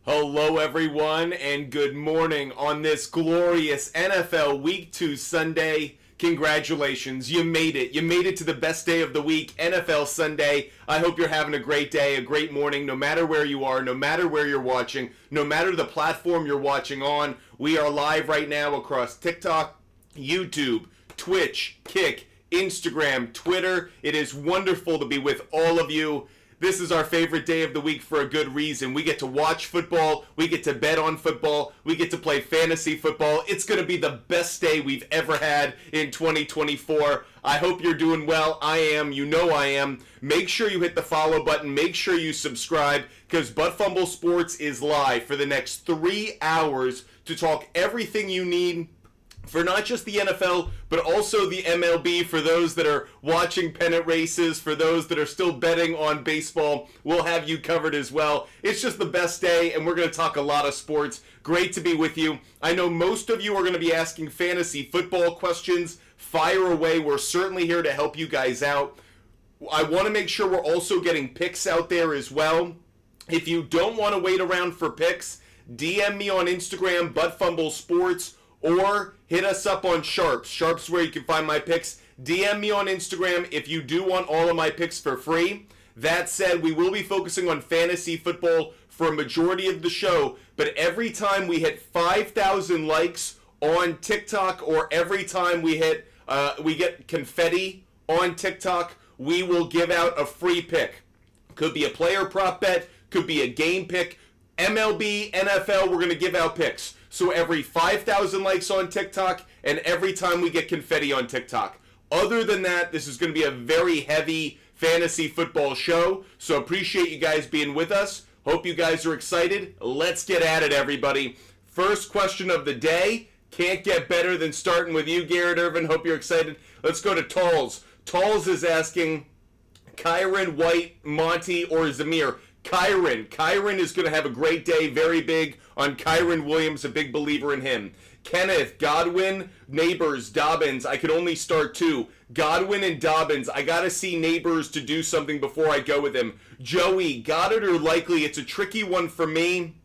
Hello, everyone, and good morning on this glorious NFL Week 2 Sunday. Congratulations, you made it. You made it to the best day of the week, NFL Sunday. I hope you're having a great day, a great morning, no matter where you are, no matter where you're watching, no matter the platform you're watching on. We are live right now across TikTok, YouTube, Twitch, Kick, Instagram, Twitter. It is wonderful to be with all of you. This is our favorite day of the week for a good reason. We get to watch football, we get to bet on football, we get to play fantasy football. It's going to be the best day we've ever had in 2024. I hope you're doing well. I am. You know I am. Make sure you hit the follow button. Make sure you subscribe because Butt Fumble Sports is live for the next 3 hours to talk everything you need for not just the NFL, but also the MLB, for those that are watching pennant races, for those that are still betting on baseball, we'll have you covered as well. It's just the best day, and we're going to talk a lot of sports. Great to be with you. I know most of you are going to be asking fantasy football questions. Fire away. We're certainly here to help you guys out. I want to make sure we're also getting picks out there as well. If you don't want to wait around for picks, DM me on Instagram, Butt Fumble Sports, or hit us up on SHARPZ. SHARPZ where you can find my picks. DM me on Instagram if you do want all of my picks for free. That said, we will be focusing on fantasy football for a majority of the show, but every time we hit 5,000 likes on TikTok, or every time we get confetti on TikTok, we will give out a free pick. Could be a player prop bet, could be a game pick. MLB, NFL, we're going to give out picks. So every 5,000 likes on TikTok and every time we get confetti on TikTok. Other than that, this is going to be a very heavy fantasy football show. So appreciate you guys being with us. Hope you guys are excited. Let's get at it, everybody. First question of the day. Can't get better than starting with you, Garrett Irvin. Hope you're excited. Let's go to Talls. Talls is asking Kyron, White, Monty, or Zamir. Kyron is going to have a great day. Very big on Kyron Williams, a big believer in him. Kenneth, Godwin, Neighbors, Dobbins. I could only start two. Godwin and Dobbins. I got to see Neighbors to do something before I go with him. Joey, Goddard or Likely? It's a tricky one for me.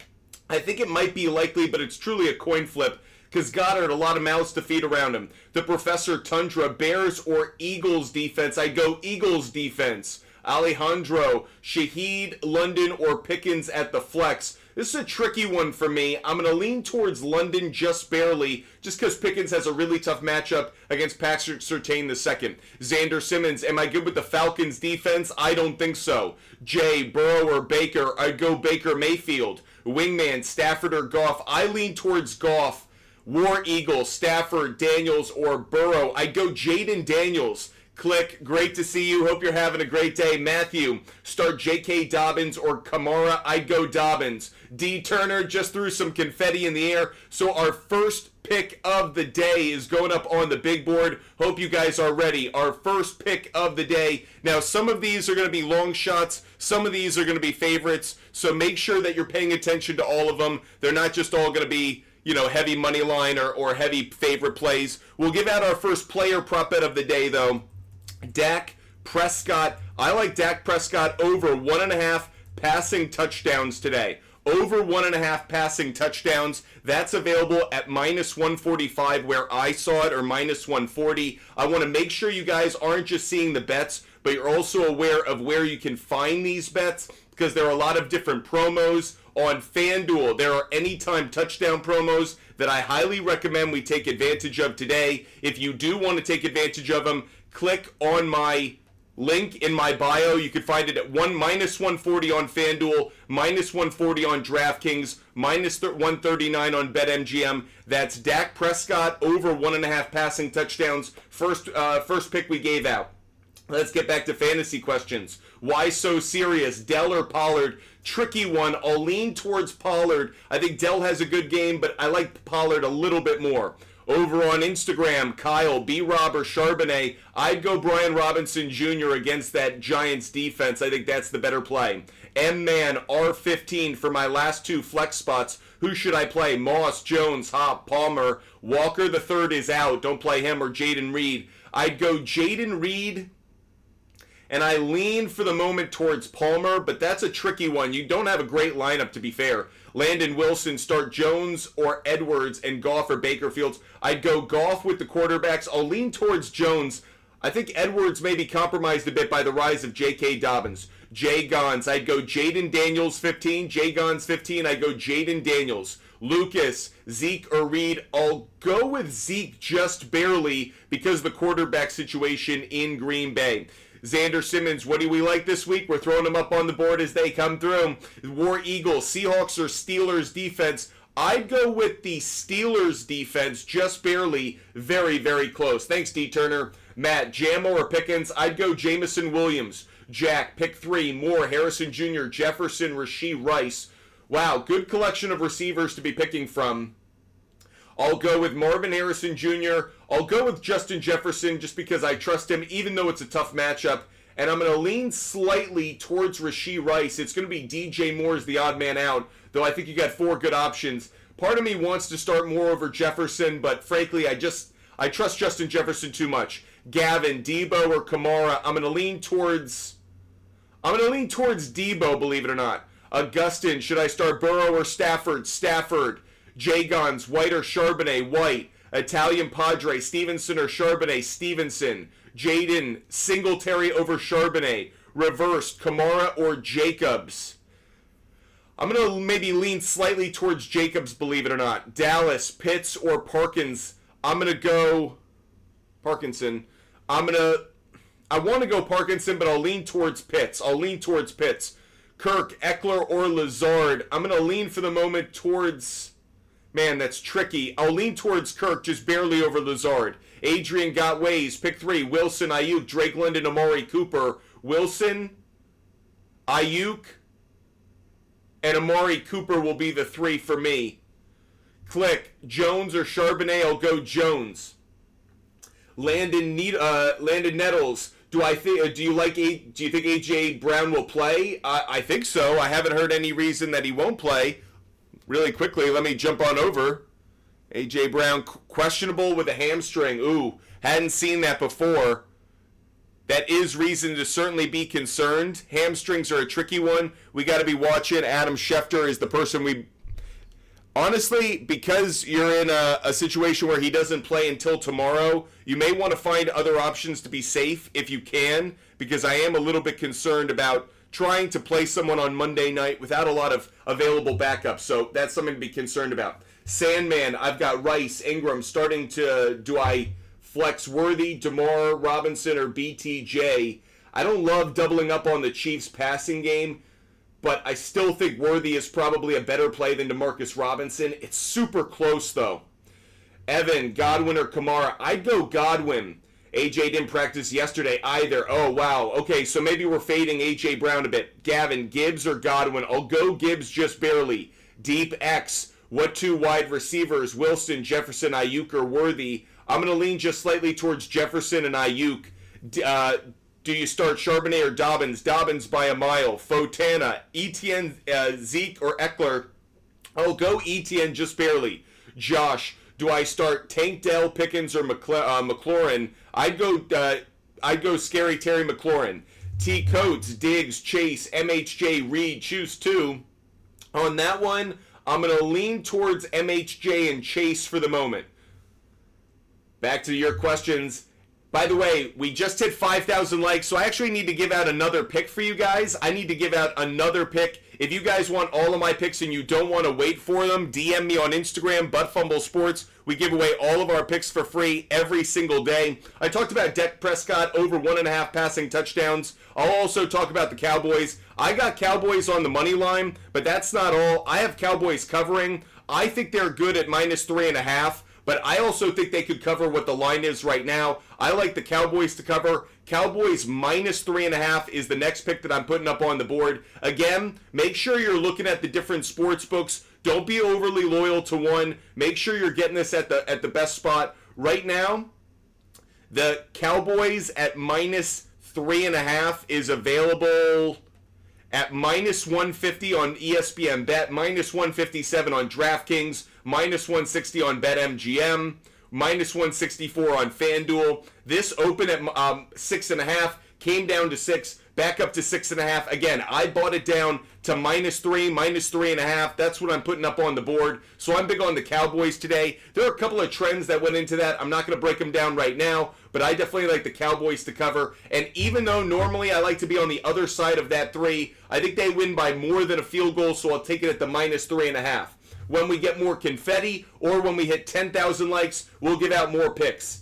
I think it might be Likely, but it's truly a coin flip because Goddard, a lot of mouths to feed around him. The Professor, Tundra, Bears or Eagles defense? I go Eagles defense. Alejandro, Shaheed, London, or Pickens at the flex. This is a tricky one for me. I'm going to lean towards London just barely, just because Pickens has a really tough matchup against Patrick Surtain II. Xander Simmons, am I good with the Falcons defense? I don't think so. Jay, Burrow, or Baker? I'd go Baker Mayfield. Wingman, Stafford, or Goff? I lean towards Goff. War Eagle, Stafford, Daniels, or Burrow? I'd go Jaden Daniels. Click. Great to see you. Hope you're having a great day. Matthew, start J.K. Dobbins or Kamara? I'd go Dobbins. D. Turner just threw some confetti in the air. So our first pick of the day is going up on the big board. Hope you guys are ready. Our first pick of the day. Now, some of these are going to be long shots. Some of these are going to be favorites. So make sure that you're paying attention to all of them. They're not just all going to be, heavy money line or heavy favorite plays. We'll give out our first player prop bet of the day, though. Dak Prescott. I like Dak Prescott over 1.5 passing touchdowns today. Over 1.5 passing touchdowns. That's available at minus 145 where I saw it, or minus 140. I want to make sure you guys aren't just seeing the bets, but you're also aware of where you can find these bets, because there are a lot of different promos on FanDuel. There are anytime touchdown promos that I highly recommend we take advantage of today. If you do want to take advantage of them, click on my link in my bio. You can find it at minus 140 on FanDuel, minus 140 on DraftKings, minus 139 on BetMGM. That's Dak Prescott over 1.5 passing touchdowns. First pick we gave out. Let's get back to fantasy questions. Why so serious? Dell or Pollard? Tricky one. I'll lean towards Pollard. I think Dell has a good game, but I like Pollard a little bit more. Over on Instagram, Kyle, B-Rob, or Charbonnet, I'd go Brian Robinson Jr. against that Giants defense. I think that's the better play. M-Man, R15 for my last two flex spots. Who should I play? Moss, Jones, Hop, Palmer. Walker the third is out. Don't play him, or Jaden Reed. I'd go Jaden Reed and I lean for the moment towards Palmer, but that's a tricky one. You don't have a great lineup, to be fair. Landon Wilson, start Jones or Edwards, and Goff or Baker Fields. I'd go Goff with the quarterbacks. I'll lean towards Jones. I think Edwards may be compromised a bit by the rise of J.K. Dobbins. Jay Gons, I'd go Jaden Daniels 15. Jay Gons 15, I'd go Jaden Daniels. Lucas, Zeke, or Reed. I'll go with Zeke just barely because of the quarterback situation in Green Bay. Xander Simmons, what do we like this week? We're throwing them up on the board as they come through. War Eagles, Seahawks, or Steelers defense. I'd go with the Steelers defense just barely. Very, very close. Thanks, D. Turner. Matt, Jammo or Pickens? I'd go Jamison Williams. Jack, pick 3. Moore, Harrison Jr., Jefferson, Rashee Rice. Wow, good collection of receivers to be picking from. I'll go with Marvin Harrison Jr. I'll go with Justin Jefferson just because I trust him, even though it's a tough matchup. And I'm going to lean slightly towards Rashee Rice. It's going to be DJ Moore as the odd man out, though I think you got 4 good options. Part of me wants to start Moore over Jefferson, but frankly, I trust Justin Jefferson too much. Gavin, Debo, or Kamara? I'm going to lean towards Debo, believe it or not. Augustin, should I start Burrow or Stafford? Stafford. Jagons, White or Charbonnet? White. Italian Padre, Stevenson or Charbonnet? Stevenson. Jaden, Singletary over Charbonnet. Reversed, Kamara or Jacobs? I'm going to maybe lean slightly towards Jacobs, believe it or not. Dallas, Pitts or Parkins? I'm going to go Parkinson. I want to go Parkinson, but I'll lean towards Pitts. Kirk, Eckler, or Lazard? I'm going to lean for the moment towards... Man, that's tricky. I'll lean towards Kirk, just barely over Lazard. Adrian got ways. Pick 3. Wilson, Ayuk, Drake London, Amari Cooper. Wilson, Ayuk, and Amari Cooper will be the 3 for me. Click. Jones or Charbonnet? I'll go Jones. Landon Nettles. Do you think AJ Brown will play? I think so. I haven't heard any reason that he won't play. Really quickly, let me jump on over. AJ Brown questionable with a hamstring. Ooh, hadn't seen that before. That is reason to certainly be concerned. Hamstrings are a tricky one. We got to be watching. Adam Schefter is the person we... Honestly, because you're in a situation where he doesn't play until tomorrow, you may want to find other options to be safe if you can, because I am a little bit concerned about trying to play someone on Monday night without a lot of available backups. So that's something to be concerned about. Sandman, I've got Rice, Ingram, starting to... Do I flex Worthy, DeMar, Robinson, or BTJ? I don't love doubling up on the Chiefs' passing game, but I still think Worthy is probably a better play than DeMarcus Robinson. It's super close, though. Evan, Godwin, or Kamara? I'd go Godwin. AJ didn't practice yesterday either. Oh, wow. Okay, so maybe we're fading AJ Brown a bit. Gavin, Gibbs or Godwin? I'll go Gibbs just barely. Deep X, what 2 wide receivers? Wilson, Jefferson, Ayuk, or Worthy? I'm going to lean just slightly towards Jefferson and Ayuk. Do you start Charbonnet or Dobbins? Dobbins by a mile. Fotana, Etienne, Zeke, or Eckler? I'll go Etienne just barely. Josh, do I start Tank Dell, Pickens, or McLaurin? I'd go Scary Terry McLaurin. T. Coates, Diggs, Chase, MHJ, Reed. Choose 2. On that one, I'm going to lean towards MHJ and Chase for the moment. Back to your questions. By the way, we just hit 5,000 likes, so I actually need to give out another pick for you guys. I need to give out another pick. If you guys want all of my picks and you don't want to wait for them, DM me on Instagram, ButtFumbleSports. We give away all of our picks for free every single day. I talked about Dak Prescott over 1.5 passing touchdowns. I'll also talk about the Cowboys. I got Cowboys on the money line, but that's not all. I have Cowboys covering. I think they're good at -3.5. But I also think they could cover what the line is right now. I like the Cowboys to cover. Cowboys -3.5 is the next pick that I'm putting up on the board. Again, make sure you're looking at the different sports books. Don't be overly loyal to one. Make sure you're getting this at the best spot. Right now, the Cowboys at -3.5 is available at -150 on ESPN Bet, -157 on DraftKings, -160 on BetMGM, -164 on FanDuel. This open at 6.5. came down to 6, back up to 6.5. Again, I bought it down to -3, -3.5. That's what I'm putting up on the board. So I'm big on the Cowboys today. There are a couple of trends that went into that. I'm not going to break them down right now, but I definitely like the Cowboys to cover. And even though normally I like to be on the other side of that 3, I think they win by more than a field goal, so I'll take it at the -3.5. When we get more confetti or when we hit 10,000 likes, we'll give out more picks.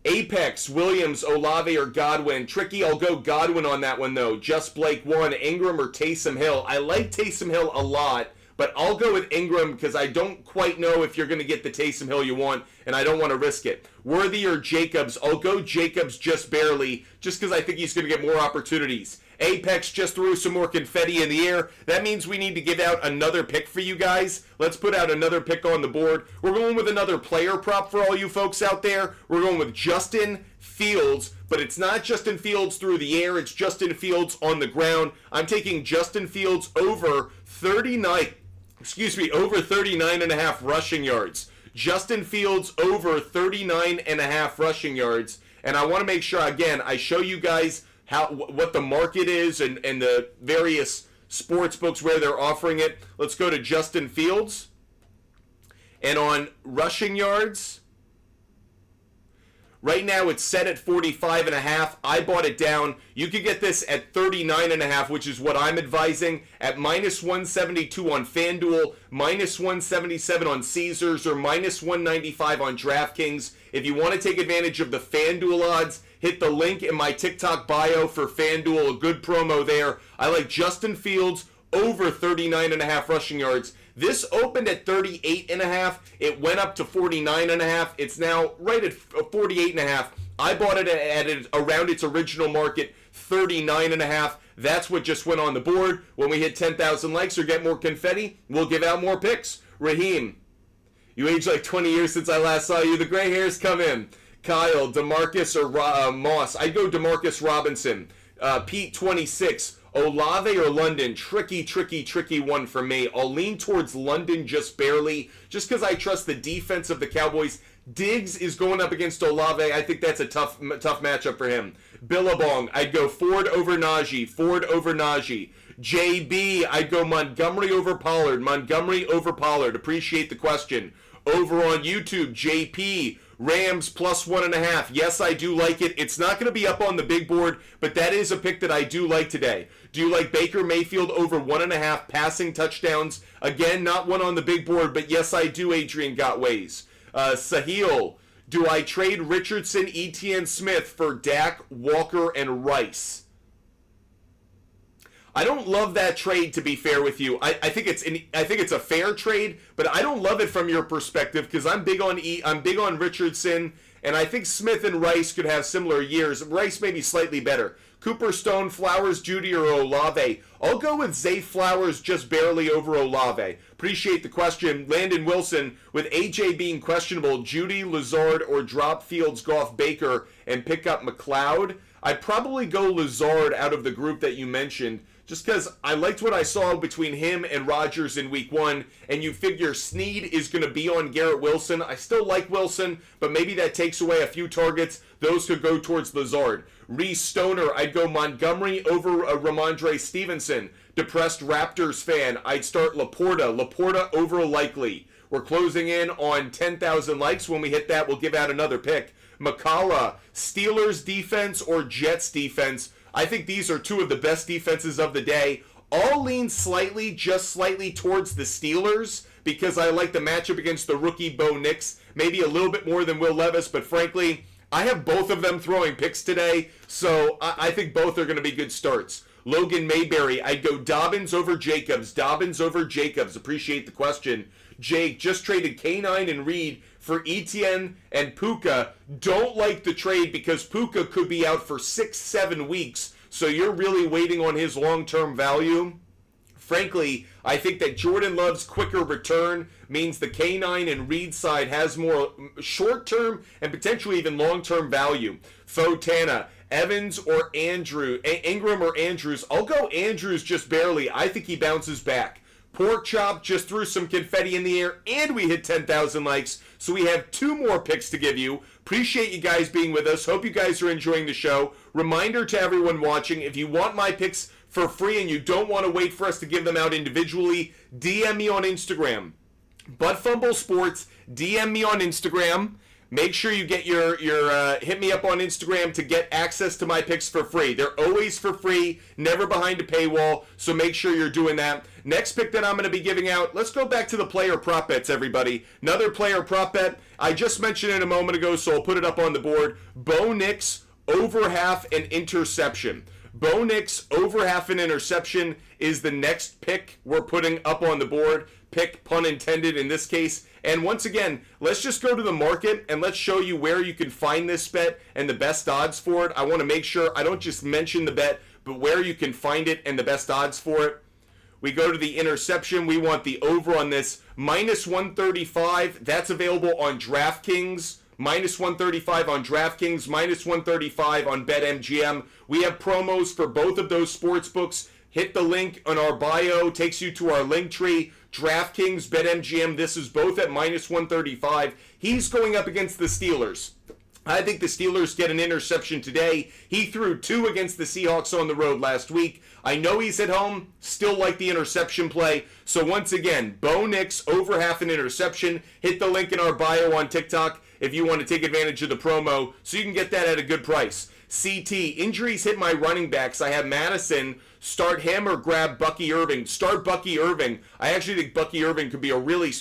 Apex, Williams, Olave, or Godwin. Tricky, I'll go Godwin on that one, though. Just Blake 1, Ingram or Taysom Hill. I like Taysom Hill a lot, but I'll go with Ingram because I don't quite know if you're going to get the Taysom Hill you want, and I don't want to risk it. Worthy or Jacobs. I'll go Jacobs just barely, just because I think he's going to get more opportunities. Apex just threw some more confetti in the air. That means we need to give out another pick for you guys. Let's put out another pick on the board. We're going with another player prop for all you folks out there. We're going with Justin Fields, but it's not Justin Fields through the air. It's Justin Fields on the ground. I'm taking Justin Fields over 39.5 rushing yards. Justin Fields over 39.5 rushing yards. And I want to make sure, again, I show you guys what the market is and the various sports books where they're offering it. Let's go to Justin Fields. And on rushing yards, right now it's set at 45.5. I bought it down. You could get this at 39.5, which is what I'm advising, at -172 on FanDuel, -177 on Caesars, or -195 on DraftKings. If you want to take advantage of the FanDuel odds, hit the link in my TikTok bio for FanDuel, a good promo there. I like Justin Fields over 39.5 rushing yards. This opened at 38.5. It went up to 49.5. It's now right at 48.5. I bought it at around its original market, 39.5. That's what just went on the board. When we hit 10,000 likes or get more confetti, we'll give out more picks. Raheem, you aged like 20 years since I last saw you. The gray hairs come in. Kyle, DeMarcus or Moss? I'd go DeMarcus Robinson. Pete, 26. Olave or London? Tricky one for me. I'll lean towards London just barely, just because I trust the defense of the Cowboys. Diggs is going up against Olave. I think that's a tough matchup for him. Billabong, I'd go Ford over Najee. JB, I'd go Montgomery over Pollard. Appreciate the question. Over on YouTube, JP, Rams +1.5. Yes, I do like it. It's not going to be up on the big board, but that is a pick that I do like today. Do you like Baker Mayfield over 1.5 passing touchdowns? Again, not one on the big board, but yes, I do, Adrian Gotways. Sahil, do I trade Richardson, Etienne Smith for Dak, Walker, and Rice? I don't love that trade, to be fair with you. I think it's a fair trade, but I don't love it from your perspective because I'm big on Richardson, and I think Smith and Rice could have similar years. Rice may be slightly better. Cooper, Stone, Flowers, Judy, or Olave? I'll go with Zay Flowers just barely over Olave. Appreciate the question. Landon Wilson, with AJ being questionable, Judy, Lazard, or drop Fields, Goff, Baker, and pick up McLeod? I'd probably go Lazard out of the group that you mentioned, just because I liked what I saw between him and Rodgers in week 1, and you figure Snead is going to be on Garrett Wilson. I still like Wilson, but maybe that takes away a few targets. Those could go towards Lazard. Reese Stoner, I'd go Montgomery over Ramondre Stevenson. Depressed Raptors fan, I'd start Laporta over Likely. We're closing in on 10,000 likes. When we hit that, we'll give out another pick. McCullough, Steelers defense or Jets defense? I think these are two of the best defenses of the day. I'll lean just slightly towards the Steelers because I like the matchup against the rookie Bo Nix, maybe a little bit more than Will Levis, but frankly, I have both of them throwing picks today, so I think both are going to be good starts. Logan Mayberry, I'd go Dobbins over Jacobs. Appreciate the question. Jake, just traded K9 and Reed for Etienne and Puka. Don't like the trade because Puka could be out for 6-7 weeks, so you're really waiting on his long-term value. Frankly, I think that Jordan Love's quicker return means the K9 and Reed side has more short-term and potentially even long-term value. Fotana, Evans or Ingram or Andrews? I'll go Andrews just barely. I think he bounces back. Pork Chop just threw some confetti in the air, and we hit 10,000 likes. So we have 2 more picks to give you. Appreciate you guys being with us. Hope you guys are enjoying the show. Reminder to everyone watching, if you want my picks for free and you don't want to wait for us to give them out individually, DM me on Instagram. Butt Fumble Sports, DM me on Instagram. Make sure you get your hit me up on Instagram to get access to my picks for free. They're always for free, never behind a paywall, so make sure you're doing that. Next pick that I'm going to be giving out, let's go back to the player prop bets, everybody. Another player prop bet. I just mentioned it a moment ago, so I'll put it up on the board. Bo Nix, over half an interception. Bo Nix, over half an interception is the next pick we're putting up on the board. Pick, pun intended, in this case. And once again, let's just go to the market and let's show you where you can find this bet and the best odds for it. I want to make sure I don't just mention the bet, but where you can find it and the best odds for it. We go to the interception. We want the over on this. Minus 135. That's available on DraftKings. Minus 135 on DraftKings. Minus 135 on BetMGM. We have promos for both of those sports books. Hit the link on our bio. Takes you to our link tree. DraftKings, BetMGM. This is both at minus 135. He's going up against the Steelers. I think the Steelers get an interception today. He threw 2 against the Seahawks on the road last week. I know he's at home. Still like the interception play. So once again, Bo Nix, over half an interception. Hit the link in our bio on TikTok if you want to take advantage of the promo so you can get that at a good price. CT, injuries hit my running backs. I have Madison. Start him or grab Bucky Irving. Start Bucky Irving. I actually think Bucky Irving could be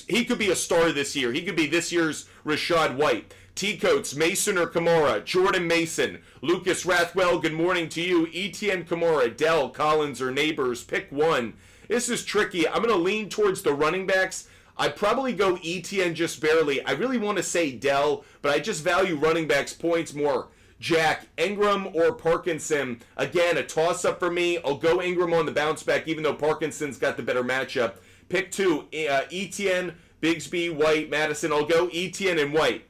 he could be a star this year. He could be this year's Rashad White. T-Coats, Mason or Kamara, Jordan Mason, Lucas Rathwell, good morning to you. Etienne Kamara, Dell, Collins, or Neighbors, pick one. This is tricky. I'm going to lean towards the running backs. I'd probably go Etienne just barely. I really want to say Dell, but I just value running backs points more. Jack, Ingram or Parkinson. Again, a toss-up for me. I'll go Ingram on the bounce back, even though Parkinson's got the better matchup. Pick 2, Etienne, Bigsby, White, Madison. I'll go Etienne and White.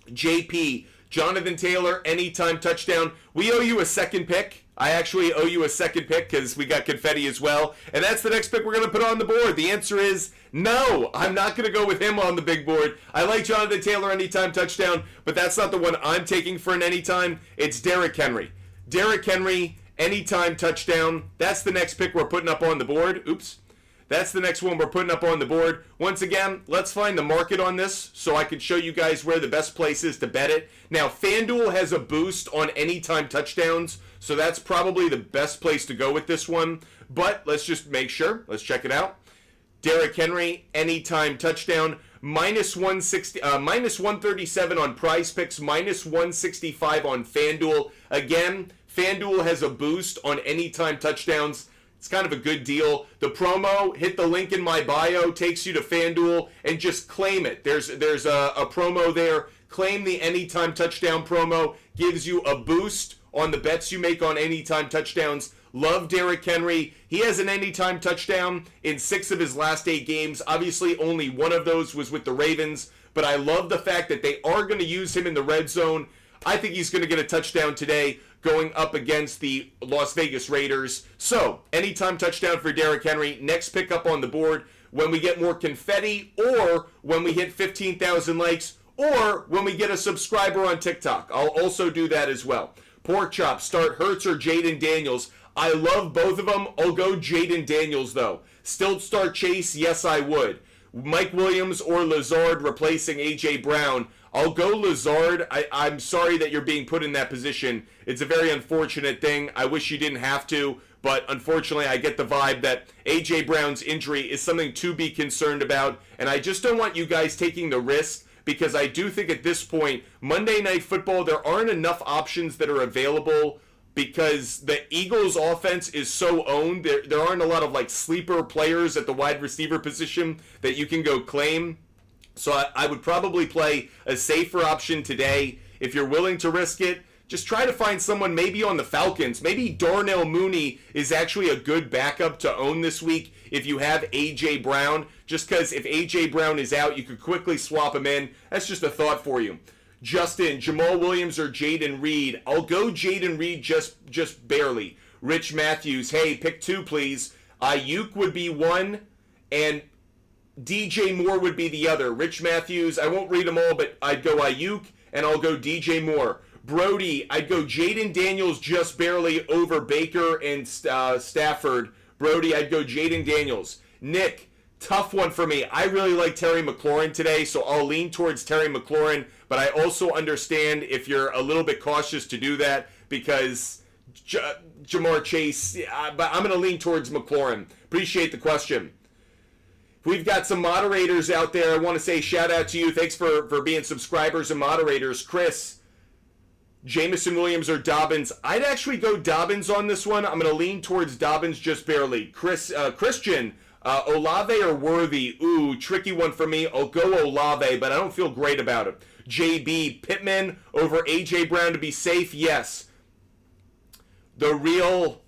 JP, Jonathan Taylor, anytime touchdown. We owe you a second pick. I actually owe you a second pick because we got confetti as well. And that's the next pick we're going to put on the board. The answer is no. I'm not going to go with him on the big board. I like Jonathan Taylor anytime touchdown, but that's not the one I'm taking for an anytime. It's Derrick Henry. Derrick Henry, anytime touchdown. That's the next pick we're putting up on the board. Oops. That's the next one we're putting up on the board. Once again, let's find the market on this so I can show you guys where the best place is to bet it. Now, FanDuel has a boost on anytime touchdowns, so that's probably the best place to go with this one. But let's just make sure. Let's check it out. Derrick Henry, anytime touchdown. Minus 137 on Prize Picks, minus 165 on FanDuel. Again, FanDuel has a boost on anytime touchdowns. It's kind of a good deal. The promo, hit the link in my bio, takes you to FanDuel, and just claim it. There's a promo there. Claim the anytime touchdown promo. Gives you a boost on the bets you make on anytime touchdowns. Love Derrick Henry. He has an anytime touchdown in 6 of his last 8 games. Obviously, only one of those was with the Ravens. But I love the fact that they are going to use him in the red zone. I think he's going to get a touchdown today going up against the Las Vegas Raiders. So, anytime touchdown for Derrick Henry. Next pickup on the board when we get more confetti, or when we hit 15,000 likes, or when we get a subscriber on TikTok. I'll also do that as well. Pork Chop, start Hurts or Jaden Daniels. I love both of them. I'll go Jaden Daniels, though. Still start Chase? Yes, I would. Mike Williams or Lazard replacing A.J. Brown. I'll go Lazard. I'm sorry that you're being put in that position. It's a very unfortunate thing. I wish you didn't have to, but unfortunately I get the vibe that A.J. Brown's injury is something to be concerned about, and I just don't want you guys taking the risk, because I do think at this point, Monday Night Football, there aren't enough options that are available because the Eagles' offense is so owned. There aren't a lot of like sleeper players at the wide receiver position that you can go claim. So I would probably play a safer option today. If you're willing to risk it, just try to find someone maybe on the Falcons. Maybe Darnell Mooney is actually a good backup to own this week if you have A.J. Brown. Just because if A.J. Brown is out, you could quickly swap him in. That's just a thought for you. Justin, Jamal Williams or Jaden Reed? I'll go Jaden Reed just barely. Rich Matthews, hey, pick 2, please. Ayuk would be 1. And DJ Moore would be the other. Rich Matthews, I won't read them all, but I'd go Ayuk, and I'll go DJ Moore. Brody, I'd go Jaden Daniels just barely over Baker and Stafford. Brody, I'd go Jaden Daniels. Nick, tough one for me. I really like Terry McLaurin today, so I'll lean towards Terry McLaurin, but I also understand if you're a little bit cautious to do that because Jamar Chase, but I'm going to lean towards McLaurin. Appreciate the question. We've got some moderators out there. I want to say shout out to you. Thanks for being subscribers and moderators. Chris, Jameson Williams or Dobbins. I'd actually go Dobbins on this one. I'm going to lean towards Dobbins just barely. Christian, Olave or Worthy? Ooh, tricky one for me. I'll go Olave, but I don't feel great about it. JB, Pittman over A.J. Brown to be safe? Yes. The real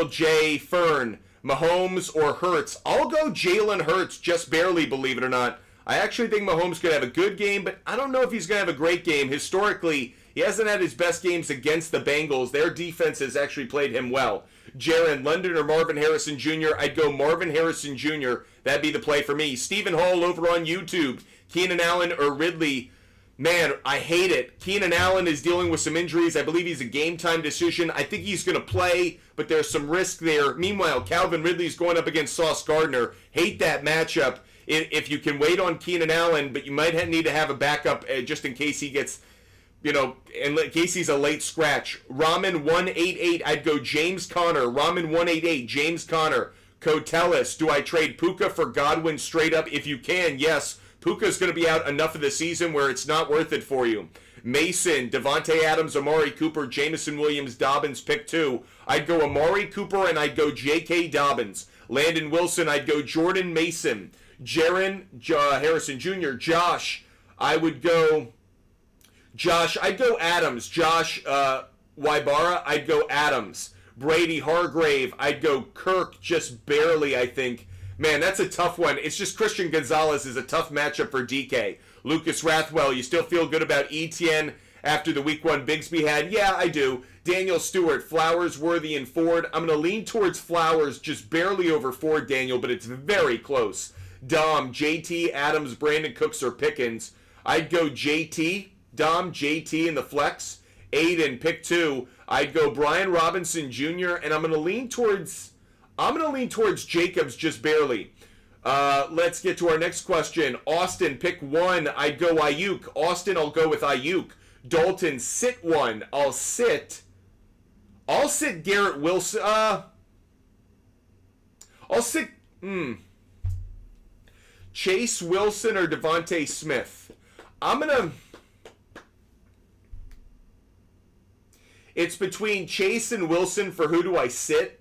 Jay Fern, Mahomes or Hurts? I'll go Jalen Hurts just barely, believe it or not. I actually think Mahomes could have a good game, but I don't know if he's going to have a great game. Historically, he hasn't had his best games against the Bengals. Their defense has actually played him well. Jaron, London or Marvin Harrison Jr.? I'd go Marvin Harrison Jr. That'd be the play for me. Stephen Hall over on YouTube. Keenan Allen or Ridley? Man, I hate it. Keenan Allen is dealing with some injuries. I believe he's a game-time decision. I think he's going to play, but there's some risk there. Meanwhile, Calvin Ridley's going up against Sauce Gardner. Hate that matchup. If you can wait on Keenan Allen, but you might need to have a backup just in case he gets, in case he's a late scratch. Ramen188, I'd go James Conner. Ramen188, James Conner. Cotellis, do I trade Puka for Godwin straight up? If you can, yes. Puka's going to be out enough of the season where it's not worth it for you. Mason, Devontae Adams, Amari Cooper, Jameson Williams, Dobbins, pick 2. I'd go Amari Cooper and I'd go J.K. Dobbins. Landon Wilson, I'd go Jordan Mason. Jaron Harrison Jr., Josh, I'd go Adams. Josh Wybara, I'd go Adams. Brady Hargrave, I'd go Kirk just barely, I think. Man, that's a tough one. It's just Christian Gonzalez is a tough matchup for DK. Lucas Rathwell, you still feel good about Etienne after the week 1 Bigsby had? Yeah, I do. Daniel Stewart, Flowers, Worthy, and Ford. I'm going to lean towards Flowers just barely over Ford, Daniel, but it's very close. Dom, JT, Adams, Brandon Cooks, or Pickens. I'd go JT, Dom, JT in the flex. Aiden, pick 2. I'd go Brian Robinson Jr., and I'm going to lean towards Jacobs just barely. Let's get to our next question. Austin, pick 1. I'd go Ayuk. Austin, I'll go with Ayuk. Dalton, sit 1. I'll sit Garrett Wilson. Chase Wilson or Devontae Smith. It's between Chase and Wilson for who do I sit.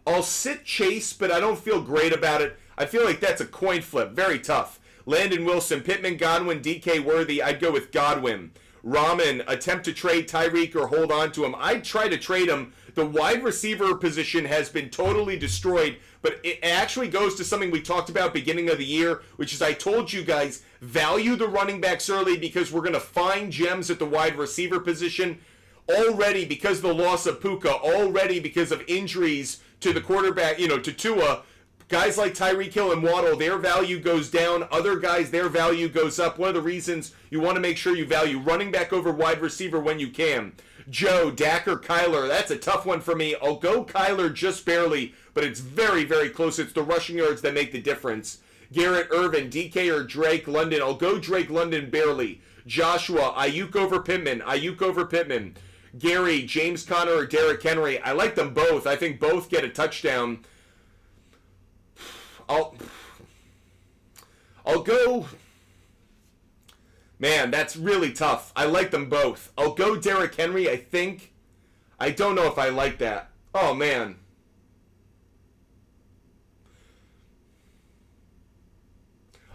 I'll sit Chase, but I don't feel great about it. I feel like that's a coin flip. Very tough. Landon Wilson, Pittman, Godwin, DK Worthy. I'd go with Godwin. Rahman, attempt to trade Tyreek or hold on to him. I'd try to trade him. The wide receiver position has been totally destroyed, but it actually goes to something we talked about beginning of the year, which is I told you guys, value the running backs early because we're going to find gems at the wide receiver position. Already because of the loss of Puka, already because of injuries to the quarterback, to Tua, guys like Tyreek Hill and Waddle, their value goes down. Other guys, their value goes up. One of the reasons you want to make sure you value running back over wide receiver when you can. Joe, Dak, or Kyler, that's a tough one for me. I'll go Kyler just barely, but it's very, very close. It's the rushing yards that make the difference. Garrett Irvin, DK, or Drake London. I'll go Drake London barely. Joshua, Ayuk over Pittman. Gary, James Conner, or Derrick Henry. I like them both. I think both get a touchdown. I'll go... Man, that's really tough. I like them both. I'll go Derrick Henry, I think. I don't know if I like that. Oh, man.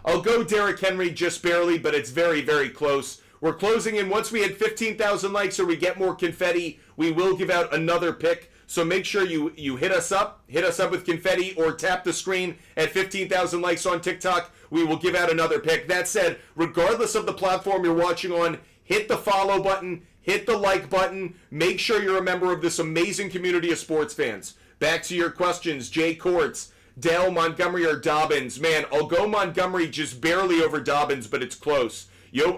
I'll go Derrick Henry just barely, but it's very, very close. We're closing in. Once we hit 15,000 likes or we get more confetti, we will give out another pick. So make sure you hit us up with confetti or tap the screen at 15,000 likes on TikTok. We will give out another pick. That said, regardless of the platform you're watching on, hit the follow button, hit the like button. Make sure you're a member of this amazing community of sports fans. Back to your questions. Jay Courts, Dale, Montgomery, or Dobbins? Man, I'll go Montgomery just barely over Dobbins, but it's close.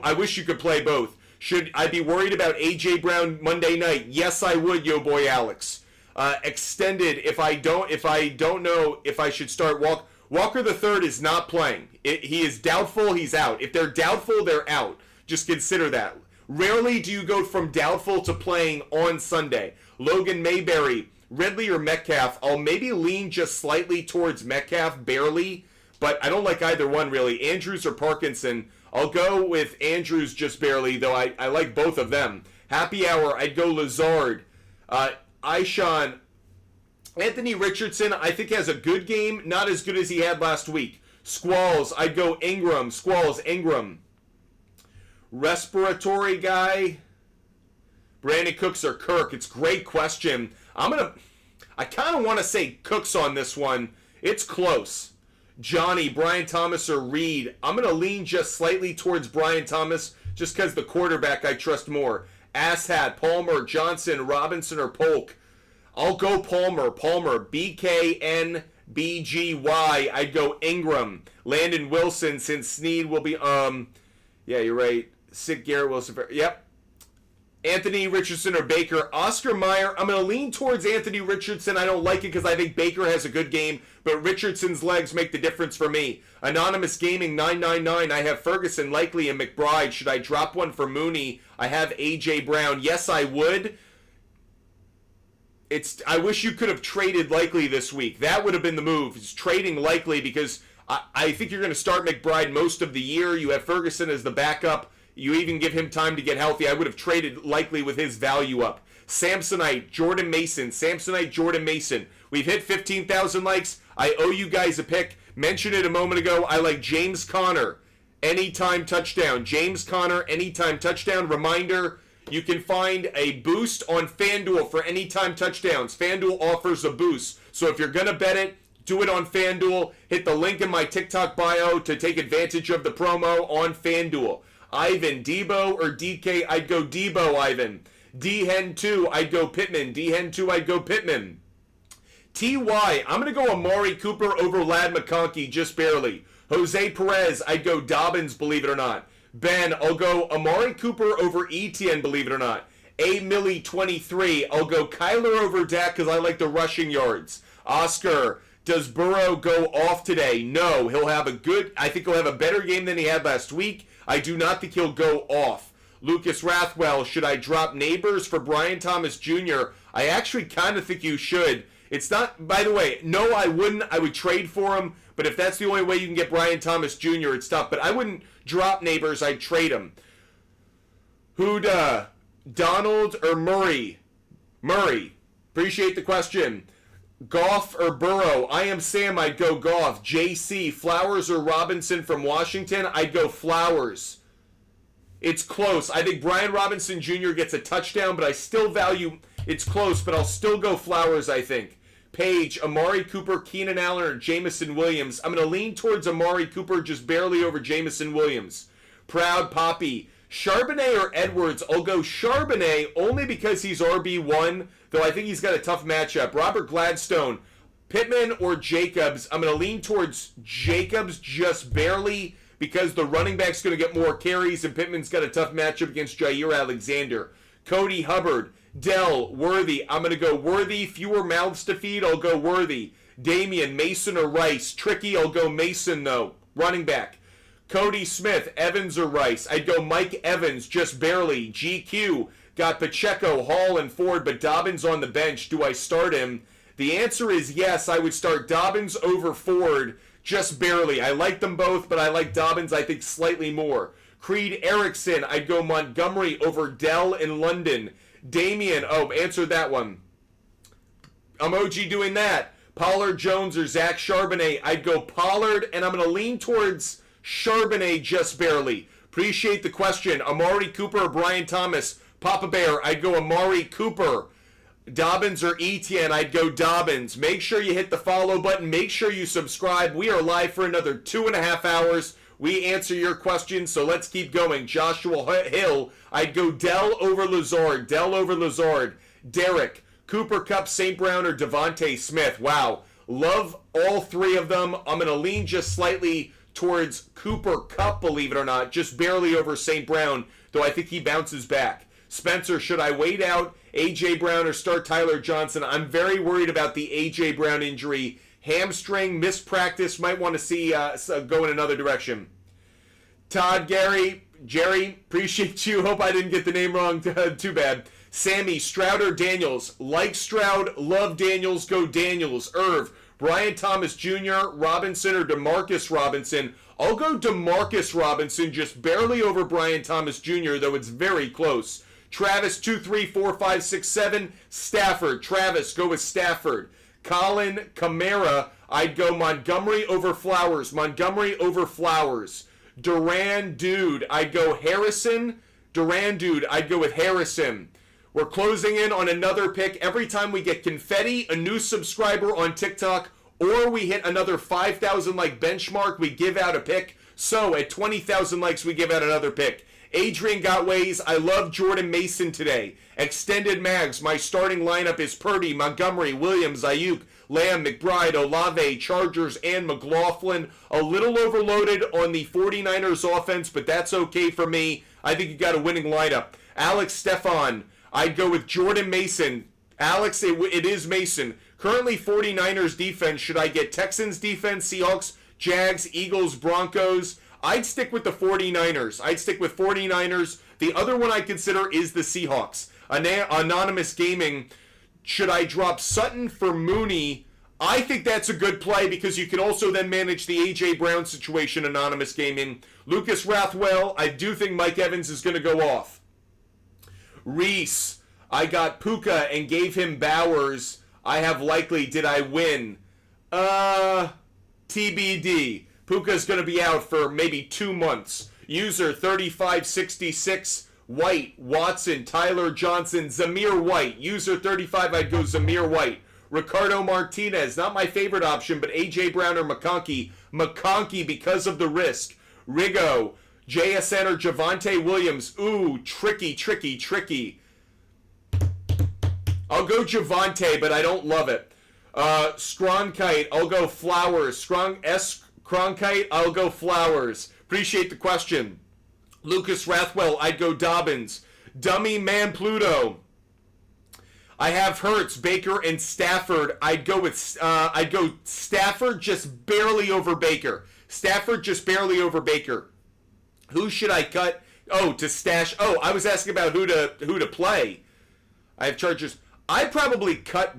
I wish you could play both. Should I be worried about A.J. Brown Monday night? Yes, I would, yo boy Alex. Extended, if I don't know if I should start Walker the third is not playing. He is doubtful, he's out. If they're doubtful, they're out. Just consider that. Rarely do you go from doubtful to playing on Sunday. Logan Mayberry, Ridley or Metcalf? I'll maybe lean just slightly towards Metcalf, barely, but I don't like either one really. Andrews or Parkinson? I'll go with Andrews just barely, though I like both of them. Happy hour, I'd go Lazard. Ishan, Anthony Richardson, I think has a good game, not as good as he had last week. Squalls, I'd go Ingram. Squalls, Ingram. Respiratory guy, Brandon Cooks or Kirk? It's a great question. I kind of want to say Cooks on this one. It's close. Johnny, Brian Thomas or Reed? I'm going to lean just slightly towards Brian Thomas just because the quarterback I trust more. Asshat, Palmer, Johnson, Robinson, or Polk? I'll go Palmer. Palmer, BKNBGY. I'd go Ingram. Landon Wilson, since Snead will be, yeah, you're right. Sick Garrett Wilson. Yep. Anthony Richardson or Baker? Oscar Mayer. I'm going to lean towards Anthony Richardson. I don't like it because I think Baker has a good game, but Richardson's legs make the difference for me. Anonymous Gaming 999. I have Ferguson, Likely, and McBride. Should I drop one for Mooney? I have A.J. Brown. Yes, I would. I wish you could have traded Likely this week. That would have been the move. It's trading Likely because I think you're going to start McBride most of the year. You have Ferguson as the backup. You even give him time to get healthy. I would have traded Likely with his value up. Samsonite, Jordan Mason. Samsonite, Jordan Mason. We've hit 15,000 likes. I owe you guys a pick. Mentioned it a moment ago. I like James Conner. Anytime touchdown. James Conner, anytime touchdown. Reminder, you can find a boost on FanDuel for anytime touchdowns. FanDuel offers a boost. So if you're going to bet it, do it on FanDuel. Hit the link in my TikTok bio to take advantage of the promo on FanDuel. Ivan, Debo or DK? I'd go Debo, Ivan. D-Hen 2, I'd go Pittman. D-Hen 2, I'd go Pittman. T.Y., I'm going to go Amari Cooper over Lad McConkey, just barely. Jose Perez, I'd go Dobbins, believe it or not. Ben, I'll go Amari Cooper over Etienne, believe it or not. A. Millie 23, I'll go Kyler over Dak because I like the rushing yards. Oscar, does Burrow go off today? No, I think he'll have a better game than he had last week. I do not think he'll go off. Lucas Rathwell, should I drop Neighbors for Brian Thomas Jr.? I actually kind of think you should. It's not, by the way, no, I wouldn't. I would trade for him, but if that's the only way you can get Brian Thomas Jr., it's tough. But I wouldn't drop Neighbors. I'd trade him. Who'd, Donald or Murray? Murray. Appreciate the question. Goff or Burrow? I am Sam. I'd go Goff. JC, Flowers or Robinson from Washington? I'd go Flowers. It's close. I think Brian Robinson Jr. gets a touchdown, but I still value... It's close, but I'll still go Flowers, I think. Page, Amari Cooper, Keenan Allen, or Jamison Williams? I'm going to lean towards Amari Cooper, just barely over Jamison Williams. Proud Poppy, Charbonnet or Edwards? I'll go Charbonnet only because he's RB1, though I think he's got a tough matchup. Robert Gladstone, Pittman or Jacobs? I'm going to lean towards Jacobs just barely because the running back's going to get more carries and Pittman's got a tough matchup against Jair Alexander. Cody Hubbard, Dell, Worthy. I'm going to go Worthy. Fewer mouths to feed. I'll go Worthy. Damian, Mason or Rice? Tricky. I'll go Mason, though. Running back. Cody Smith, Evans or Rice? I'd go Mike Evans, just barely. GQ. Got Pacheco, Hall, and Ford, but Dobbins on the bench. Do I start him? The answer is yes. I would start Dobbins over Ford, just barely. I like them both, but I like Dobbins, I think, slightly more. Creed Erickson, I'd go Montgomery over Dell in London. Damian, answered that one. Emoji doing that. Pollard Jones or Zach Charbonnet? I'd go Pollard, and I'm going to lean towards Charbonnet just barely. Appreciate the question. Amari Cooper or Brian Thomas? Papa Bear, I'd go Amari Cooper. Dobbins or Etienne? I'd go Dobbins. Make sure you hit the follow button. Make sure you subscribe. We are live for another 2.5 hours. We answer your questions, so let's keep going. Joshua Hill, I'd go Dell over Lazard. Dell over Lazard. Derek, Cooper Kupp, St. Brown, or Devontae Smith. Wow. Love all three of them. I'm going to lean just slightly towards Cooper Kupp, believe it or not, just barely over St. Brown, though I think he bounces back. Spencer, should I wait out A.J. Brown or start Tyler Johnson? I'm very worried about the A.J. Brown injury. Hamstring, missed practice, might want to see go in another direction. Todd, Jerry, appreciate you. Hope I didn't get the name wrong. Too bad. Sammy, Stroud or Daniels? Like Stroud, love Daniels, go Daniels. Irv, Brian Thomas Jr., Robinson or DeMarcus Robinson? I'll go DeMarcus Robinson, just barely over Brian Thomas Jr., though it's very close. Travis, 2, 3, 4, 5, 6, 7. Stafford. Travis, go with Stafford. Colin Kamara, I'd go Montgomery over Flowers. Montgomery over Flowers. Duran, dude, I'd go Harrison. Duran, dude, I'd go with Harrison. We're closing in on another pick. Every time we get confetti, a new subscriber on TikTok, or we hit another 5,000 like benchmark, we give out a pick. So at 20,000 likes, we give out another pick. Adrian Gotways, I love Jordan Mason today. Extended Mags, my starting lineup is Purdy, Montgomery, Williams, Ayuk, Lamb, McBride, Olave, Chargers, and McLaughlin. A little overloaded on the 49ers offense, but that's okay for me. I think you got a winning lineup. Alex Stefan, I'd go with Jordan Mason. Alex, it is Mason. Currently 49ers defense. Should I get Texans defense, Seahawks, Jags, Eagles, Broncos? I'd stick with the 49ers. I'd stick with 49ers. The other one I consider is the Seahawks. Anonymous Gaming, should I drop Sutton for Mooney? I think that's a good play because you can also then manage the A.J. Brown situation, Anonymous Gaming. Lucas Rathwell, I do think Mike Evans is going to go off. Reese, I got Puka and gave him Bowers. I have likely. Did I win? TBD. Puka's going to be out for maybe 2 months. User 3566. White, Watson, Tyler Johnson, Zamir White. User 35, I'd go Zamir White. Ricardo Martinez, not my favorite option, but A.J. Brown or McConkey. McConkey because of the risk. Rigo, JSN or Javonte Williams. Ooh, tricky. I'll go Javonte, but I don't love it. Skronkite, I'll go Flowers. Kronkite, I'll go Flowers. Appreciate the question. Lucas Rathwell, I'd go Dobbins. Dummy Man Pluto, I have Hurts, Baker, and Stafford. I'd go Stafford just barely over Baker. Stafford just barely over Baker. Who should I cut? Oh, to stash. Oh, I was asking about who to play. I have Chargers. I'd probably cut.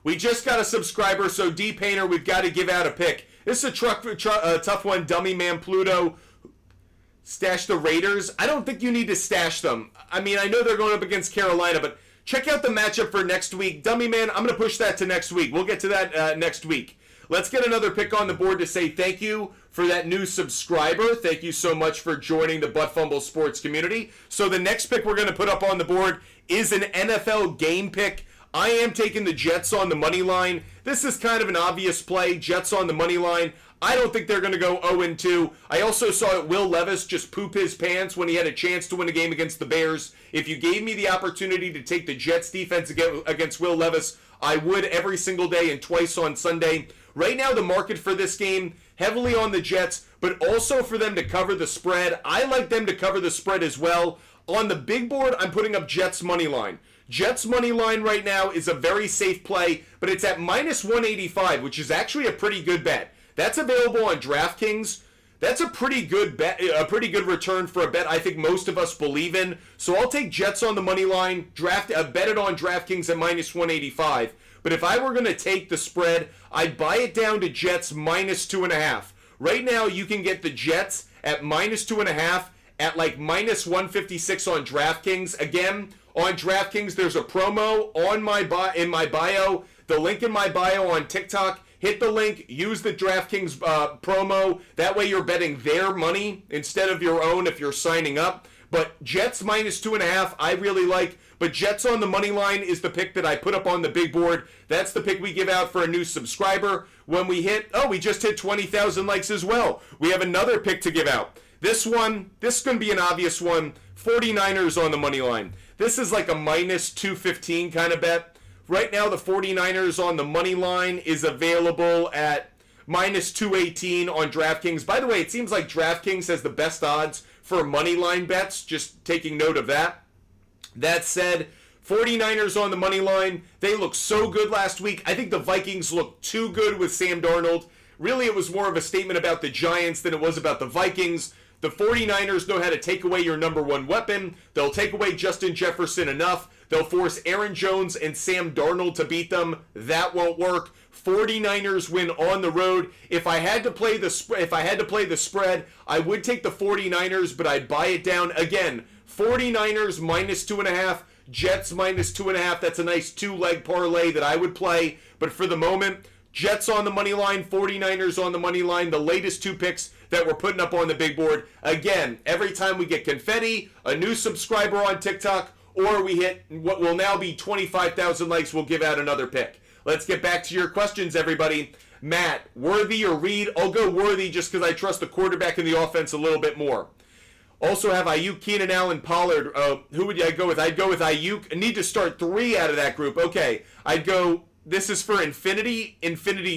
We just got a subscriber, so D Painter, we've got to give out a pick. This is a tough one. Dummy Man Pluto. Stash the Raiders. I don't think you need to stash them. I mean, I know they're going up against Carolina, but check out the matchup for next week. Dummy Man, I'm going to push that to next week. We'll get to that next week. Let's get another pick on the board to say thank you for that new subscriber. Thank you so much for joining the Butt Fumble Sports community. So the next pick we're going to put up on the board is an NFL game pick. I am taking the Jets on the money line. This is kind of an obvious play. Jets on the money line. I don't think they're going to go 0-2. I also saw Will Levis just poop his pants when he had a chance to win a game against the Bears. If you gave me the opportunity to take the Jets defense against Will Levis, I would every single day and twice on Sunday. Right now, the market for this game, heavily on the Jets, but also for them to cover the spread. I like them to cover the spread as well. On the big board, I'm putting up Jets money line. Jets money line right now is a very safe play, but it's at minus 185, which is actually a pretty good bet. That's available on DraftKings. That's a pretty good bet, a pretty good return for a bet I think most of us believe in. So I'll take Jets on the money line, bet it on DraftKings at minus 185. But if I were going to take the spread, I'd buy it down to Jets minus 2.5. Right now, you can get the Jets at minus 2.5 at like minus 156 on DraftKings. Again, on DraftKings, there's a promo in my bio. The link in my bio on TikTok. Hit the link, use the DraftKings promo. That way you're betting their money instead of your own if you're signing up. But Jets minus 2.5, I really like. But Jets on the money line is the pick that I put up on the big board. That's the pick we give out for a new subscriber. When we just hit 20,000 likes as well. We have another pick to give out. This is going to be an obvious one. 49ers on the money line. This is like a minus 215 kind of bet. Right now, the 49ers on the money line is available at minus 218 on DraftKings. By the way, it seems like DraftKings has the best odds for money line bets. Just taking note of that. That said, 49ers on the money line. They looked so good last week. I think the Vikings looked too good with Sam Darnold. Really, it was more of a statement about the Giants than it was about the Vikings. The 49ers know how to take away your number one weapon. They'll take away Justin Jefferson enough. They'll force Aaron Jones and Sam Darnold to beat them. That won't work. 49ers win on the road. If I had to play the spread, I would take the 49ers, but I'd buy it down. Again, 49ers minus 2.5, Jets minus 2.5. That's a nice two-leg parlay that I would play. But for the moment, Jets on the money line, 49ers on the money line, the latest two picks that we're putting up on the big board. Again, every time we get confetti, a new subscriber on TikTok, or we hit what will now be 25,000 likes, we'll give out another pick. Let's get back to your questions, everybody. Matt, Worthy or Reed? I'll go Worthy just because I trust the quarterback in the offense a little bit more. Also have Ayuk, Keenan Allen, Pollard. Who would I go with? I'd go with Ayuk. I need to start 3 out of that group. Okay, I'd go, this is for Infinity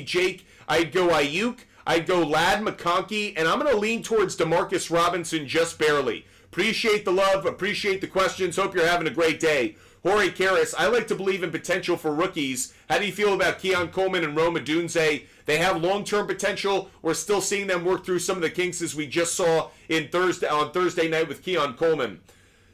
Jake. I'd go Ayuk. I'd go Ladd McConkey, and I'm going to lean towards Demarcus Robinson just barely. Appreciate the love, appreciate the questions. Hope you're having a great day. Jorge Karras, I like to believe in potential for rookies. How do you feel about Keon Coleman and Rome Odunze? They have long-term potential. We're still seeing them work through some of the kinks as we just saw on Thursday night with Keon Coleman.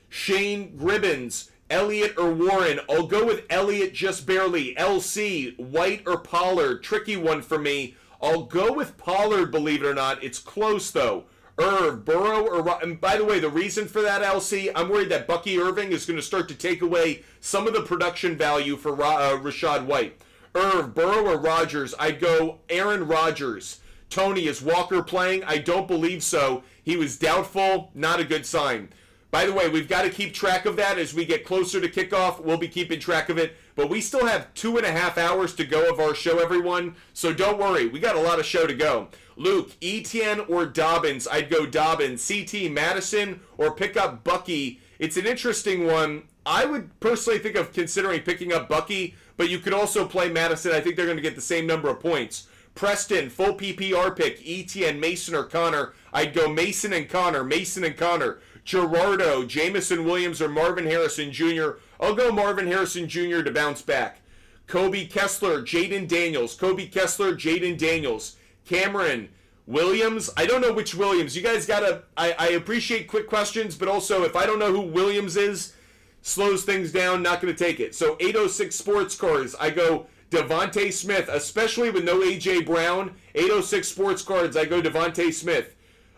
Shane Gribbins, Elliott or Warren? I'll go with Elliott just barely. LC, White or Pollard? Tricky one for me. I'll go with Pollard, believe it or not. It's close, though. Irv, Burrow, or... And by the way, the reason for that, LC, I'm worried that Bucky Irving is going to start to take away some of the production value for Rachaad White. Irv, Burrow, or Rodgers? I'd go Aaron Rodgers. Tony, is Walker playing? I don't believe so. He was doubtful. Not a good sign. By the way, we've got to keep track of that as we get closer to kickoff. We'll be keeping track of it. But we still have 2.5 hours to go of our show, everyone. So don't worry. We got a lot of show to go. Luke, Etienne or Dobbins? I'd go Dobbins. CT, Madison, or pick up Bucky? It's an interesting one. I would personally think of considering picking up Bucky, but you could also play Madison. I think they're going to get the same number of points. Preston, full PPR pick. Etienne, Mason, or Connor? I'd go Mason and Connor. Mason and Connor. Gerardo, Jamison Williams, or Marvin Harrison Jr.? I'll go Marvin Harrison Jr. to bounce back. Kobe Kessler, Jaden Daniels. Kobe Kessler, Jaden Daniels. Cameron, Williams? I don't know which Williams. You guys gotta... I appreciate quick questions, but also if I don't know who Williams is, slows things down, not going to take it. So 806 Sports Cards, I go Devontae Smith, especially with no A.J. Brown. 806 Sports Cards, I go Devontae Smith.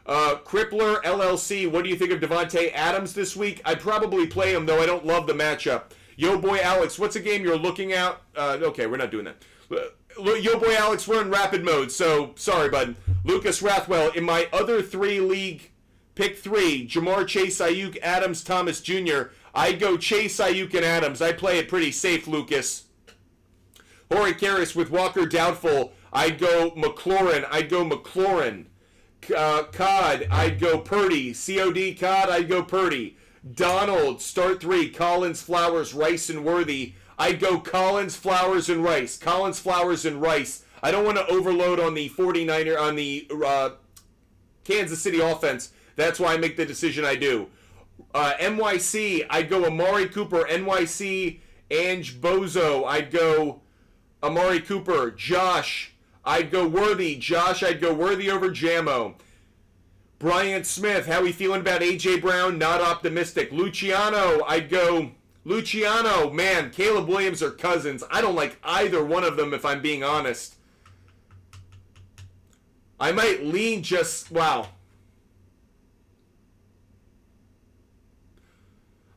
Crippler LLC, what do you think of Devontae Adams this week? I'd probably play him, though I don't love the matchup. Yo boy Alex, what's a game you're looking at? Okay, we're not doing that. Yo boy Alex, we're in rapid mode, so sorry, bud. Lucas Rathwell, in my other 3 league, pick 3, Jamar, Chase, Ayuk, Adams, Thomas Jr. I'd go Chase, Ayuk, and Adams. I play it pretty safe, Lucas. Jorge Karras with Walker doubtful. I'd go McLaurin. Cod, I'd go Purdy. COD, Cod, I'd go Purdy. Donald, start 3. Collins, Flowers, Rice, and Worthy. I'd go Collins, Flowers, and Rice. Collins, Flowers, and Rice. I don't want to overload on the 49er, on the Kansas City offense. That's why I make the decision I do. NYC, I'd go Amari Cooper. NYC, Ange Bozo. I'd go Amari Cooper. Josh, I'd go Worthy. Josh, I'd go Worthy over Jamo. Bryant Smith, how we feeling about A.J. Brown? Not optimistic. Luciano, I'd go Luciano. Man, Caleb Williams or Cousins. I don't like either one of them if I'm being honest. I might lean just, wow.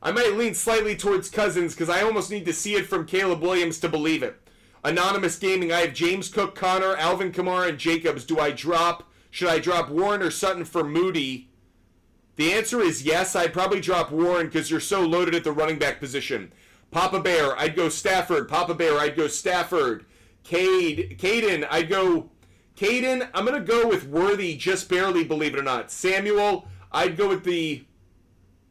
I might lean slightly towards Cousins because I almost need to see it from Caleb Williams to believe it. Anonymous Gaming, I have James Cook, Connor, Alvin Kamara, and Jacobs. Should I drop Warren or Sutton for Moody? The answer is yes. I'd probably drop Warren because you're so loaded at the running back position. Papa Bear, I'd go Stafford. Papa Bear, I'd go Stafford. Caden, I'd go... Caden, I'm going to go with Worthy just barely, believe it or not. Samuel, I'd go with the...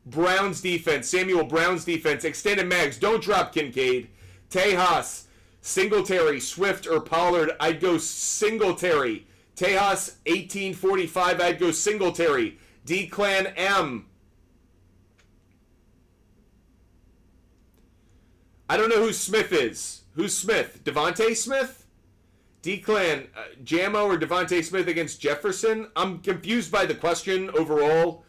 Brown's defense, Samuel Brown's defense, extended mags, don't drop Kincaid. Tejas, Singletary, Swift, or Pollard, I'd go Singletary. Tejas, 1845, I'd go Singletary. D-Clan M. I don't know who Smith is. Who's Smith? Devontae Smith? D-Clan, Jamo or Devontae Smith against Jefferson? I'm confused by the question overall.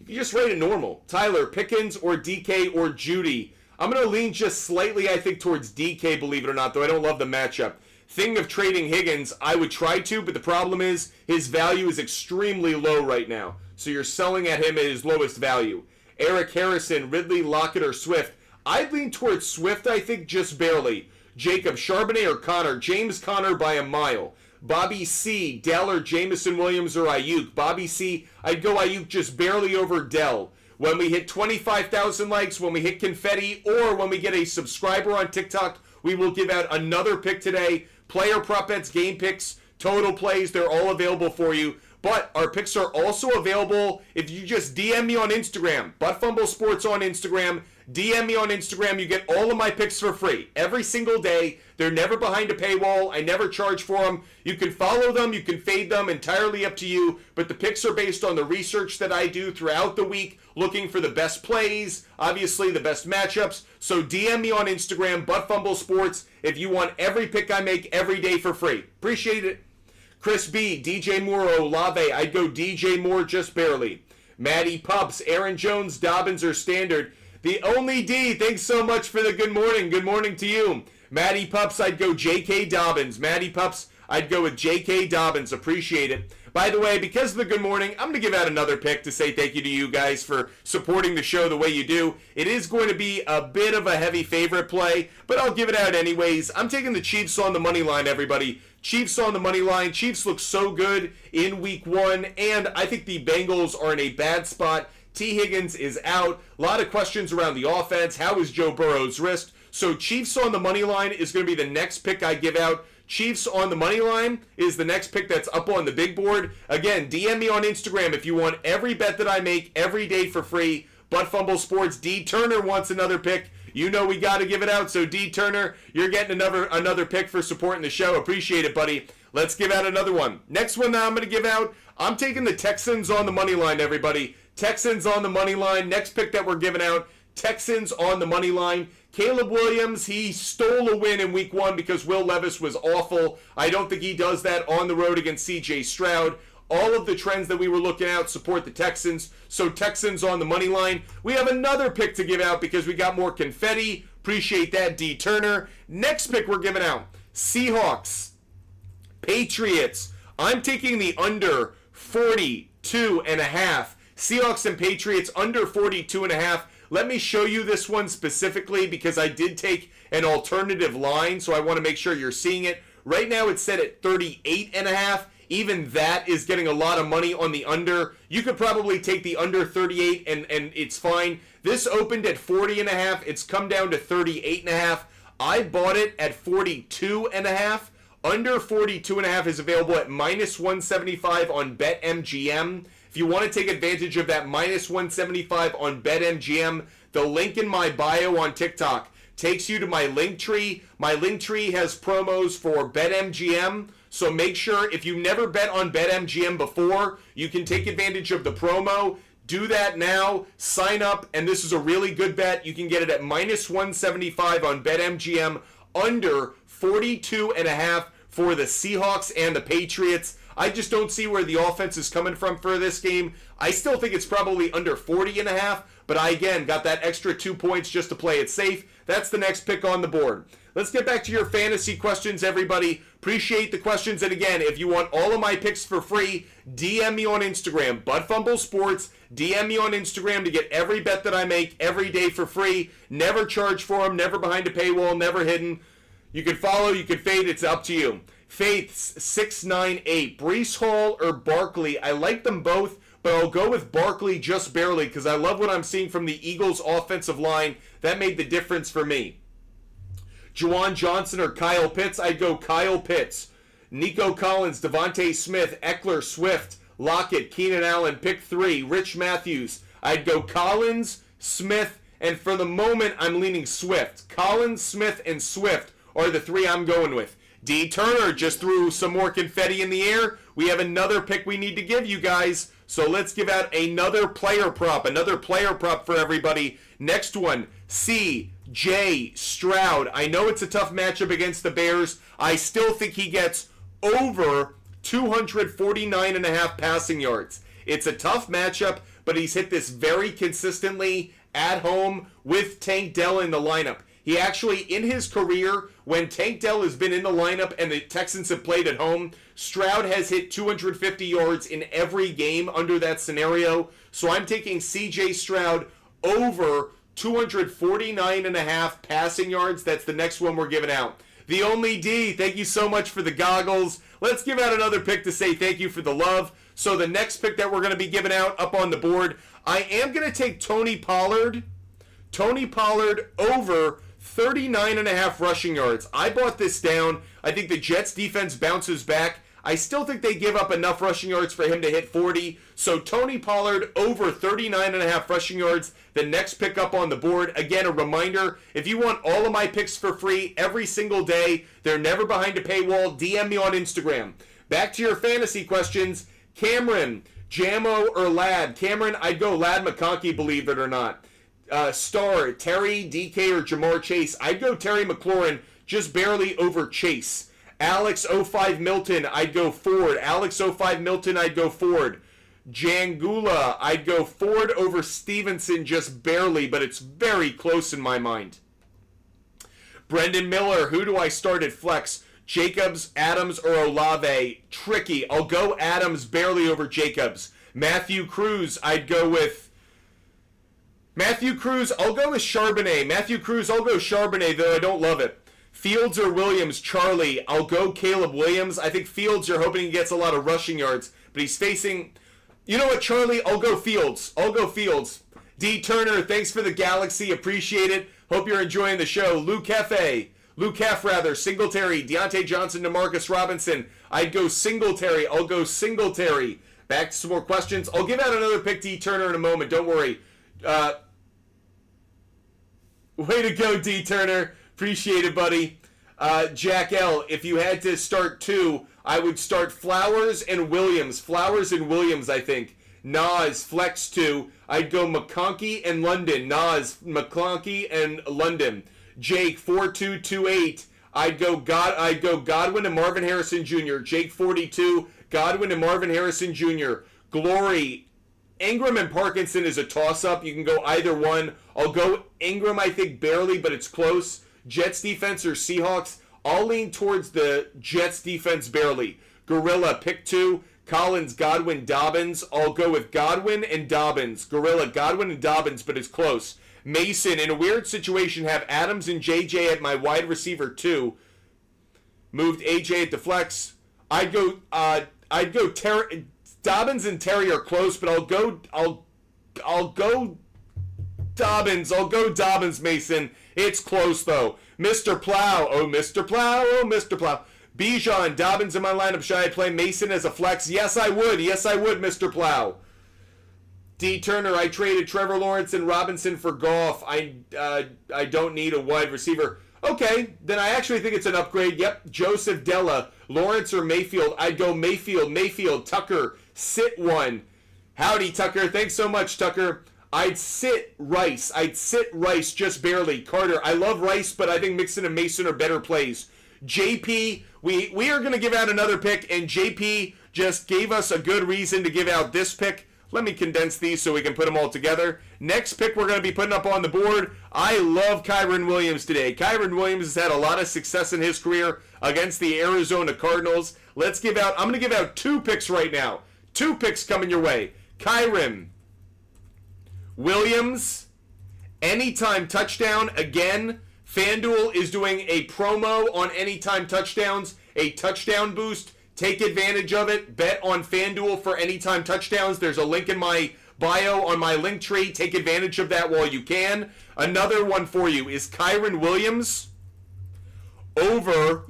You can just rate it normal. Tyler, Pickens or DK or Judy? I'm going to lean just slightly, I think, towards DK, believe it or not, though I don't love the matchup. Thing of trading Higgins, I would try to, but the problem is his value is extremely low right now. So you're selling at him at his lowest value. Eric Harrison, Ridley, Lockett, or Swift? I'd lean towards Swift, I think, just barely. Jacob, Charbonnet or Connor? James Conner by a mile. Bobby C, Dell or Jamison Williams or Ayuk? Bobby C, I'd go Ayuk just barely over Dell. When we hit 25,000 likes, when we hit confetti, or when we get a subscriber on TikTok, we will give out another pick today. Player prop bets, game picks, total plays, they're all available for you. But our picks are also available if you just DM me on Instagram. ButtFumble Sports on Instagram. DM me on Instagram. You get all of my picks for free every single day. They're never behind a paywall. I never charge for them. You can follow them. You can fade them. Entirely up to you. But the picks are based on the research that I do throughout the week, looking for the best plays, obviously the best matchups. So DM me on Instagram, ButtFumble Sports, if you want every pick I make every day for free. Appreciate it. Chris B, DJ Moore, Olave, I'd go DJ Moore just barely. Maddie Pups, Aaron Jones, Dobbins, or Standard. The only D, thanks so much for the good morning. Good morning to you. Maddie Pups, I'd go J.K. Dobbins. Maddie Pups, I'd go with J.K. Dobbins. Appreciate it. By the way, because of the good morning, I'm going to give out another pick to say thank you to you guys for supporting the show the way you do. It is going to be a bit of a heavy favorite play, but I'll give it out anyways. I'm taking the Chiefs on the money line, everybody. Chiefs on the money line. Chiefs look so good in week one, and I think the Bengals are in a bad spot. T. Higgins is out. A lot of questions around the offense. How is Joe Burrow's wrist? So Chiefs on the money line is going to be the next pick I give out. Chiefs on the money line is the next pick that's up on the big board. Again, DM me on Instagram if you want every bet that I make every day for free. ButtFumble Sports, D. Turner wants another pick. You know we got to give it out, so D. Turner, you're getting another pick for supporting the show. Appreciate it, buddy. Let's give out another one. Next one that I'm going to give out, I'm taking the Texans on the money line, everybody. Texans on the money line. Next pick that we're giving out, Texans on the money line. Caleb Williams, he stole a win in week one because Will Levis was awful. I don't think he does that on the road against C.J. Stroud. All of the trends that we were looking at support the Texans. So Texans on the money line. We have another pick to give out because we got more confetti. Appreciate that, D. Turner. Next pick we're giving out, Seahawks, Patriots. I'm taking the under 42.5. Seahawks and Patriots under 42.5. Let me show you this one specifically because I did take an alternative line, so I want to make sure you're seeing it. Right now it's set at 38.5. Even that is getting a lot of money on the under. You could probably take the under 38 and it's fine. This opened at 40.5. It's come down to 38.5. I bought it at 42.5. Under 42.5 is available at minus 175 on BetMGM. If you want to take advantage of that minus 175 on BetMGM, the link in my bio on TikTok takes you to my link tree. My link tree has promos for BetMGM. So make sure if you never bet on BetMGM before, you can take advantage of the promo. Do that now. Sign up, and this is a really good bet. You can get it at minus 175 on BetMGM, under 42.5 for the Seahawks and the Patriots. I just don't see where the offense is coming from for this game. I still think it's probably under 40.5, but I, again, got that extra 2 points just to play it safe. That's the next pick on the board. Let's get back to your fantasy questions, everybody. Appreciate the questions. And again, if you want all of my picks for free, DM me on Instagram, ButtFumble Sports. DM me on Instagram to get every bet that I make every day for free. Never charge for them, never behind a paywall, never hidden. You can follow, you can fade, it's up to you. Faiths 698, Breece Hall or Barkley? I like them both, but I'll go with Barkley just barely because I love what I'm seeing from the Eagles' offensive line. That made the difference for me. Juwan Johnson or Kyle Pitts? I'd go Kyle Pitts. Nico Collins, Devontae Smith, Eckler, Swift, Lockett, Keenan Allen, pick 3. Rich Matthews. I'd go Collins, Smith, and for the moment, I'm leaning Swift. Collins, Smith, and Swift are the three I'm going with. D. Turner just threw some more confetti in the air. We have another pick we need to give you guys. So let's give out another player prop for everybody. Next one, C.J. Stroud. I know it's a tough matchup against the Bears. I still think he gets over 249.5 passing yards. It's a tough matchup, but he's hit this very consistently at home with Tank Dell in the lineup. He actually, in his career, when Tank Dell has been in the lineup and the Texans have played at home, Stroud has hit 250 yards in every game under that scenario. So I'm taking C.J. Stroud over 249.5 passing yards. That's the next one we're giving out. The Only D, thank you so much for the goggles. Let's give out another pick to say thank you for the love. So the next pick that we're going to be giving out up on the board, I am going to take Tony Pollard. Tony Pollard over 39.5 rushing yards. I brought this down. I think the Jets defense bounces back. I still think they give up enough rushing yards for him to hit 40. So Tony Pollard over 39.5 rushing yards. The next pick up on the board. Again, a reminder, if you want all of my picks for free every single day, they're never behind a paywall, DM me on Instagram. Back to your fantasy questions. Cameron, Jamo, or Lad? Cameron, I'd go Lad McConkey, believe it or not. Star, Terry, DK, or Jamar Chase. I'd go Terry McLaurin, just barely over Chase. Alex 05 Milton, I'd go Ford. Alex 05 Milton, I'd go Ford. Jangula, I'd go Ford over Stevenson, just barely, but it's very close in my mind. Brendan Miller, who do I start at flex? Jacobs, Adams, or Olave? Tricky. I'll go Adams barely over Jacobs. Matthew Cruz, I'd go with I'll go with Charbonnet. Matthew Cruz, I'll go Charbonnet, though I don't love it. Fields or Williams? Charlie, I'll go Caleb Williams. I think Fields, you're hoping he gets a lot of rushing yards, but he's facing... You know what, Charlie? I'll go Fields. D. Turner, thanks for the Galaxy. Appreciate it. Hope you're enjoying the show. Luke F., Singletary, Deontay Johnson, DeMarcus Robinson. I'd go Singletary. I'll go Singletary. Back to some more questions. I'll give out another pick, D. Turner, in a moment. Don't worry. Way to go, D. Turner. Appreciate it, buddy. Jack L., if you had to start two, I would start Flowers and Williams. Flowers and Williams, I think. Nas, flex two. I'd go McConkey and London. Nas, McConkey and London. Jake, 4228. I'd go Godwin and Marvin Harrison Jr. Jake, 42. Godwin and Marvin Harrison Jr. Glory, Ingram and Parkinson is a toss-up. You can go either one. I'll go Ingram, I think, barely, but it's close. Jets defense or Seahawks? I'll lean towards the Jets defense barely. Gorilla, pick two. Collins, Godwin, Dobbins. I'll go with Godwin and Dobbins. Gorilla, Godwin and Dobbins, but it's close. Mason, in a weird situation, have Adams and JJ at my wide receiver two. Moved AJ at the flex. I'd go Dobbins and Terry are close, but I'll go Dobbins. I'll go Dobbins, Mason. It's close, though. Mr. Plow. Oh, Mr. Plow. Oh, Mr. Plow. Bijan, Dobbins in my lineup. Should I play Mason as a flex? Yes, I would. Yes, I would, Mr. Plow. D. Turner, I traded Trevor Lawrence and Robinson for Goff. I don't need a wide receiver. Okay, then I actually think it's an upgrade. Yep, Joseph Della. Lawrence or Mayfield? I'd go Mayfield. Mayfield. Tucker, sit one. Howdy, Tucker. Thanks so much, Tucker. I'd sit Rice. Just barely. Carter, I love Rice, but I think Mixon and Mason are better plays. JP, we are going to give out another pick, and JP just gave us a good reason to give out this pick. Let me condense these so we can put them all together. Next pick we're going to be putting up on the board. I love Kyren Williams today. Kyren Williams has had a lot of success in his career against the Arizona Cardinals. I'm going to give out two picks right now. Two picks coming your way. Kyren Williams, anytime touchdown. Again, FanDuel is doing a promo on anytime touchdowns, a touchdown boost. Take advantage of it. Bet on FanDuel for anytime touchdowns. There's a link in my bio on my link tree. Take advantage of that while you can. Another one for you is Kyren Williams over.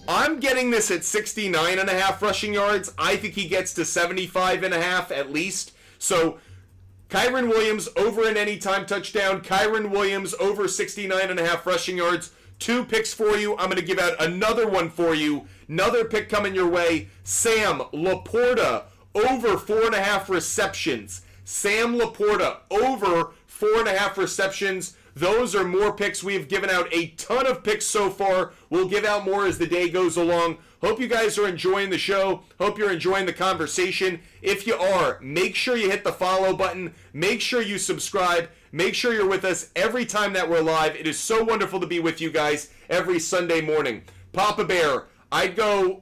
I'm getting this at 69.5 rushing yards. I think he gets to 75.5 at least. So Kyren Williams over an anytime touchdown. Kyren Williams over 69.5 rushing yards. 2 picks for you. I'm going to give out another one for you. Another pick coming your way. Sam Laporta over 4.5 receptions. Sam Laporta over 4.5 receptions. Those are more picks. We've given out a ton of picks so far. We'll give out more as the day goes along. Hope you guys are enjoying the show. Hope you're enjoying the conversation. If you are, make sure you hit the follow button. Make sure you subscribe. Make sure you're with us every time that we're live. It is so wonderful to be with you guys every Sunday morning. Papa Bear, I'm going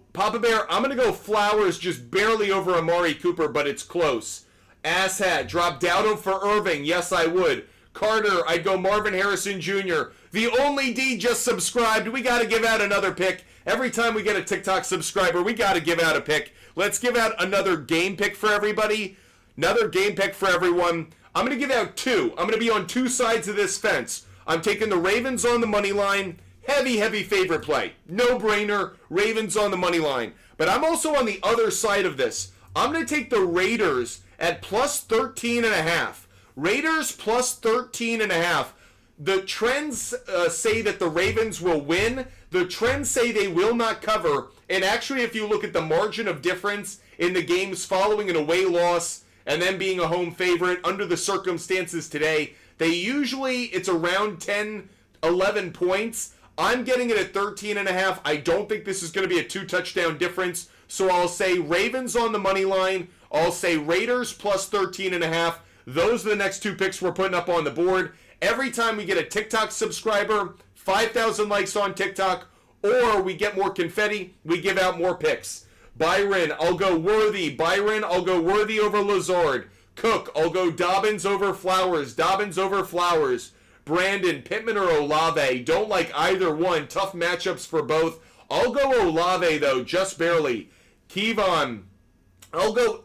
to go Flowers just barely over Amari Cooper, but it's close. Asshat, drop Dowdle for Irving. Yes, I would. Carter, I'd go Marvin Harrison Jr. The only D just subscribed. We got to give out another pick. Every time we get a TikTok subscriber, we got to give out a pick. Let's give out another game pick for everybody. Another game pick for everyone. I'm going to give out 2. I'm going to be on 2 sides of this fence. I'm taking the Ravens on the money line. Heavy, heavy favorite play. No-brainer. Ravens on the money line. But I'm also on the other side of this. I'm going to take the Raiders at plus 13.5. Raiders plus 13.5. The trends say that the Ravens will win. The trends say they will not cover. And actually, if you look at the margin of difference in the games following an away loss and then being a home favorite under the circumstances today, it's around 10, 11 points. I'm getting it at 13.5. I don't think this is going to be a 2-touchdown difference. So I'll say Ravens on the money line. I'll say Raiders plus 13.5. Those are the next 2 picks we're putting up on the board. Every time we get a TikTok subscriber, 5,000 likes on TikTok, or we get more confetti, we give out more picks. Byron, I'll go Worthy. Byron, I'll go Worthy over Lazard. Cook, I'll go Dobbins over Flowers. Dobbins over Flowers. Brandon, Pittman or Olave. Don't like either one. Tough matchups for both. I'll go Olave, though, just barely. Kevon, I'll go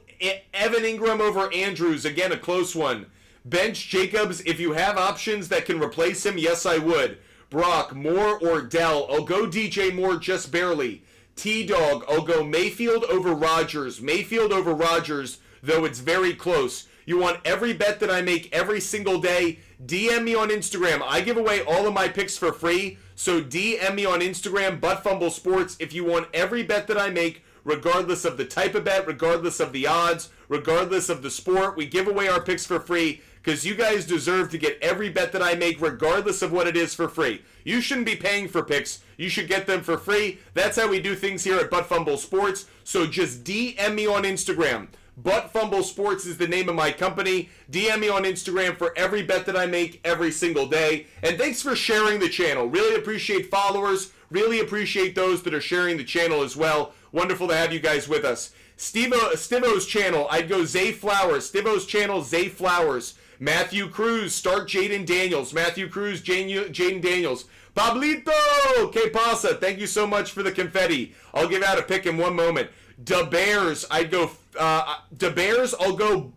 Evan Ingram over Andrews. Again, a close one. Bench Jacobs, if you have options that can replace him, yes, I would. Brock, Moore, or Dell. I'll go DJ Moore just barely. T-Dog, I'll go Mayfield over Rodgers. Mayfield over Rodgers, though it's very close. You want every bet that I make every single day, DM me on Instagram. I give away all of my picks for free, so DM me on Instagram, ButtFumble Sports, if you want every bet that I make, regardless of the type of bet, regardless of the odds, regardless of the sport. We give away our picks for free because you guys deserve to get every bet that I make regardless of what it is for free. You shouldn't be paying for picks. You should get them for free. That's how we do things here at ButtFumble Sports. So just DM me on Instagram. ButtFumble Sports is the name of my company. DM me on Instagram for every bet that I make every single day. And thanks for sharing the channel. Really appreciate followers. Really appreciate those that are sharing the channel as well. Wonderful to have you guys with us. Stivo's channel, I'd go Zay Flowers. Stivo's channel, Zay Flowers. Matthew Cruz, start Jaden Daniels. Matthew Cruz, Jaden Daniels. Pablito, que pasa? Thank you so much for the confetti. I'll give out a pick in one moment. Da Bears, I'd go. Da Bears, I'll go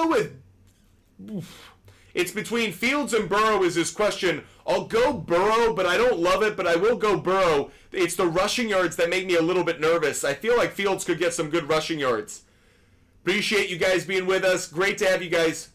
with. It's between Fields and Burrow is his question. I'll go Burrow, but I don't love it, but I will go Burrow. It's the rushing yards that make me a little bit nervous. I feel like Fields could get some good rushing yards. Appreciate you guys being with us. Great to have you guys.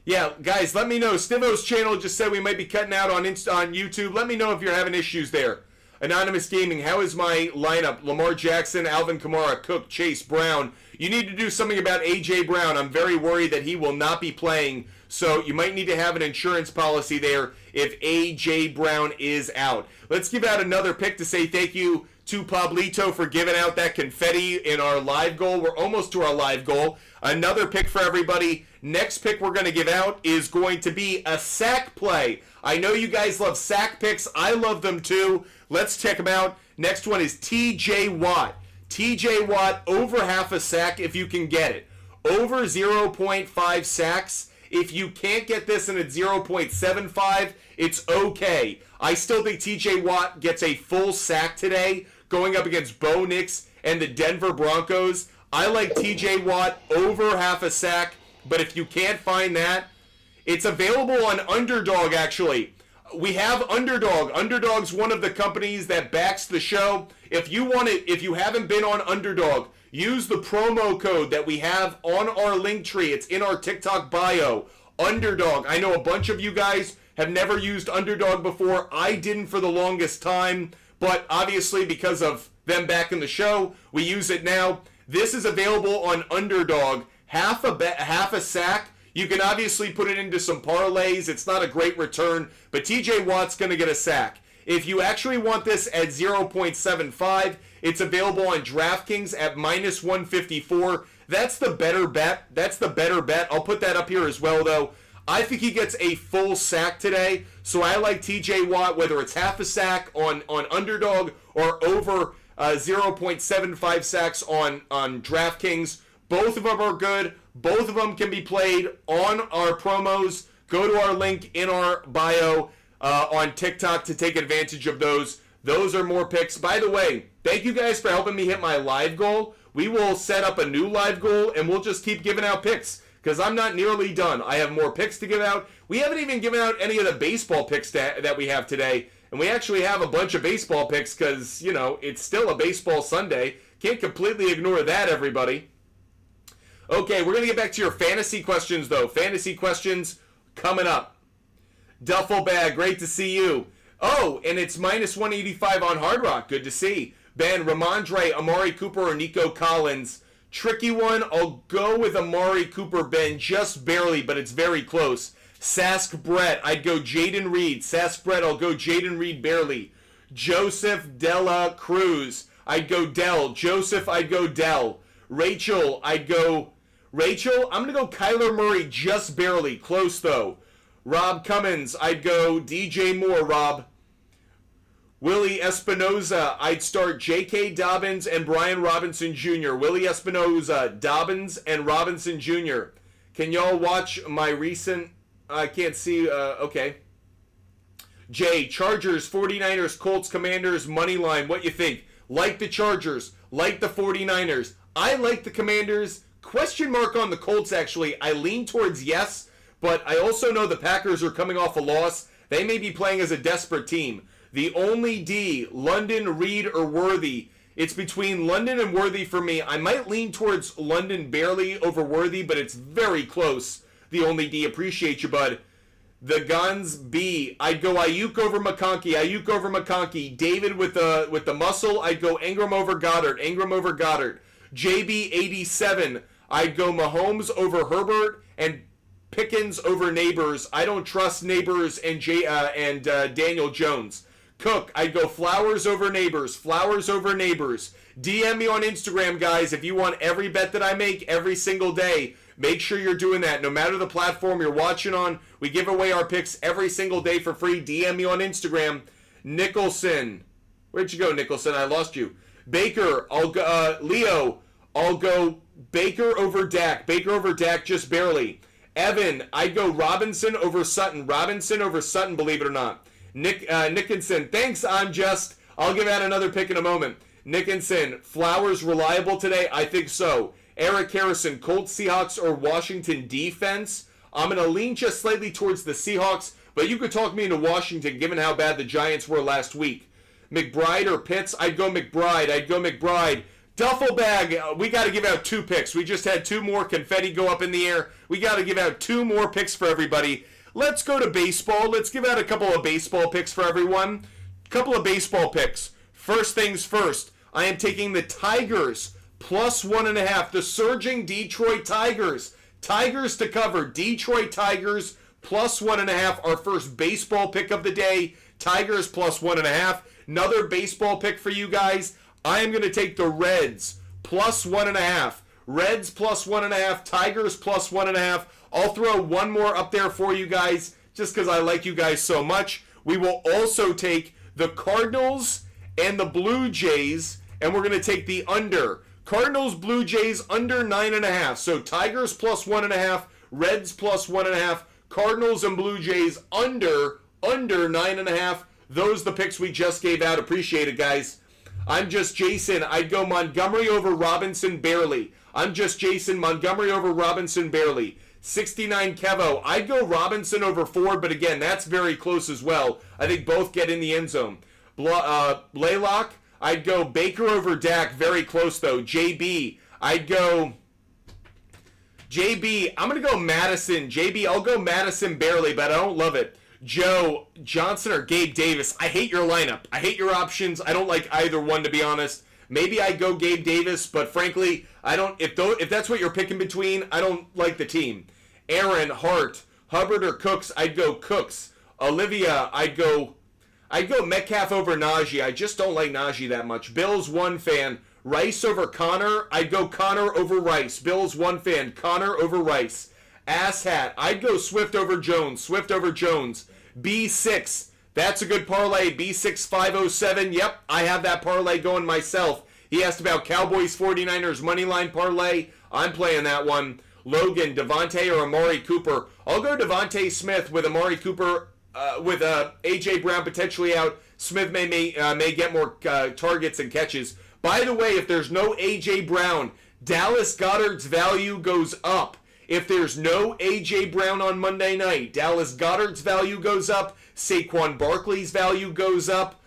Yeah, guys, let me know. Stivo's channel just said we might be cutting out on YouTube. Let me know if you're having issues there. Anonymous Gaming, how is my lineup? Lamar Jackson, Alvin Kamara, Cook, Chase, Brown. You need to do something about A.J. Brown. I'm very worried that he will not be playing, so you might need to have an insurance policy there if A.J. Brown is out. Let's give out another pick to say thank you to Pablito for giving out that confetti in our live goal. We're almost to our live goal. Another pick for everybody. Next pick we're going to give out is going to be a sack play. I know you guys love sack picks. I love them too. Let's check them out. Next one is T.J. Watt. T.J. Watt over half a sack if you can get it. Over 0.5 sacks. If you can't get this and it's 0.75, it's okay. I still think T.J. Watt gets a full sack today going up against Bo Nix and the Denver Broncos. I like T.J. Watt over half a sack, but if you can't find that, it's available on Underdog, actually. We have Underdog. Underdog's one of the companies that backs the show. If you want it, if you haven't been on Underdog, use the promo code that we have on our link tree. It's in our TikTok bio. Underdog. I know a bunch of you guys have never used Underdog before. I didn't for the longest time, but obviously because of them back in the show, we use it now. This is available on Underdog. Half a sack. You can obviously put it into some parlays. It's not a great return, but TJ Watt's going to get a sack. If you actually want this at 0.75, it's available on DraftKings at minus 154. That's the better bet. I'll put that up here as well, though. I think he gets a full sack today, so I like TJ Watt, whether it's half a sack on Underdog or over 0.75 sacks on DraftKings. Both of them are good. Both of them can be played on our promos. Go to our link in our bio on TikTok to take advantage of those. Those are more picks. By the way, thank you guys for helping me hit my live goal. We will set up a new live goal, and we'll just keep giving out picks because I'm not nearly done. I have more picks to give out. We haven't even given out any of the baseball picks that we have today, and we actually have a bunch of baseball picks because, you know, it's still a baseball Sunday. Can't completely ignore that, everybody. Okay, we're going to get back to your fantasy questions, though. Fantasy questions coming up. Duffel Bag, great to see you. Oh, and it's minus 185 on Hard Rock. Good to see. Ben, Ramondre, Amari Cooper, or Nico Collins. Tricky one. I'll go with Amari Cooper, Ben, just barely, but it's very close. Sask Brett, I'd go Jaden Reed. Sask Brett, I'll go Jaden Reed barely. Joseph Della Cruz, I'd go Dell. Joseph, I'd go Dell. Rachel, I'd go Rachel. I'm going to go Kyler Murray just barely. Close, though. Rob Cummins, I'd go DJ Moore, Rob. Willie Espinoza, I'd start J.K. Dobbins and Brian Robinson Jr. Willie Espinoza, Dobbins, and Robinson Jr. Can y'all watch my recent... I can't see... okay. Jay, Chargers, 49ers, Colts, Commanders, money line. What you think? Like the Chargers. Like the 49ers. I like the Commanders. Question mark on the Colts, actually. I lean towards yes, but I also know the Packers are coming off a loss. They may be playing as a desperate team. The only D, London, Reed, or Worthy. It's between London and Worthy for me. I might lean towards London barely over Worthy, but it's very close. The only D. Appreciate you, bud. The Guns B. I'd go Ayuk over McConkey. Ayuk over McConkey. David with the muscle. I'd go Ingram over Goddard. Ingram over Goddard. JB87. I'd go Mahomes over Herbert and Pickens over Neighbors. I don't trust Neighbors and Daniel Jones. Cook, I'd go Flowers over Neighbors. Flowers over Neighbors. DM me on Instagram, guys, if you want every bet that I make every single day. Make sure you're doing that. No matter the platform you're watching on, we give away our picks every single day for free. DM me on Instagram. Nicholson. Where'd you go, Nicholson? I lost you. Baker, I'll go, Leo, I'll go Baker over Dak. Baker over Dak just barely. Evan, I'd go Robinson over Sutton. Robinson over Sutton, believe it or not. Nickinson, thanks, I'll give out another pick in a moment. Nickinson, Flowers reliable today? I think so. Eric Harrison, Colts, Seahawks, or Washington defense? I'm going to lean just slightly towards the Seahawks, but you could talk me into Washington given how bad the Giants were last week. McBride or Pitts? I'd go McBride. Duffel Bag, we got to give out 2 picks. We just had 2 more confetti go up in the air. We got to give out 2 more picks for everybody. Let's go to baseball. Let's give out a couple of baseball picks for everyone. Couple of baseball picks. First things first, I am taking the Tigers plus 1.5. The surging Detroit Tigers. Tigers to cover. Detroit Tigers plus 1.5. Our first baseball pick of the day. Tigers plus 1.5. Another baseball pick for you guys. I am going to take the Reds plus 1.5. Reds plus 1.5. Tigers plus 1.5. I'll throw one more up there for you guys just because I like you guys so much. We will also take the Cardinals and the Blue Jays, and we're going to take the under. Cardinals, Blue Jays, under 9.5. So Tigers plus 1.5, Reds plus 1.5, Cardinals and Blue Jays under 9.5. Those the picks we just gave out. Appreciate it, guys. I'm just Jason. I'd go Montgomery over Robinson barely. I'm just Jason. Montgomery over Robinson barely. 69 Kevo. I'd go Robinson over Ford, but again, that's very close as well. I think both get in the end zone. Blaylock, I'd go Baker over Dak. Very close, though. JB, I'm going to go Madison. JB, I'll go Madison barely, but I don't love it. Joe, Johnson or Gabe Davis. I hate your lineup. I hate your options. I don't like either one, to be honest. Maybe I go Gabe Davis, but frankly, I don't. If that's what you're picking between, I don't like the team. Aaron, Hart, Hubbard or Cooks. I'd go Cooks. Olivia, I'd go Metcalf over Najee. I just don't like Najee that much. Bills 1 fan. Rice over Connor. I'd go Connor over Rice. Bills 1 fan. Connor over Rice. Asshat. I'd go Swift over Jones. Swift over Jones. B6. That's a good parlay. B6507. Yep, I have that parlay going myself. He asked about Cowboys 49ers moneyline parlay. I'm playing that one. Logan, Devontae or Amari Cooper. I'll go Devontae Smith with Amari Cooper, with A.J. Brown potentially out. Smith may get more targets and catches. By the way, if there's no A.J. Brown, Dallas Goedert's value goes up. If there's no A.J. Brown on Monday night, Dallas Goedert's value goes up. Saquon Barkley's value goes up.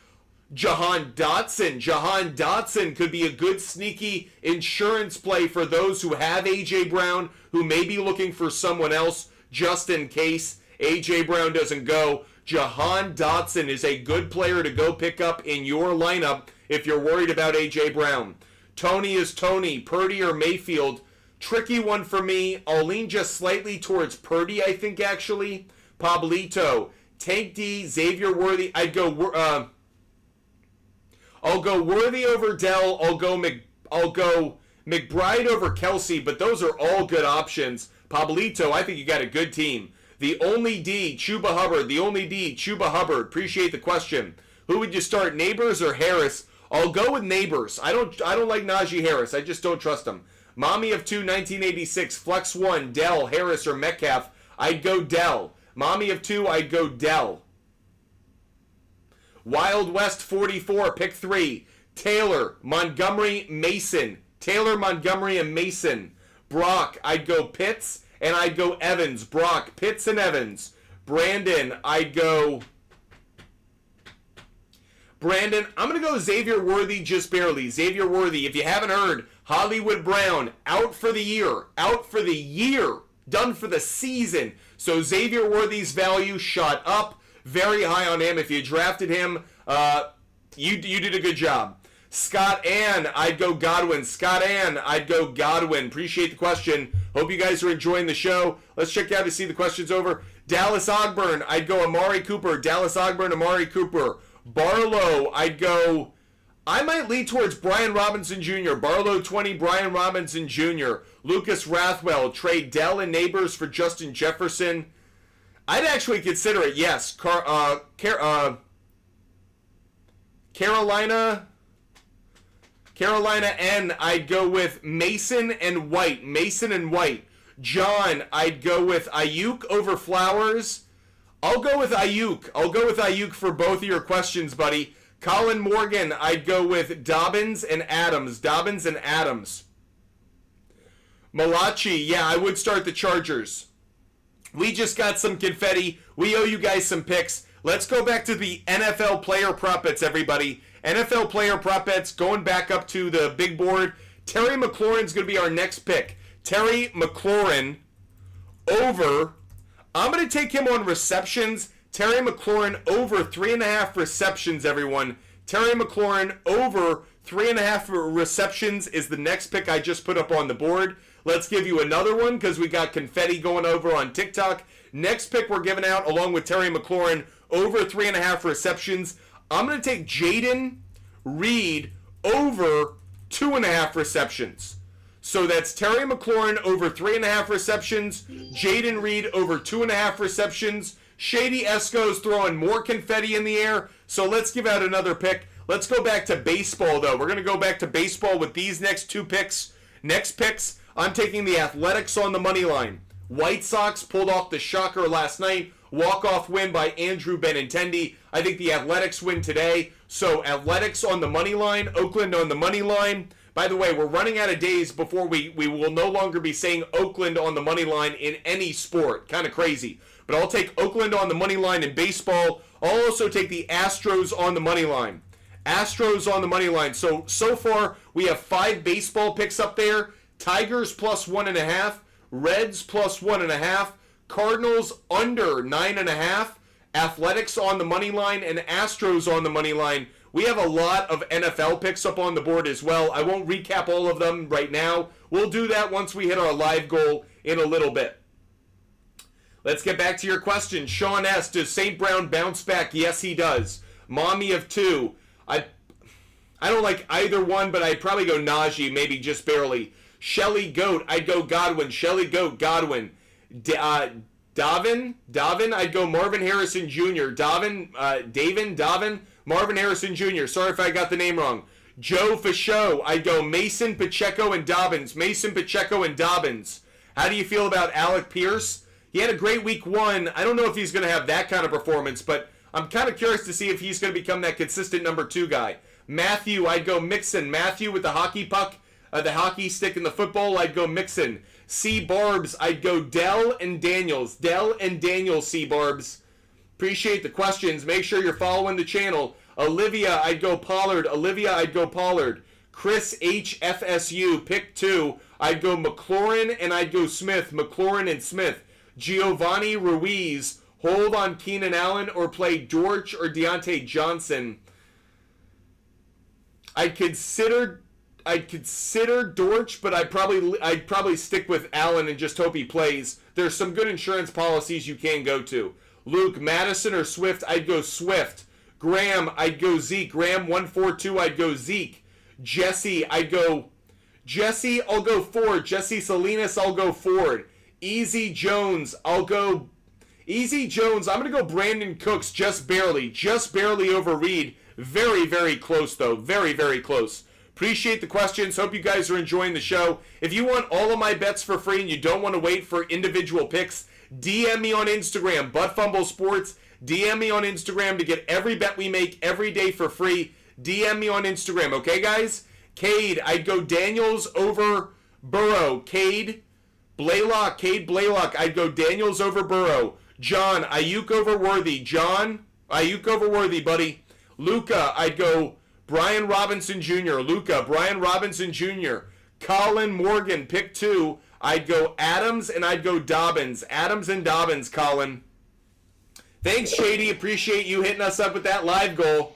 Jahan Dotson could be a good sneaky insurance play for those who have A.J. Brown, who may be looking for someone else just in case A.J. Brown doesn't go. Jahan Dotson is a good player to go pick up in your lineup if you're worried about A.J. Brown. Tony is Tony. Purdy or Mayfield. Tricky one for me. I'll lean just slightly towards Purdy, I think, actually. Pablito. Tank D. Xavier Worthy. I'll go Worthy over Dell. I'll go McBride over Kelsey, but those are all good options. Pablito, I think you got a good team. The only D, Chuba Hubbard. Appreciate the question. Who would you start, Neighbors or Harris? I'll go with Neighbors. I don't like Najee Harris. I just don't trust him. Mommy of 2, 1986. Flex 1, Dell, Harris, or Metcalf. I'd go Dell. Mommy of 2, I'd go Dell. Wild West 44, pick 3. Taylor, Montgomery, Mason. Taylor, Montgomery, and Mason. Brock, I'd go Pitts, and I'd go Evans. Brock, Pitts, and Evans. Brandon, I'm going to go Xavier Worthy just barely. Xavier Worthy, if you haven't heard, Hollywood Brown, out for the year. Done for the season. So Xavier Worthy's value shot up. Very high on him. If you drafted him, you did a good job. Scott Ann, I'd go Godwin. Appreciate the question. Hope you guys are enjoying the show. Let's check out to see the questions over. Dallas Ogburn, I'd go Amari Cooper. Amari Cooper. Barlow, I might lean towards Brian Robinson Jr. Barlow 20, Brian Robinson Jr. Lucas Rathwell, trade Dell and Neighbors for Justin Jefferson. I'd actually consider it, yes. Carolina N, I'd go with Mason and White. John, I'd go with Ayuk over Flowers. I'll go with Ayuk for both of your questions, buddy. Colin Morgan, I'd go with Dobbins and Adams. Malachi, yeah, I would start the Chargers. We just got some confetti. We owe you guys some picks. Let's go back to the NFL player prop bets, everybody. NFL player prop bets going back up to the big board. Terry McLaurin's going to be our next pick. Terry McLaurin over. I'm going to take him on receptions. Terry McLaurin over 3.5 receptions, everyone. Terry McLaurin over 3.5 receptions is the next pick I just put up on the board. Let's give you another one because we got confetti going over on TikTok. Next pick we're giving out along with Terry McLaurin over 3.5 receptions. I'm going to take Jaden Reed over 2.5 receptions. So that's Terry McLaurin over 3.5 receptions. Jaden Reed over 2.5 receptions. Shady Esco's throwing more confetti in the air. So let's give out another pick. Let's go back to baseball, though. We're going to go back to baseball with these next two picks. Next picks, I'm taking the Athletics on the money line. White Sox pulled off the shocker last night. Walk-off win by Andrew Benintendi. I think the Athletics win today. So Athletics on the money line. Oakland on the money line. By the way, we're running out of days before we will no longer be saying Oakland on the money line in any sport. Kind of crazy. But I'll take Oakland on the money line in baseball. I'll also take the Astros on the money line. Astros on the money line. So far, we have 5 baseball picks up there. Tigers plus 1.5. Reds plus 1.5. Cardinals under 9.5. Athletics on the money line and Astros on the money line. We have a lot of NFL picks up on the board as well. I won't recap all of them right now. We'll do that once we hit our live goal in a little bit. Let's get back to your question. Sean S., does St. Brown bounce back? Yes, he does. Mommy of 2. I don't like either one, but I'd probably go Najee, maybe just barely. Shelly Goat, I'd go Godwin. Shelly Goat, Godwin. Davin, I'd go Marvin Harrison Jr. Davin, Marvin Harrison Jr. Sorry if I got the name wrong. Joe Fichot, I'd go Mason, Pacheco, and Dobbins. Mason, Pacheco, and Dobbins. How do you feel about Alec Pierce? He had a great week 1. I don't know if he's going to have that kind of performance, but I'm kind of curious to see if he's going to become that consistent number 2 guy. Matthew, I'd go Mixon. Matthew with the hockey puck, the hockey stick and the football, I'd go Mixon. C. Barbs, I'd go Dell and Daniels. Dell and Daniels, C. Barbs. Appreciate the questions. Make sure you're following the channel. Olivia, I'd go Pollard. Olivia, I'd go Pollard. Chris H. FSU, pick 2. I'd go McLaurin and I'd go Smith. McLaurin and Smith. Giovanni Ruiz, hold on Keenan Allen or play Dortch or Deontay Johnson. I'd consider Dortch, but I'd probably stick with Allen and just hope he plays. There's some good insurance policies you can go to. Luke, Madison or Swift? I'd go Swift. Graham, I'd go Zeke. Graham 142, I'd go Zeke. Jesse, I'll go Ford. Jesse Salinas, I'll go Ford. Easy Jones, I'm going to go Brandon Cooks just barely over Reed. Very, very close though. Very, very close. Appreciate the questions. Hope you guys are enjoying the show. If you want all of my bets for free and you don't want to wait for individual picks, DM me on Instagram, ButtFumble Sports. DM me on Instagram to get every bet we make every day for free. DM me on Instagram, okay, guys? Cade, I'd go Daniels over Burrow. Cade Blaylock, I'd go Daniels over Burrow. John, Ayuk over Worthy. John, Ayuk over Worthy, buddy. Luca, I'd go Brian Robinson Jr. Brian Robinson Jr. Colin Morgan, pick 2. I'd go Adams and I'd go Dobbins. Adams and Dobbins, Colin. Thanks, Shady. Appreciate you hitting us up with that live goal.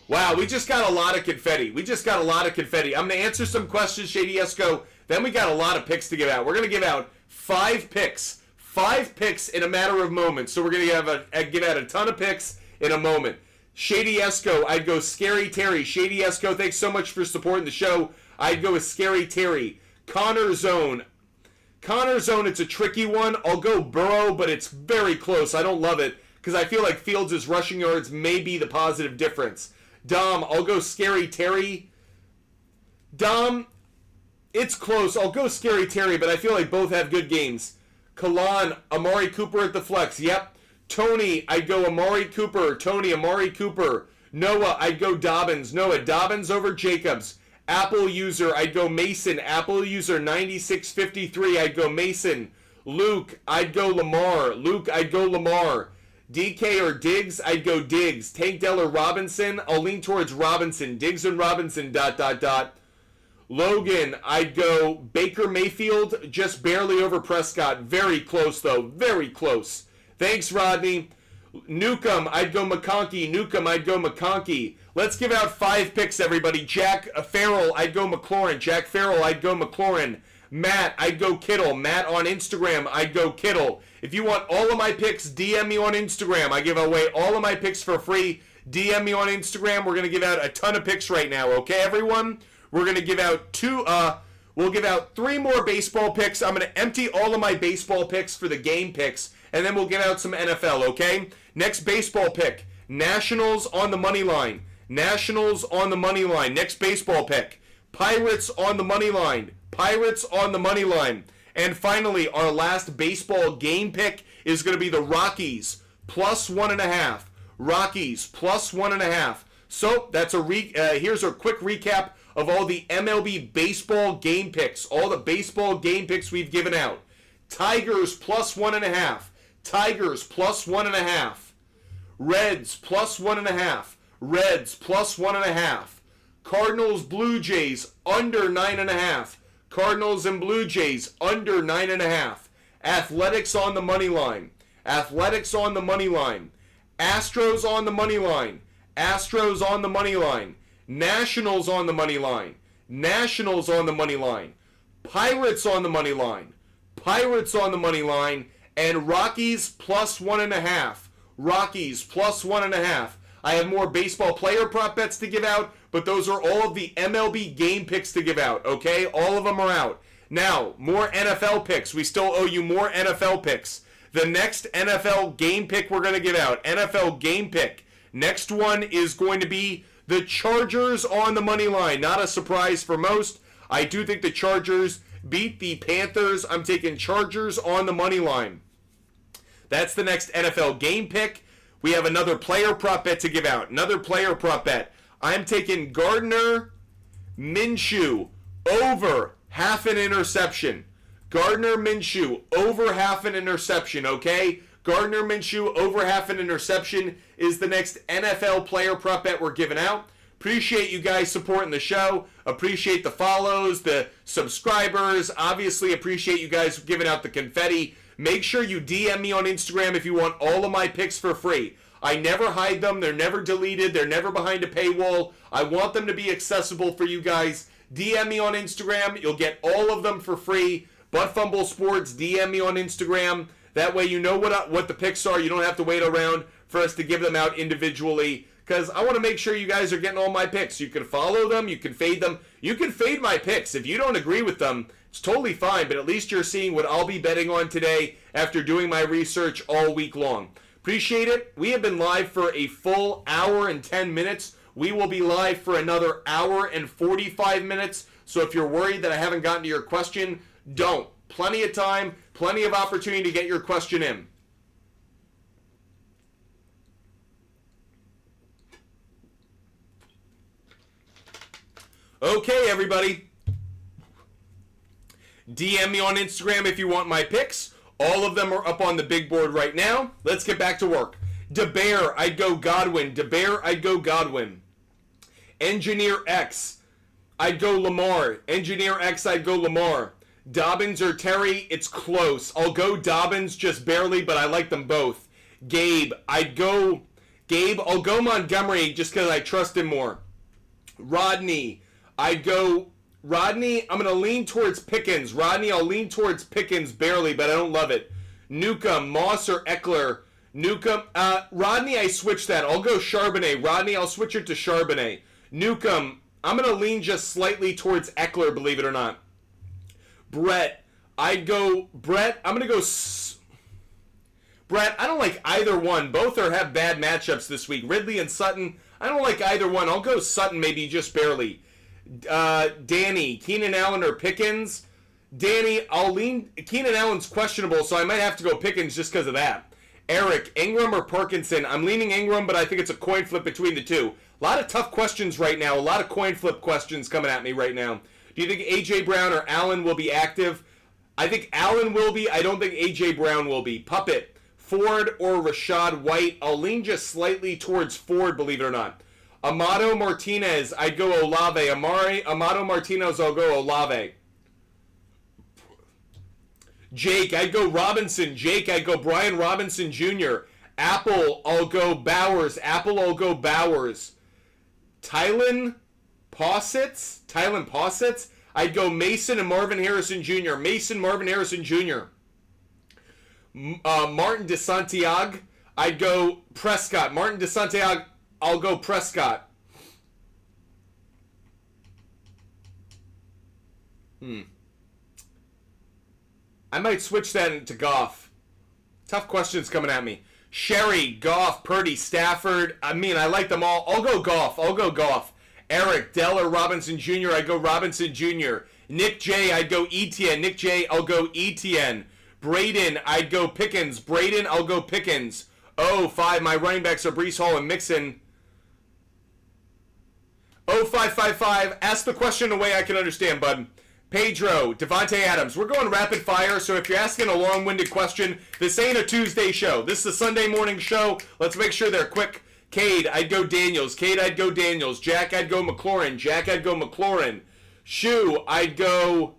Wow, we just got a lot of confetti. I'm going to answer some questions, Shady Esco. Then we got a lot of picks to give out. We're going to give out 5 picks. 5 picks in a matter of moments. So we're going to give out a ton of picks in a moment. Shady Esco, I'd go Scary Terry. Shady Esco, thanks so much for supporting the show. I'd go with Scary Terry. Connor Zone, it's a tricky one. I'll go Burrow, but it's very close. I don't love it because I feel like Fields' rushing yards may be the positive difference. Dom, I'll go Scary Terry. Dom, it's close. I'll go Scary Terry, but I feel like both have good games. Kalan, Amari Cooper at the flex. Yep. Tony, I'd go Amari Cooper. Amari Cooper. Noah, I'd go Dobbins. Dobbins over Jacobs. Apple user, I'd go Mason. Apple user 9653, I'd go Mason. Luke, I'd go Lamar. DK or Diggs, I'd go Diggs. Tank Dell or Robinson, I'll lean towards Robinson. Diggs and Robinson, ... Logan, I'd go Baker Mayfield, just barely over Prescott. Very close, though. Very close. Thanks, Rodney. Newcomb, I'd go McConkey. Let's give out 5 picks, everybody. Jack Farrell, I'd go McLaurin. Matt, I'd go Kittle. Matt on Instagram, I'd go Kittle. If you want all of my picks, DM me on Instagram. I give away all of my picks for free. DM me on Instagram. We're going to give out a ton of picks right now, okay, everyone? We're going to give out we'll give out 3 more baseball picks. I'm going to empty all of my baseball picks for the game picks, and then we'll give out some NFL, okay? Next baseball pick, Nationals on the money line. Next baseball pick, Pirates on the money line. And finally, our last baseball game pick is going to be the Rockies plus 1.5. So that's here's a quick recap of all the MLB baseball game picks. All the baseball game picks we've given out. Tigers plus 1.5. Reds plus 1.5. Reds plus 1.5. Cardinals, Blue Jays under 9.5. Cardinals and Blue Jays under 9.5. Athletics on the money line. Athletics on the money line. Astros on the money line. Astros on the money line. Nationals on the money line. Nationals on the money line. Pirates on the money line. Pirates on the money line. And Rockies plus 1.5. Rockies plus 1.5. I have more baseball player prop bets to give out, but those are all of the MLB game picks to give out, okay? All of them are out. Now, more NFL picks. We still owe you more NFL picks. The next NFL game pick we're going to give out, NFL game pick. Next one is going to be the Chargers on the money line. Not a surprise for most. I do think the Chargers beat the Panthers. I'm taking Chargers on the money line. That's the next NFL game pick. We have another player prop bet to give out. Another player prop bet. I'm taking Gardner Minshew over half an interception. Gardner Minshew over half an interception, okay? Gardner Minshew over half an interception is the next NFL player prop bet we're giving out. Appreciate you guys supporting the show. Appreciate the follows, the subscribers. Obviously appreciate you guys giving out the confetti. Make sure you DM me on Instagram if you want all of my picks for free. I never hide them. They're never deleted. They're never behind a paywall. I want them to be accessible for you guys. DM me on Instagram. You'll get all of them for free. Butt Fumble Sports, DM me on Instagram. That way you know what the picks are. You don't have to wait around for us to give them out individually, because I want to make sure you guys are getting all my picks. You can follow them. You can fade them. You can fade my picks. If you don't agree with them, it's totally fine, but at least you're seeing what I'll be betting on today after doing my research all week long. Appreciate it. We have been live for a full hour and 10 minutes. We will be live for another hour and 45 minutes. So if you're worried that I haven't gotten to your question, don't. Plenty of time, plenty of opportunity to get your question in. Okay, everybody. DM me on Instagram if you want my picks. All of them are up on the big board right now. Let's get back to work. DeBear, I'd go Godwin. DeBear, I'd go Godwin. Engineer X, I'd go Lamar. Engineer X, I'd go Lamar. Dobbins or Terry, it's close. I'll go Dobbins just barely, but I like them both. Gabe, I'll go Montgomery just because I trust him more. Rodney, I'm going to lean towards Pickens. Rodney, I'll lean towards Pickens barely, but I don't love it. Newcomb, Moss or Eckler. Newcomb, Rodney, I switch that. I'll go Charbonnet. Rodney, I'll switch it to Charbonnet. Newcomb, I'm going to lean just slightly towards Eckler, believe it or not. Brett, I'm going to go Brett, I don't like either one. Both have bad matchups this week. Ridley and Sutton, I don't like either one. I'll go Sutton maybe just barely. Danny, Keenan Allen or Pickens? Danny, Keenan Allen's questionable, so I might have to go Pickens just because of that. Eric, Ingram or Parkinson? I'm leaning Ingram, but I think it's a coin flip between the two. A lot of tough questions right now. A lot of coin flip questions coming at me right now. Do you think A.J. Brown or Allen will be active? I think Allen will be. I don't think A.J. Brown will be. Puppet, Ford or Rashad White? I'll lean just slightly towards Ford, believe it or not. Amato Martinez, I'd go Olave. Amato Martinez, I'll go Olave. Jake, I'd go Robinson. Jake, I'd go Brian Robinson Jr. Apple, I'll go Bowers. Tylen Pausetts? I'd go Mason and Marvin Harrison Jr. Marvin Harrison Jr. Martin DeSantiago, I'd go Prescott. Martin DeSantiago, I'll go Prescott. I might switch that into Goff. Tough questions coming at me. Sherry, Goff, Purdy, Stafford. I like them all. I'll go Goff. Eric, Dell or Robinson Jr., I'd go Robinson Jr. Nick J, I'd go Etienne. Nick J, I'll go Etienne. Braden, I'd go Pickens. Braden, I'll go Pickens. 5, my running backs are Breece Hall and Mixon. 0555, ask the question in a way I can understand, bud. Pedro, Devontae Adams. We're going rapid fire, so if you're asking a long-winded question, this ain't a Tuesday show. This is a Sunday morning show. Let's make sure they're quick. Cade, I'd go Daniels. Cade, I'd go Daniels. Jack, I'd go McLaurin. Jack, I'd go McLaurin. Shoe, I'd go...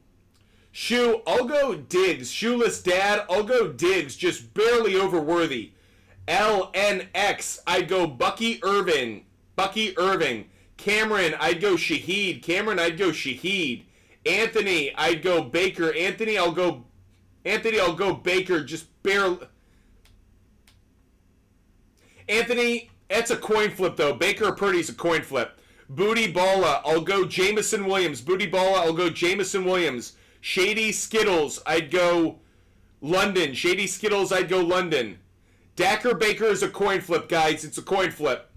Shoe, I'll go Diggs. Shoeless Dad, I'll go Diggs. Just barely over Worthy. LNX, I'd go Bucky Irving. Bucky Irving. Cameron, I'd go Shaheed. Cameron, I'd go Shaheed. Anthony, I'd go Baker. Anthony, I'll go Baker. Just barely. Anthony, that's a coin flip though. Baker or Purdy's a coin flip. Booty Balla, I'll go Jamison Williams. Booty Balla, I'll go Jamison Williams. Shady Skittles, I'd go London. Shady Skittles, I'd go London. Dacker Baker is a coin flip, guys. It's a coin flip.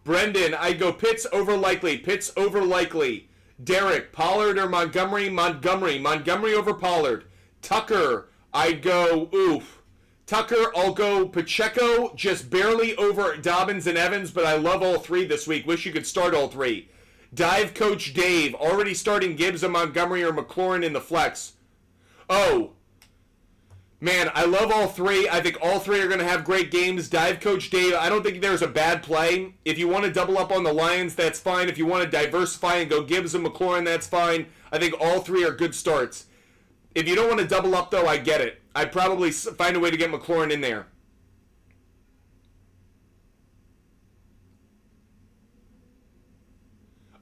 Brendan, I'd go Pitts over Likely. Pitts over Likely. Derek, Pollard or Montgomery? Montgomery. Montgomery over Pollard. Tucker, I'd go, Tucker, I'll go Pacheco, just barely over Dobbins and Evans, but I love all three this week. Wish you could start all three. Dive Coach Dave, already starting Gibbs and Montgomery or McLaurin in the flex. Oh, man, I love all three. I think all three are going to have great games. Dive Coach Dave, I don't think there's a bad play. If you want to double up on the Lions, that's fine. If you want to diversify and go Gibbs and McLaurin, that's fine. I think all three are good starts. If you don't want to double up, though, I get it. I'd probably find a way to get McLaurin in there.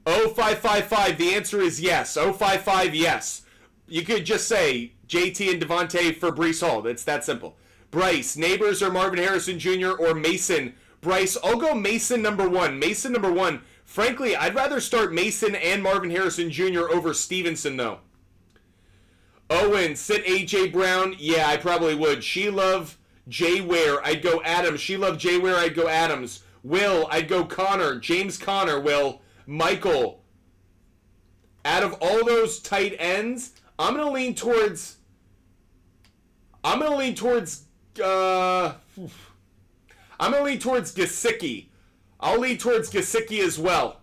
Oh, 555, the answer is yes. 055, yes. You could just say JT and Devontae for Breece Hall. It's that simple. Bryce, Neighbors or Marvin Harrison Jr. or Mason. Bryce, I'll go Mason number one. Mason number one. Frankly, I'd rather start Mason and Marvin Harrison Jr. over Stevenson, though. Owen, sit A.J. Brown. Yeah, I probably would. She love Jay Ware. I'd go Adams. She love Jay Ware. I'd go Adams. Will, I'd go Connor. James Connor, Will. Michael. Out of all those tight ends, I'm going to lean towards Gesicki. I'll lean towards Gesicki as well.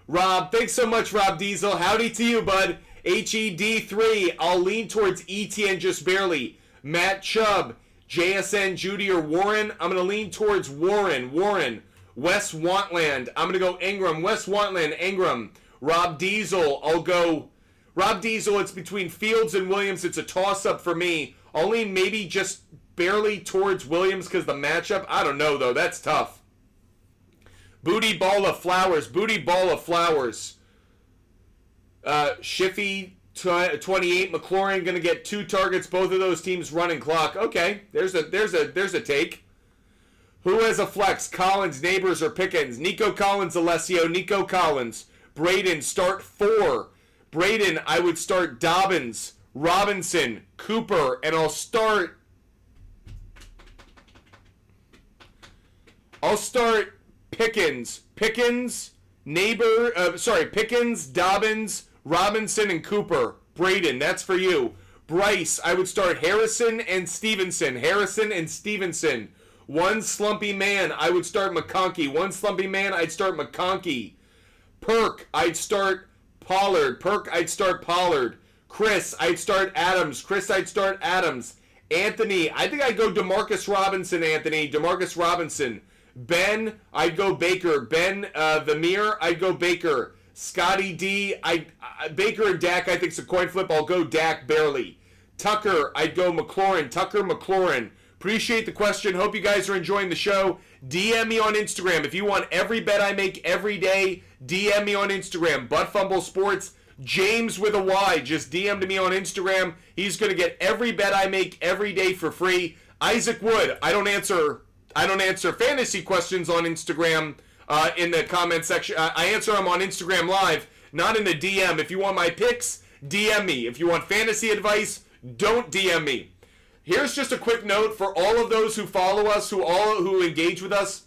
Rob, thanks so much, Rob Diesel. Howdy to you, bud. HED3, I'll lean towards ETN just barely. Matt Chubb, JSN, Judy, or Warren. I'm going to lean towards Warren. Wes Wantland, I'm going to go Ingram. Wes Wantland, Ingram. Rob Diesel, I'll go... Rob Diesel, it's between Fields and Williams. It's a toss-up for me. I'll lean maybe just barely towards Williams because the matchup. I don't know, though. That's tough. Booty Ball of Flowers. Shiffy 28, McLaurin going to get 2 targets. Both of those teams running clock. Okay, there's a take. Who has a flex? Collins, Neighbors, or Pickens? Nico Collins, Alessio. Nico Collins. Braden, start 4. Braden, I would start Dobbins, Robinson, Cooper, and I'll start Pickens. Pickens, Dobbins, Robinson, and Cooper. Braden, that's for you. Bryce, I would start Harrison and Stevenson. One slumpy man, I would start McConkey. I'd start McConkey. Perk, I'd start Pollard. Chris, I'd start Adams. Anthony, I think I'd go Demarcus Robinson. Ben, I'd go Baker. Vamir, I'd go Baker. Scotty D, Baker and Dak, I think it's a coin flip. I'll go Dak barely. Tucker, I'd go McLaurin. Appreciate the question. Hope you guys are enjoying the show. DM me on Instagram. If you want every bet I make every day, DM me on Instagram. Butt Fumble Sports. James with a Y. Just DM'd me on Instagram. He's going to get every bet I make every day for free. Isaac Wood. I don't answer fantasy questions on Instagram in the comment section. I answer them on Instagram Live, not in the DM. If you want my picks, DM me. If you want fantasy advice, don't DM me. Here's just a quick note for all of those who follow us, who engage with us.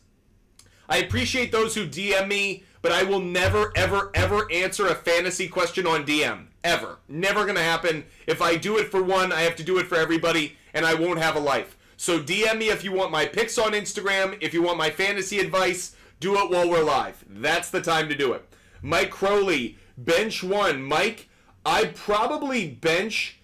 I appreciate those who DM me, but I will never, ever, ever answer a fantasy question on DM. Ever. Never going to happen. If I do it for one, I have to do it for everybody, and I won't have a life. So DM me if you want my picks on Instagram. If you want my fantasy advice, do it while we're live. That's the time to do it. Mike Crowley, bench 1. Mike, I'd probably bench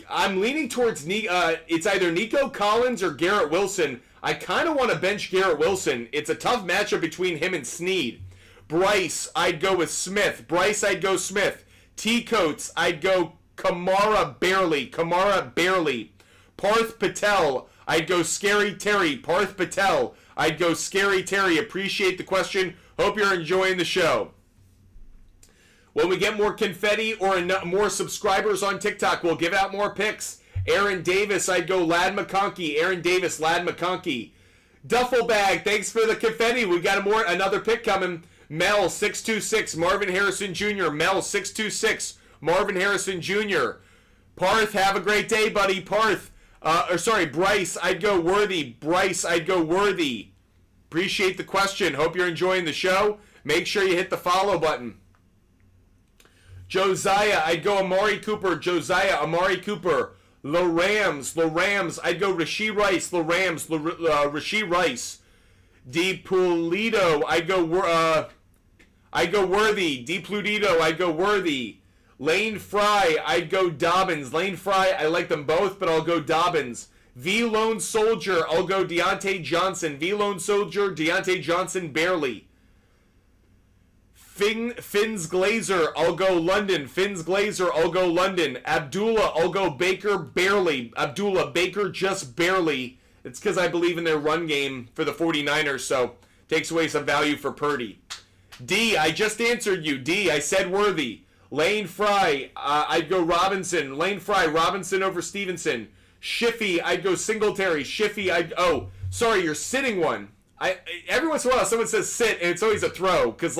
I'm leaning towards it's either Nico Collins or Garrett Wilson. I kind of want to bench Garrett Wilson. It's a tough matchup between him and Snead. Bryce, I'd go with Smith. Bryce, I'd go Smith. T-Coates, I'd go Kamara barely. Parth Patel, I'd go Scary Terry. Parth Patel, I'd go Scary Terry. Appreciate the question. Hope you're enjoying the show. When we get more confetti or more subscribers on TikTok, we'll give out more picks. Aaron Davis, I'd go Lad McConkey. Aaron Davis, Lad McConkey. Duffel Bag, thanks for the confetti. We got another pick coming. Mel, 626, Marvin Harrison Jr. Mel, 626, Marvin Harrison Jr. Parth, have a great day, buddy. Bryce, I'd go Worthy. Bryce, I'd go Worthy. Appreciate the question. Hope you're enjoying the show. Make sure you hit the follow button. Josiah, I'd go Amari Cooper. Josiah, Amari Cooper. The Rams, I'd go Rashee Rice. The Rams, Rashee Rice. DiPulito, I'd go Worthy. DiPulito, I'd go Worthy. Lane Fry, I'd go Dobbins. Lane Fry, I like them both, but I'll go Dobbins. V Lone Soldier, I'll go Deontay Johnson. V Lone Soldier, Deontay Johnson barely. Finns Glazer, I'll go London. Finns Glazer, I'll go London. Abdullah, I'll go Baker barely. Abdullah, Baker just barely. It's because I believe in their run game for the 49ers, so takes away some value for Purdy. D, I just answered you. D, I said Worthy. Lane Fry, I'd go Robinson. Lane Fry, Robinson over Stevenson. Shiffy, I'd go Singletary. Shiffy, sorry, you're sitting one. Every once in a while, someone says sit, and it's always a throw, because,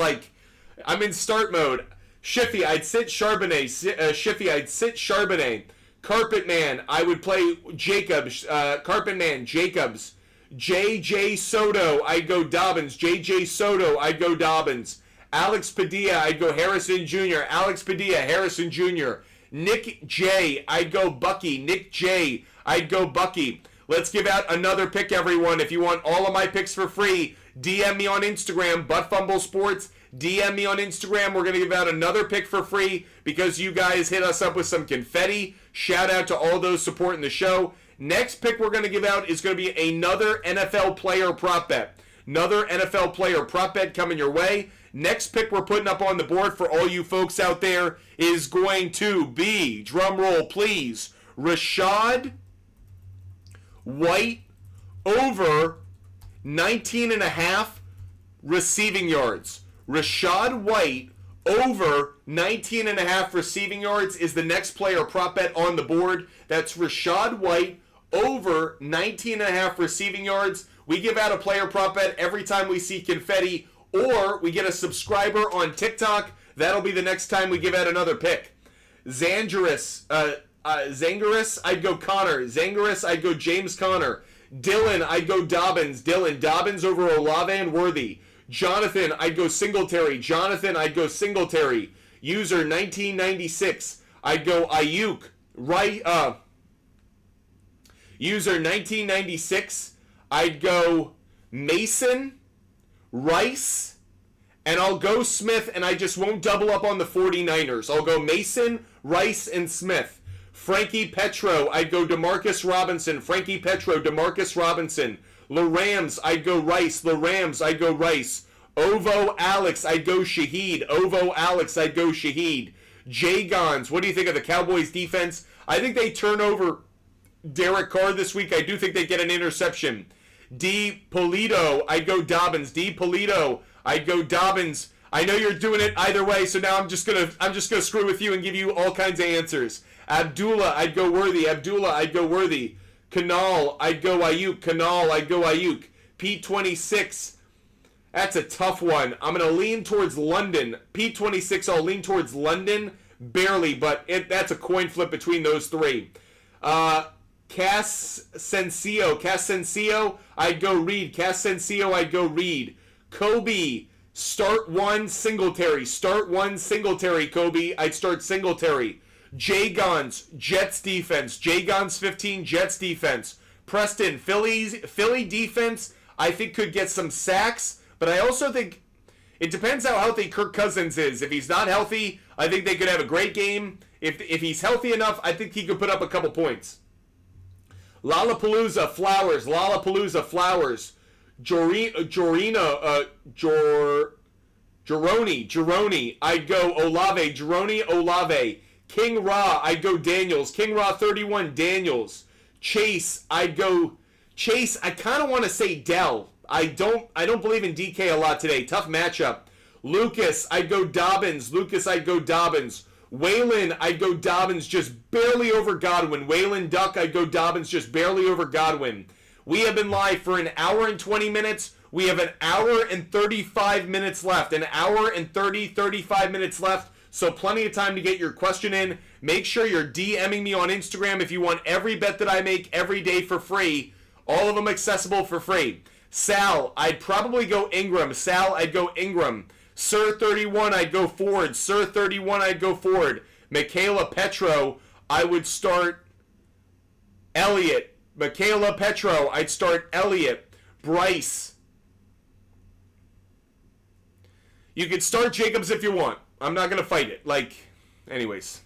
I'm in start mode. Shiffy, I'd sit Charbonnet. Shiffy, I'd sit Charbonnet. Carpet Man, I would play Jacobs. Carpet Man, Jacobs. J.J. Soto, I'd go Dobbins. J.J. Soto, I'd go Dobbins. Alex Padilla, I'd go Harrison Jr. Alex Padilla, Harrison Jr. Nick J, I'd go Bucky. Nick J, I'd go Bucky. Let's give out another pick, everyone. If you want all of my picks for free, DM me on Instagram, Buttfumble Sports. DM me on Instagram. We're going to give out another pick for free because you guys hit us up with some confetti. Shout out to all those supporting the show. Next pick we're going to give out is going to be another NFL player prop bet. Another NFL player prop bet coming your way. Next pick we're putting up on the board for all you folks out there is going to be, drum roll please, Rachaad White over 19.5 receiving yards. Rachaad White over 19.5 receiving yards is the next player prop bet on the board. That's Rachaad White over 19.5 receiving yards. We give out a player prop bet every time we see confetti, or we get a subscriber on TikTok. That'll be the next time we give out another pick. Zangaris, I'd go Connor. Zangaris, I'd go James Conner. Dylan, I'd go Dobbins. Dobbins over Olave and Worthy. Jonathan, I'd go Singletary. Jonathan, I'd go Singletary. User 1996, I'd go Ayuk. User 1996, I'd go Mason, Rice, and I'll go Smith, and I just won't double up on the 49ers. I'll go Mason, Rice, and Smith. Frankie Petro, I'd go Demarcus Robinson. Frankie Petro, Demarcus Robinson. The Rams, I'd go Rice. The Rams, I'd go Rice. Ovo Alex, I'd go Shaheed. Ovo Alex, I'd go Shaheed. Jagons, what do you think of the Cowboys defense? I think they turn over Derek Carr this week. I do think they get an interception. D. Polito, I'd go Dobbins. D. Polito, I'd go Dobbins. I know you're doing it either way, so now I'm just gonna screw with you and give you all kinds of answers. Abdullah, I'd go Worthy. Abdullah, I'd go Worthy. Kanal, I'd go Ayuk. Kanal, I'd go Ayuk. P26, that's a tough one. I'm going to lean towards London. P26, I'll lean towards London. Barely, but that's a coin flip between those three. Cass Sensio, I'd go Reed. Cass Sensio, I'd go Reed. Kobe, start one Singletary. Start one Singletary, Kobe. I'd start Singletary. Jagons, Jets defense. Jagons 15, Jets defense. Preston, Philly defense, I think could get some sacks, but I also think it depends how healthy Kirk Cousins is. If he's not healthy, I think they could have a great game. If he's healthy enough, I think he could put up a couple points. Lollapalooza Flowers. Gironi. I'd go Olave. Gironi, Olave. King Ra, I'd go Daniels. King Ra 31, Daniels. Chase, I'd go Chase. I kind of want to say Dell. I don't believe in DK a lot today. Tough matchup. Lucas, I'd go Dobbins. Waylon, I'd go Dobbins just barely over Godwin. Waylon Duck, I'd go Dobbins just barely over Godwin. We have been live for an hour and 20 minutes. We have an hour and 35 minutes left. An hour and 35 minutes left. So plenty of time to get your question in. Make sure you're DMing me on Instagram if you want every bet that I make every day for free. All of them accessible for free. Sal, I'd probably go Ingram. Sir 31, I'd go Ford. Michaela Petro, I would start Elliott. I'd start Elliott. Bryce. You could start Jacobs if you want. I'm not going to fight it. Anyways.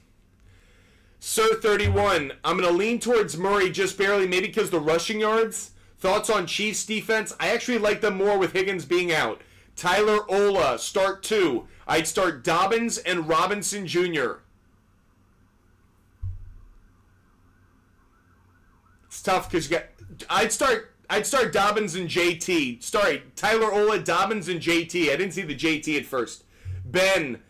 Sir 31, I'm going to lean towards Murray just barely, maybe because the rushing yards. Thoughts on Chiefs defense? I actually like them more with Higgins being out. Tyler Ola, start 2. I'd start Dobbins and Robinson Jr. It's tough because you got. I'd start Dobbins and JT. Sorry, Tyler Ola, Dobbins and JT. I didn't see the JT at first. Ben,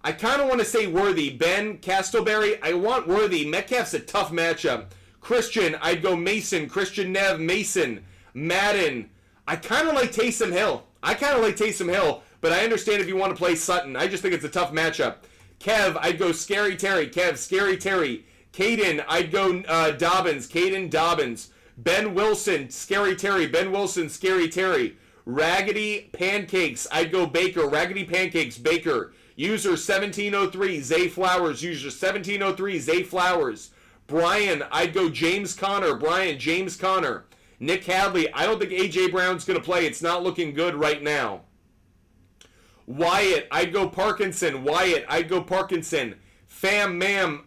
I kind of want to say Worthy. Ben Castleberry, I want Worthy. Metcalf's a tough matchup. Christian, I'd go Mason. Christian Nev, Mason. Madden, I kind of like Taysom Hill. But I understand if you want to play Sutton. I just think it's a tough matchup. Kev, I'd go Scary Terry. Caden, I'd go Dobbins. Caden, Dobbins. Ben Wilson, Scary Terry. Raggedy Pancakes, I'd go Baker. Raggedy Pancakes, Baker. User 1703, Zay Flowers. Brian, I'd go James Conner. Nick Hadley, I don't think A.J. Brown's going to play. It's not looking good right now. Wyatt, I'd go Parkinson. Fam Man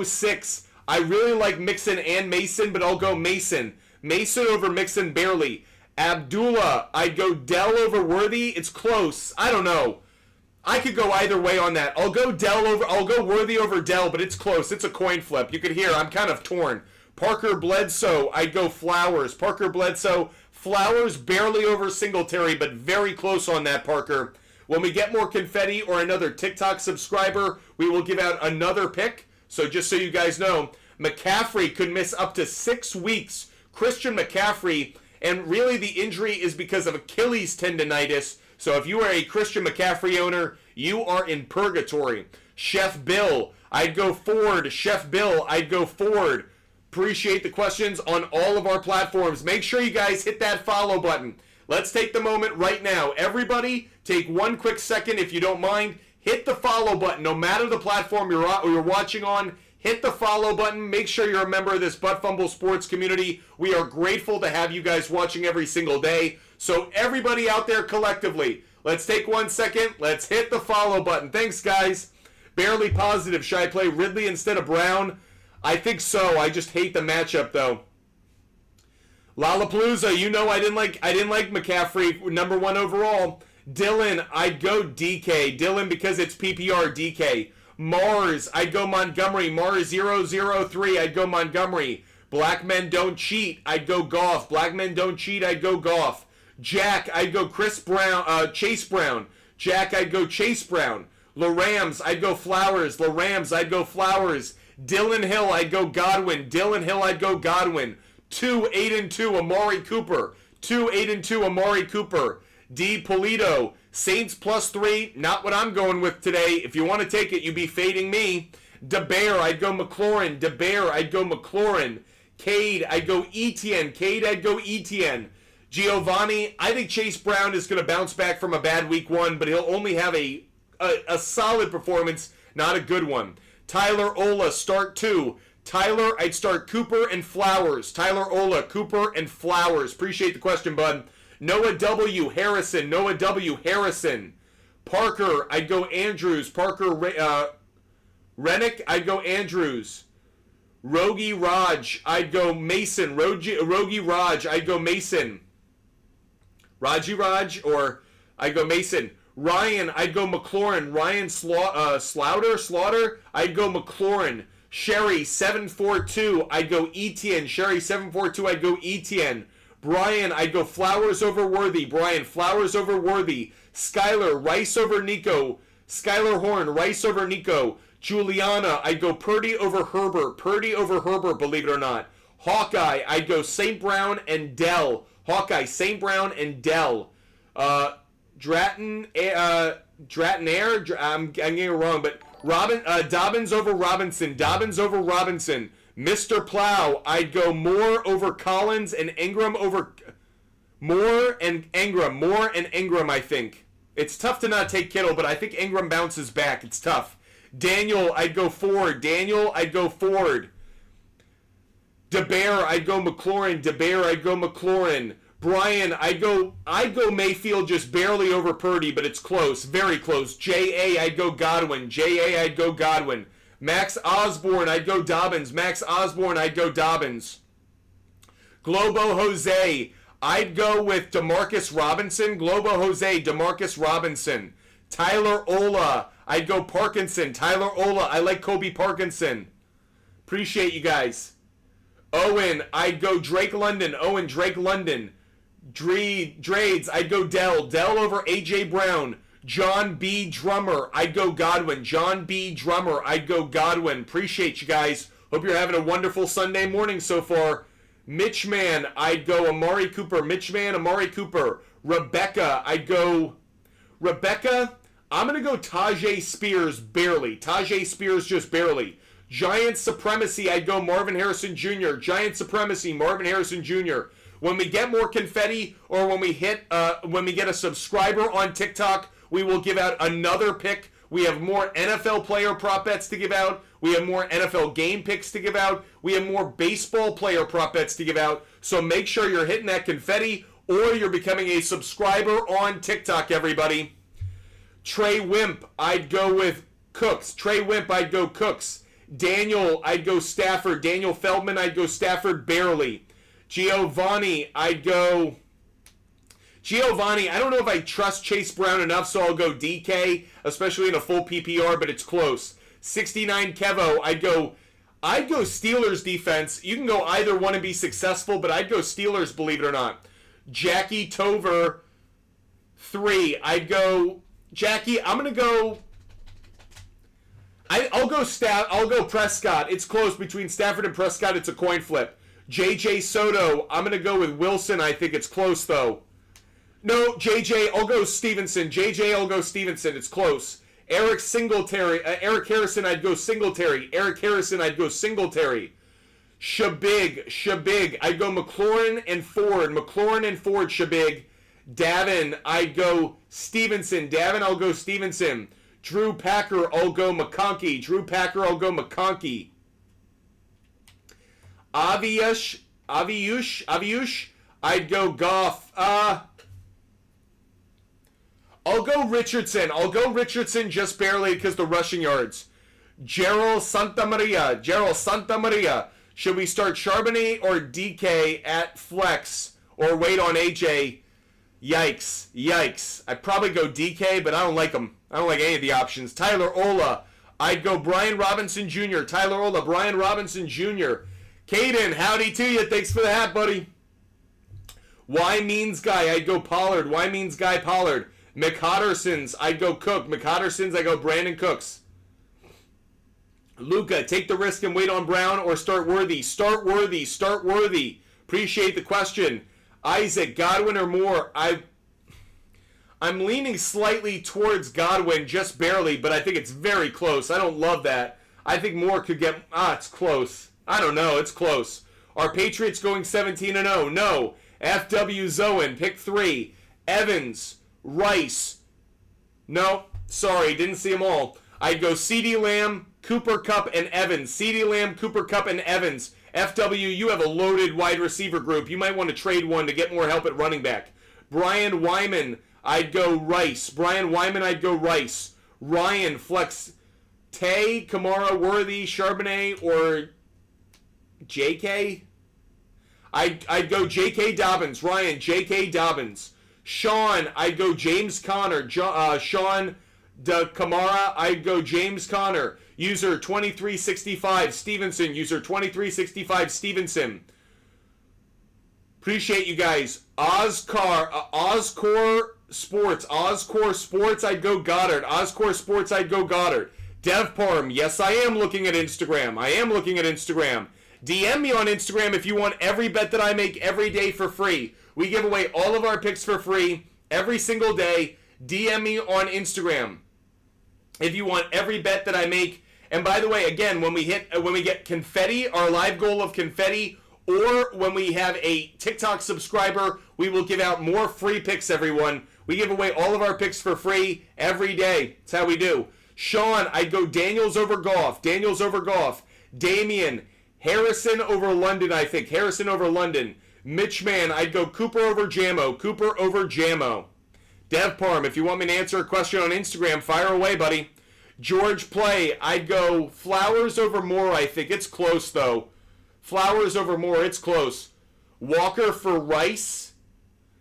06. I really like Mixon and Mason, but I'll go Mason. Mason over Mixon barely. Abdullah, I'd go Dell over Worthy. It's close. I don't know. I could go either way on that. I'll go Worthy over Dell, but it's close. It's a coin flip. You can hear I'm kind of torn. Parker Bledsoe, I'd go Flowers. Flowers barely over Singletary, but very close on that, Parker. When we get more confetti or another TikTok subscriber, we will give out another pick. So just so you guys know, McCaffrey could miss up to 6 weeks. Christian McCaffrey, and really the injury is because of Achilles tendonitis. So if you are a Christian McCaffrey owner, you are in purgatory. Chef Bill, I'd go Ford. Appreciate the questions on all of our platforms. Make sure you guys hit that follow button. Let's take the moment right now. Everybody, take one quick second if you don't mind. Hit the follow button. No matter the platform you're watching on, hit the follow button. Make sure you're a member of this Butt Fumble Sports community. We are grateful to have you guys watching every single day. So everybody out there collectively, let's take 1 second. Let's hit the follow button. Thanks, guys. Barely positive. Should I play Ridley instead of Brown? I think so. I just hate the matchup, though. Lollapalooza, you know I didn't like McCaffrey, number 1 overall. Dylan, I'd go DK. Dylan, because it's PPR, DK. Mars, I'd go Montgomery. Mars 003, I'd go Montgomery. Black Men Don't Cheat, I'd go Goff. Jack, I'd go Chase Brown. Jack, I'd go Chase Brown. LaRams, I'd go Flowers. Dylan Hill, I'd go Godwin. 2-8-2, Amari Cooper. D. Polito, Saints +3, not what I'm going with today. If you want to take it, you be fading me. DeBear, I'd go McLaurin. Cade, I'd go Etienne. Giovanni, I think Chase Brown is going to bounce back from a bad week 1, but he'll only have a solid performance, not a good one. Tyler Ola, start 2. Tyler, I'd start Cooper and Flowers. Appreciate the question, bud. Noah W. Harrison. Parker, I'd go Andrews. Rennick, I'd go Andrews. Rogi Raj, I'd go Mason. Rogi Raj, I'd go Mason. Raji Raj, or I'd go Mason. Ryan, I'd go McLaurin. Ryan Slaughter, I'd go McLaurin. Sherry 742, I'd go Etienne. Sherry 742, I'd go Etienne. Brian, I'd go Flowers over Worthy. Brian, Flowers over Worthy. Skylar, Rice over Nico. Skylar Horn, Rice over Nico. Juliana, I'd go Purdy over Herbert. Purdy over Herbert, believe it or not. Hawkeye, I'd go St. Brown and Dell. Hawkeye, St. Brown and Dell. Dratton Air, I'm getting it wrong, but Dobbins over Robinson. Dobbins over Robinson. Mr. Plow, I'd go Moore over Collins and Ingram over... Moore and Ingram, I think. It's tough to not take Kittle, but I think Ingram bounces back. It's tough. Daniel, I'd go Ford. Daniel, I'd go Ford. DeBear, I'd go McLaurin. DeBear, I'd go McLaurin. Brian, I'd go Mayfield just barely over Purdy, but it's close. Very close. J.A., I'd go Godwin. J.A., I'd go Godwin. Max Osborne, I'd go Dobbins. Max Osborne, I'd go Dobbins. Globo Jose, I'd go with DeMarcus Robinson. Globo Jose, DeMarcus Robinson. Tyler Ola, I'd go Parkinson. Tyler Ola, I like Kobe Parkinson. Appreciate you guys. Owen, I'd go Drake London. Owen, Drake London. Drades, I'd go Dell. Dell over A.J. Brown. John B. Drummer, I'd go Godwin. John B. Drummer, I'd go Godwin. Appreciate you guys. Hope you're having a wonderful Sunday morning so far. Mitchman, I'd go Amari Cooper. Mitchman, Amari Cooper. Rebecca, I'd go... Rebecca, I'm going to go Tajay Spears barely. Tajay Spears just barely. Giant Supremacy, I'd go Marvin Harrison Jr. Giant Supremacy, Marvin Harrison Jr. When we get more confetti, or when we get a subscriber on TikTok, we will give out another pick. We have more NFL player prop bets to give out. We have more NFL game picks to give out. We have more baseball player prop bets to give out. So make sure you're hitting that confetti, or you're becoming a subscriber on TikTok, everybody. Trey Wimp, I'd go with Cooks. Trey Wimp, I'd go Cooks. Daniel, I'd go Stafford. Daniel Feldman, I'd go Stafford barely. Giovanni, I'd go... Giovanni, I don't know if I trust Chase Brown enough, so I'll go DK, especially in a full PPR, but it's close. 69 Kevo, I'd go Steelers defense. You can go either one and be successful, but I'd go Steelers, believe it or not. Jackie Tover, 3. I'd go... Jackie, I'm going to go... I'll go Prescott. It's close between Stafford and Prescott. It's a coin flip. JJ Soto, I'm going to go with Wilson. I think it's close, though. No, JJ, I'll go Stevenson. JJ, I'll go Stevenson. It's close. Eric Harrison, I'd go Singletary. Eric Harrison, I'd go Singletary. Shabig, I'd go McLaurin and Ford. McLaurin and Ford, Shabig. Davin, I'd go Stevenson. Davin, I'll go Stevenson. Drew Packer, I'll go McConkey. Drew Packer, I'll go McConkey. Aviush, I'd go Goff. I'll go Richardson. I'll go Richardson just barely because the rushing yards. Gerald Santamaria. Should we start Charbonnet or DK at flex or wait on AJ? Yikes. I'd probably go DK, but I don't like him. I don't like any of the options. Tyler Ola. I'd go Brian Robinson Jr. Tyler Ola, Brian Robinson Jr. Caden, howdy to you. Thanks for the hat, buddy. Why means guy? I'd go Pollard. Why means guy Pollard? McHottersons, I'd go Cook. McHottersons, I go Brandon Cooks. Luca, take the risk and wait on Brown or start Worthy. Start Worthy. Appreciate the question. Isaac, Godwin or Moore? I'm leaning slightly towards Godwin, just barely, but I think it's very close. I don't love that. I think Moore could get... it's close. I don't know. It's close. Are Patriots going 17-0? No. FW Zoen, pick 3. Evans, Rice. No, sorry, didn't see them all. I'd go CeeDee Lamb, Cooper Kupp, and Evans. CeeDee Lamb, Cooper Kupp, and Evans. FW, you have a loaded wide receiver group. You might want to trade one to get more help at running back. Brian Wyman, I'd go Rice. Ryan, flex Tay, Kamara, Worthy, Charbonnet, or JK? I'd go J.K. Dobbins. Ryan, J.K. Dobbins. Sean, I'd go James Conner. Sean Kamara, I'd go James Conner. User 2365 Stevenson. User 2365 Stevenson. Appreciate you guys. Ozcore Sports, I'd go Goddard. Ozcore Sports, I'd go Goddard. DevParm, yes, I am looking at Instagram. DM me on Instagram if you want every bet that I make every day for free. We give away all of our picks for free every single day. DM me on Instagram if you want every bet that I make. And by the way, again, when we get confetti, our live goal of confetti, or when we have a TikTok subscriber, we will give out more free picks, everyone. We give away all of our picks for free every day. That's how we do. Sean, I'd go Daniels over Goff. Damian, Harrison over London, I think. Mitchman, I'd go Cooper over Jammo. DevParm, if you want me to answer a question on Instagram, fire away, buddy. George Play, I'd go Flowers over Moore, I think. It's close, though. Flowers over Moore, it's close. Walker for Rice.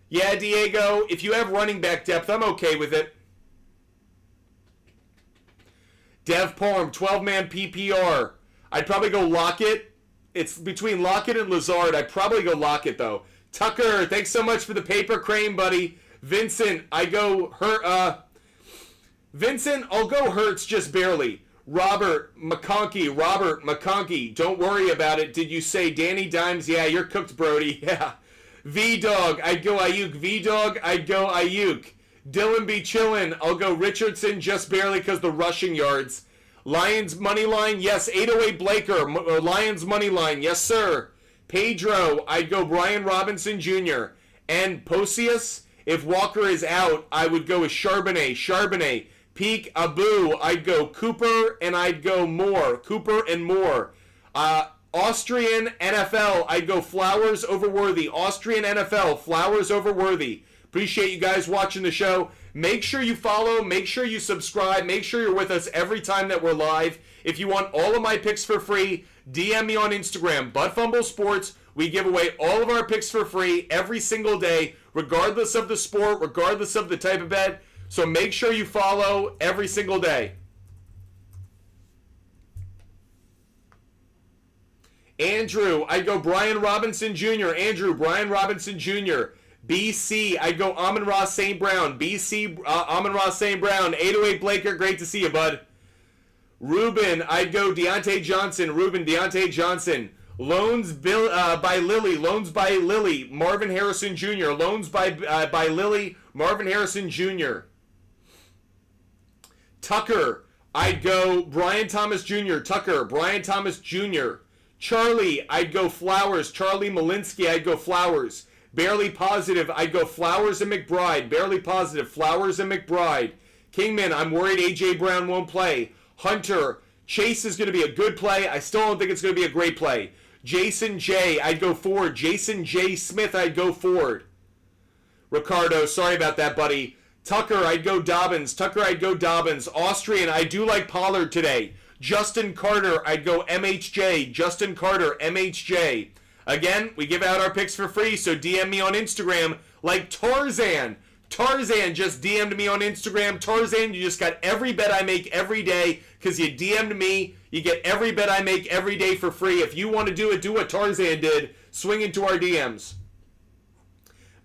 Yeah, Diego, if you have running back depth, I'm okay with it. DevParm, 12-man PPR. I'd probably go Lockett. It's between Lockett and Lazard. I'd probably go Lockett, though. Tucker, thanks so much for the paper crane, buddy. Vincent, I'll go Hurts just barely. Robert McConkey, don't worry about it. Did you say Danny Dimes? Yeah, you're cooked, Brody. Yeah. V-Dog, I'd go Ayuk. Dylan be chillin'. I'll go Richardson just barely because the rushing yards. Lions money line, yes. 808 Blaker, Lions money line, yes sir. Pedro, I'd go Brian Robinson Jr. And Posius, if Walker is out, I would go with Charbonnet. Peak Abu, I'd go Cooper and I'd go Moore. Austrian NFL, I'd go Flowers over Worthy. Flowers over Worthy. Appreciate you guys watching the show. Make sure you follow, make sure you subscribe, make sure you're with us every time that we're live. If you want all of my picks for free, DM me on Instagram, Buttfumble Sports. We give away all of our picks for free every single day, regardless of the sport, regardless of the type of bet. So make sure you follow every single day. Andrew, I'd go Brian Robinson Jr. BC, I'd go Amon-Ra St. Brown. Amon-Ra St. Brown. 808 Blaker, great to see you, bud. Ruben, I'd go Deontay Johnson. Loans by Lily. Marvin Harrison Jr. Marvin Harrison Jr. Tucker, I'd go Brian Thomas Jr. Charlie, I'd go Flowers. Charlie Malinsky, I'd go Flowers. Barely positive, I'd go Flowers and McBride. Kingman, I'm worried A.J. Brown won't play. Hunter, Chase is going to be a good play. I still don't think it's going to be a great play. Jason J, I'd go Ford. Jason J. Smith, I'd go Ford. Ricardo, sorry about that, buddy. Tucker, I'd go Dobbins. Austrian, I do like Pollard today. Justin Carter, I'd go MHJ. Again, we give out our picks for free, so DM me on Instagram like Tarzan. Tarzan just DM'd me on Instagram. Tarzan, you just got every bet I make every day because you DM'd me. You get every bet I make every day for free. If you want to do it, do what Tarzan did. Swing into our DMs.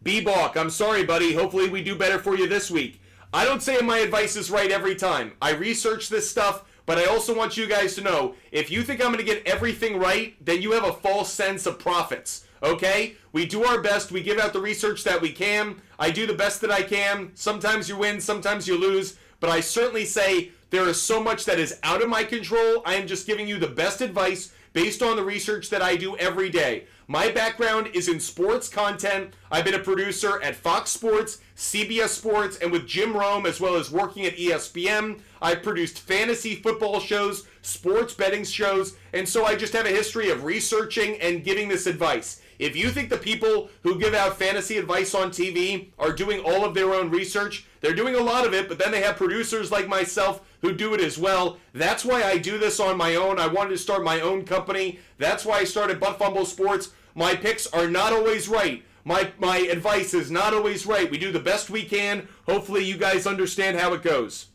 B-Balk, I'm sorry, buddy. Hopefully we do better for you this week. I don't say my advice is right every time. I research this stuff, but I also want you guys to know, if you think I'm going to get everything right, then you have a false sense of profits. Okay? We do our best. We give out the research that we can. I do the best that I can. Sometimes you win, sometimes you lose. But I certainly say there is so much that is out of my control. I am just giving you the best advice based on the research that I do every day. My background is in sports content. I've been a producer at Fox Sports, CBS Sports, and with Jim Rome, as well as working at ESPN. I've produced fantasy football shows, sports betting shows, and so I just have a history of researching and giving this advice. If you think the people who give out fantasy advice on TV are doing all of their own research, they're doing a lot of it, but then they have producers like myself who do it as well. That's why I do this on my own. I wanted to start my own company. That's why I started Butt Fumble Sports. My picks are not always right. My advice is not always right. We do the best we can. Hopefully you guys understand how it goes.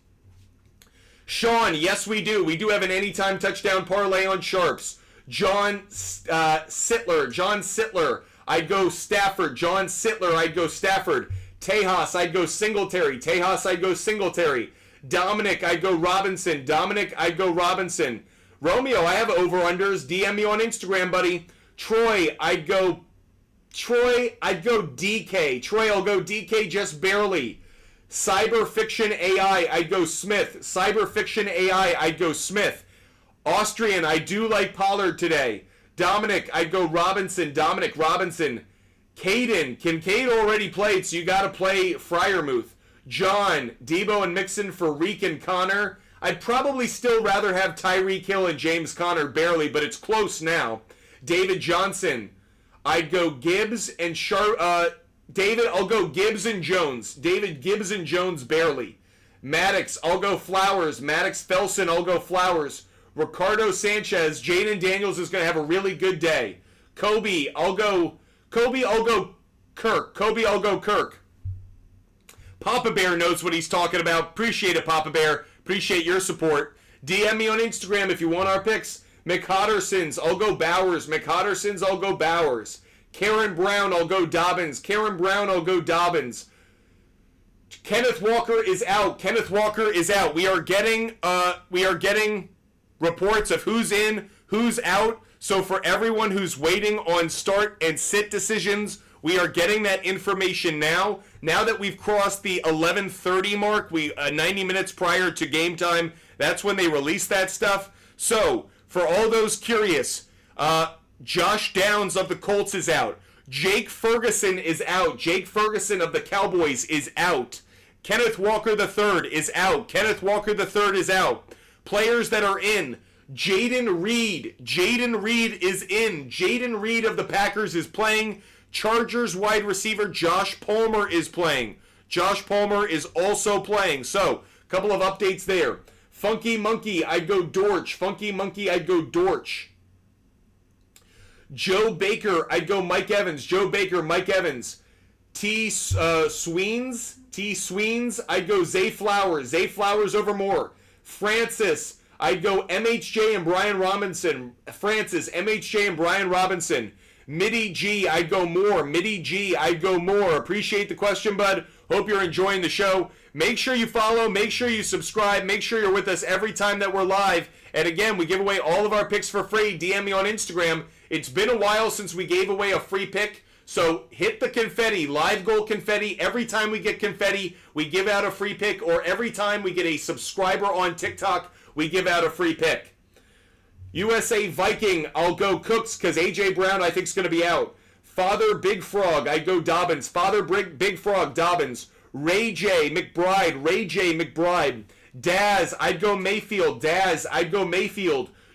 Sean, yes we do. We do have an anytime touchdown parlay on SHARPZ. John Sittler. I'd go Stafford. John Sittler, I'd go Stafford. Tejas, I'd go Singletary. Tejas, I'd go Singletary. Dominic, I'd go Robinson. Dominic, I'd go Robinson. Romeo, I have over-unders. DM me on Instagram, buddy. Troy, I'd go DK. Troy, I'll go DK just barely. Cyber Fiction AI, I'd go Smith. Cyber Fiction AI, I'd go Smith. Austrian, I do like Pollard today. Dominic, I'd go Robinson. Dominic, Robinson. Caden, Kincaid already played, so you got to play Freiermuth. John, Debo and Mixon for Reek and Connor. I'd probably still rather have Tyreek Hill and James Conner barely, but it's close now. David Johnson, I'd go Gibbs and David, I'll go Gibbs and Jones. David Gibbs and Jones barely. Maddox, I'll go Flowers. Maddox Felson, I'll go Flowers. Ricardo Sanchez, Jaden Daniels is going to have a really good day. Kobe, I'll go Kirk. Kobe, I'll go Kirk. Papa Bear knows what he's talking about. Appreciate it, Papa Bear. Appreciate your support. DM me on Instagram if you want our picks. McHottersons, I'll go Bowers. McHottersons, I'll go Bowers. Karen Brown, I'll go Dobbins. Karen Brown, I'll go Dobbins. Kenneth Walker is out. Kenneth Walker is out. We are getting reports of who's in, who's out. So for everyone who's waiting on start and sit decisions, we are getting that information now. Now that we've crossed the 11:30 mark, 90 minutes prior to game time, that's when they release that stuff. So for all those curious, Josh Downs of the Colts is out. Jake Ferguson is out. Jake Ferguson of the Cowboys is out. Kenneth Walker III is out. Kenneth Walker III is out. Players that are in. Jaden Reed. Jaden Reed is in. Jaden Reed of the Packers is playing. Chargers wide receiver Josh Palmer is playing. Josh Palmer is also playing. So, a couple of updates there. Funky Monkey, I'd go Dortch. Funky Monkey, I'd go Dortch. Joe Baker, I'd go Mike Evans. Joe Baker, Mike Evans. Sweens, I'd go Zay Flowers. Zay Flowers over Moore. Francis, I'd go MHJ and Brian Robinson. Francis, MHJ and Brian Robinson. Mitty G, I'd go Moore. Mitty G, I'd go Moore. Appreciate the question, bud. Hope you're enjoying the show. Make sure you follow. Make sure you subscribe. Make sure you're with us every time that we're live. And again, we give away all of our picks for free. DM me on Instagram. It's been a while since we gave away a free pick. So hit the confetti, live goal confetti. Every time we get confetti, we give out a free pick. Or every time we get a subscriber on TikTok, we give out a free pick. USA Viking, I'll go Cooks because A.J. Brown I think is going to be out. Father Big Frog, I'd go Dobbins. Father Big Frog, Dobbins. Ray J. McBride. Daz, I'd go Mayfield.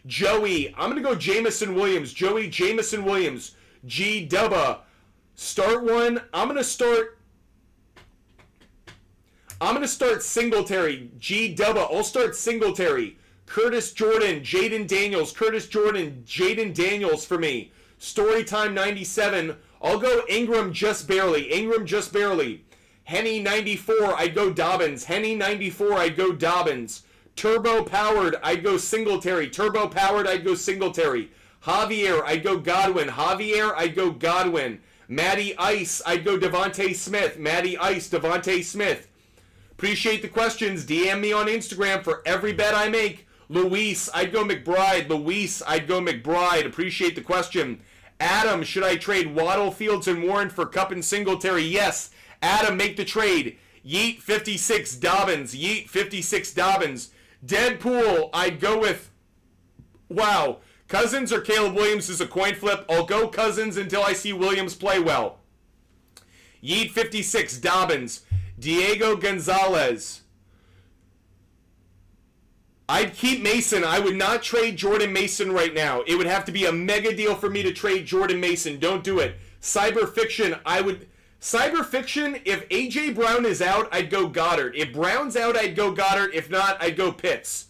Joey, I'm going to go Jamison Williams. Joey Jamison Williams. G. Dubba. Start one. I'm going to start Singletary. G. Dubba. I'll start Singletary. Curtis Jordan, Jaden Daniels. Jaden Daniels for me. Storytime 97. I'll go Ingram just barely. Henny 94, I'd go Dobbins. Turbo Powered, I'd go Singletary. Javier, I'd go Godwin. Matty Ice, I'd go Devontae Smith. Appreciate the questions. DM me on Instagram for every bet I make. Luis, I'd go McBride. Appreciate the question. Adam, should I trade Waddle, Fields, and Warren for Kupp and Singletary? Yes. Adam, make the trade. Yeet 56 Dobbins. Deadpool, I'd go with... Wow. Cousins or Caleb Williams is a coin flip. I'll go Cousins until I see Williams play well. Yeet 56 Dobbins. Diego Gonzalez. I'd keep Mason. I would not trade Jordan Mason right now. It would have to be a mega deal for me to trade Jordan Mason. Don't do it. Cyber Fiction, Cyberfiction, if A.J. Brown is out, I'd go Goddard. If Brown's out, I'd go Goddard. If not, I'd go Pitts.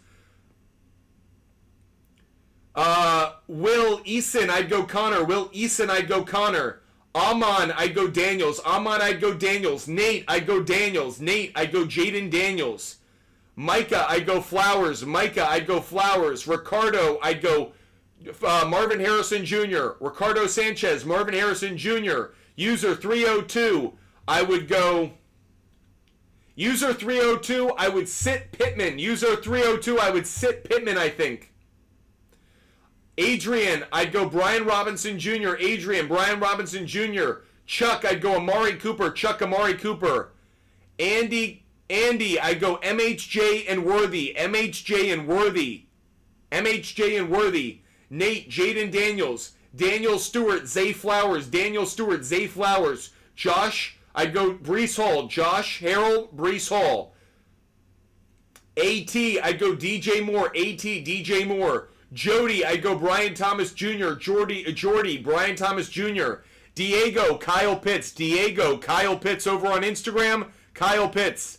Will Eason, I'd go Connor. Will Eason, I'd go Connor. Amon, I'd go Daniels. Amon, I'd go Daniels. Nate, I'd go Daniels. Nate, I'd go Jaden Daniels. Micah, I'd go Flowers. Micah, I'd go Flowers. Ricardo, I'd go Marvin Harrison Jr. Ricardo Sanchez, Marvin Harrison Jr. User 302, I would go... User 302, I would sit Pittman. User 302, I would sit Pittman, I think. Adrian, I'd go Brian Robinson Jr. Adrian, Brian Robinson Jr. Chuck, I'd go Amari Cooper. Chuck, Amari Cooper. Andy, I'd go MHJ and Worthy. MHJ and Worthy. MHJ and Worthy. Nate, Jaden Daniels. Daniel Stewart, Zay Flowers. Daniel Stewart, Zay Flowers. Josh, I'd go Breece Hall. Josh, Harold, Breece Hall. AT, I'd go DJ Moore. AT, DJ Moore. Jody, I'd go Brian Thomas Jr. Jordy, Brian Thomas Jr. Diego, Kyle Pitts. Diego, Kyle Pitts over on Instagram. Kyle Pitts.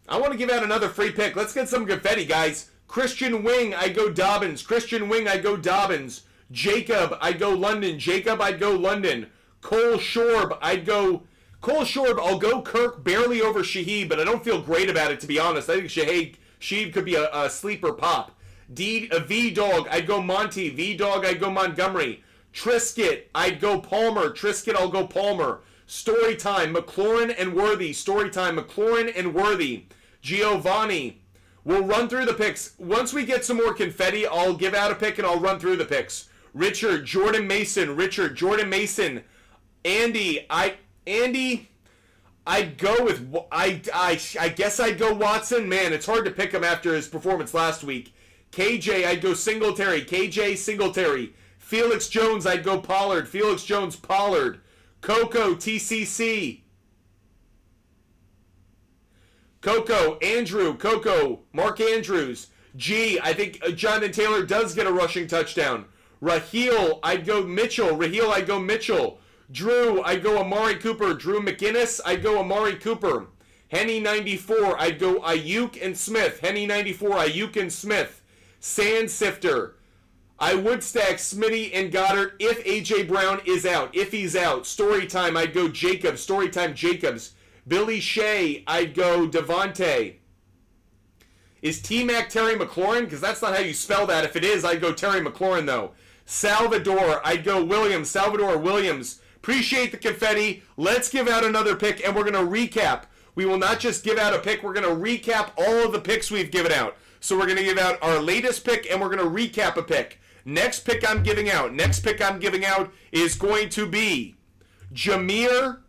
I want to give out another free pick. Let's get some confetti, guys. Christian Wing, I'd go Dobbins. Christian Wing, I'd go Dobbins. Jacob, I'd go London. Jacob, I'd go London. Cole Shorb, I'd go... Cole Shorb, I'll go Kirk barely over Shaheed, but I don't feel great about it, to be honest. I think Shaheed could be a sleeper pop. V-Dog, I'd go Monty. V-Dog, I'd go Montgomery. Trisket, I'd go Palmer. Trisket, I'll go Palmer. Storytime, McLaurin and Worthy. Storytime, McLaurin and Worthy. Giovanni. We'll run through the picks. Once we get some more confetti, I'll give out a pick and I'll run through the picks. Richard, Jordan Mason. Richard, Jordan Mason. Andy, I'd go with... I guess I'd go Watson. Man, it's hard to pick him after his performance last week. KJ, I'd go Singletary. KJ, Singletary. Felix Jones, I'd go Pollard. Felix Jones, Pollard. Coco, TCC. Coco, Andrew. Coco, Mark Andrews. G, I think Jonathan Taylor does get a rushing touchdown. Raheel, I'd go Mitchell. Raheel, I'd go Mitchell. Drew, I'd go Amari Cooper. Drew McGinnis, I'd go Amari Cooper. Henny 94, I'd go Ayuk and Smith. Henny 94, Ayuk and Smith. Sand Sifter. I would stack Smitty and Goddard if A.J. Brown is out. If he's out. Storytime, I'd go Jacobs. Storytime, Jacobs. Billy Shea, I'd go Devontae. Is T-Mac Terry McLaurin? Because that's not how you spell that. If it is, I'd go Terry McLaurin, though. Salvador, I'd go Williams. Salvador Williams. Appreciate the confetti. Let's give out another pick, and we're going to recap. We will not just give out a pick. We're going to recap all of the picks we've given out. So we're going to give out our latest pick, and we're going to recap a pick. Next pick I'm giving out is going to be Jahmyr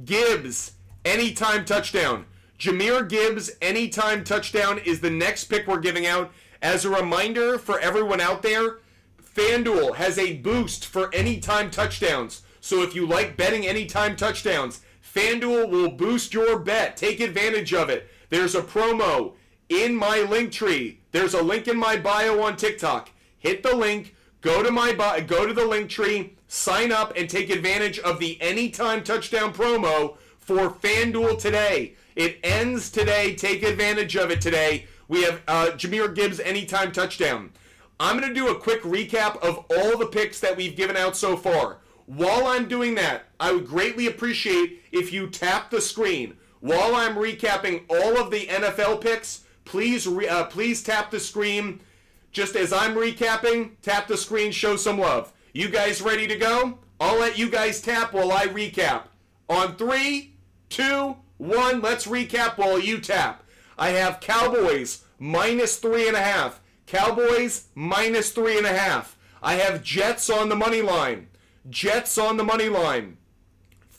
Gibbs, anytime touchdown. Jahmyr Gibbs, anytime touchdown is the next pick we're giving out. As a reminder for everyone out there, FanDuel has a boost for anytime touchdowns. So if you like betting anytime touchdowns, FanDuel will boost your bet. Take advantage of it. There's a promo in my link tree. There's a link in my bio on TikTok. Hit the link, go to the link tree, sign up, and take advantage of the Anytime Touchdown promo for FanDuel today. It ends today. Take advantage of it today. We have Jahmyr Gibbs Anytime Touchdown. I'm going to do a quick recap of all the picks that we've given out so far. While I'm doing that, I would greatly appreciate if you tap the screen. While I'm recapping all of the NFL picks, please tap the screen. Just as I'm recapping, tap the screen, show some love. You guys ready to go? I'll let you guys tap while I recap. On 3, 2, 1, let's recap while you tap. I have Cowboys -3.5. Cowboys -3.5. I have Jets on the money line. Jets on the money line.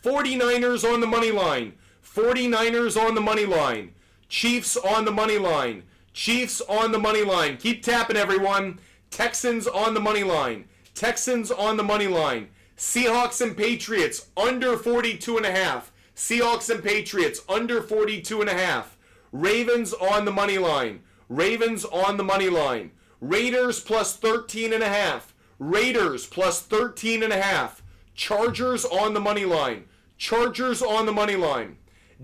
49ers on the money line. 49ers on the money line. Chiefs on the money line. Chiefs on the money line. Keep tapping, everyone. Texans on the money line. Texans on the money line. Seahawks and Patriots under 42.5. Seahawks and Patriots under 42.5. Ravens on the money line. Ravens on the money line. Raiders +13.5. Raiders +13.5. Chargers on the money line. Chargers on the money line.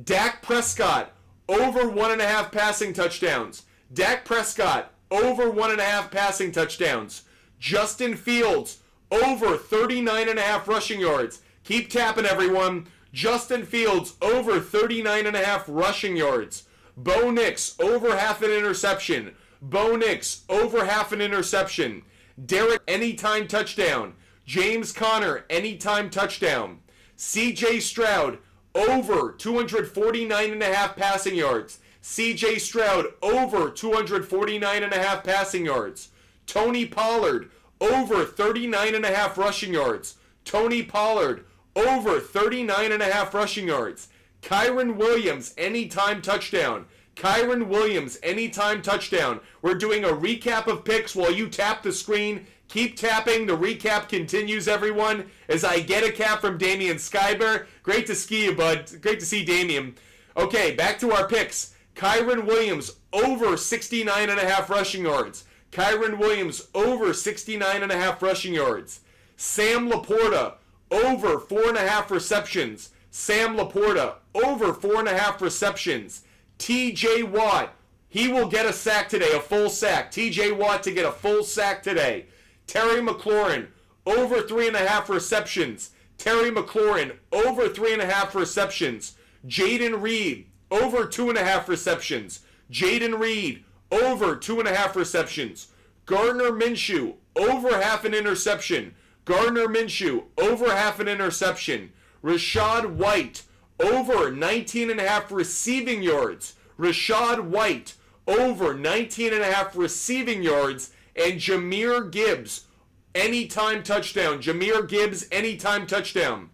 Dak Prescott, over 1.5 passing touchdowns. Dak Prescott, over 1.5 passing touchdowns. Justin Fields, over 39.5 rushing yards. Keep tapping, everyone. Justin Fields, over 39.5 rushing yards. Bo Nix, over half an interception. Bo Nix, over half an interception. Derek, anytime touchdown. James Conner, anytime touchdown. CJ Stroud, over 249.5 passing yards. CJ Stroud, over 249.5 passing yards. Tony Pollard, over 39.5 rushing yards. Tony Pollard, over 39.5 rushing yards. Kyren Williams, anytime touchdown. Kyren Williams, anytime touchdown. We're doing a recap of picks while you tap the screen. Keep tapping. The recap continues, everyone, as I get a cap from Damian Skyber. Great to see you, bud. Great to see Damian. Okay, back to our picks. Kyren Williams, over 69.5 rushing yards. Kyren Williams, over 69.5 rushing yards. Sam Laporta, over 4.5 receptions. Sam Laporta, over 4.5 receptions. TJ Watt, he will get a sack today, a full sack. TJ Watt to get a full sack today. Terry McLaurin, over 3.5 receptions. Terry McLaurin, over 3.5 receptions. Jaden Reed, over 2.5 receptions. Jaden Reed, over 2.5 receptions. Gardner Minshew, over half an interception. Gardner Minshew, over half an interception. Rashad White, over 19.5 receiving yards. Rashad White, over 19.5 receiving yards. And Jahmyr Gibbs, anytime touchdown. Jahmyr Gibbs, anytime touchdown.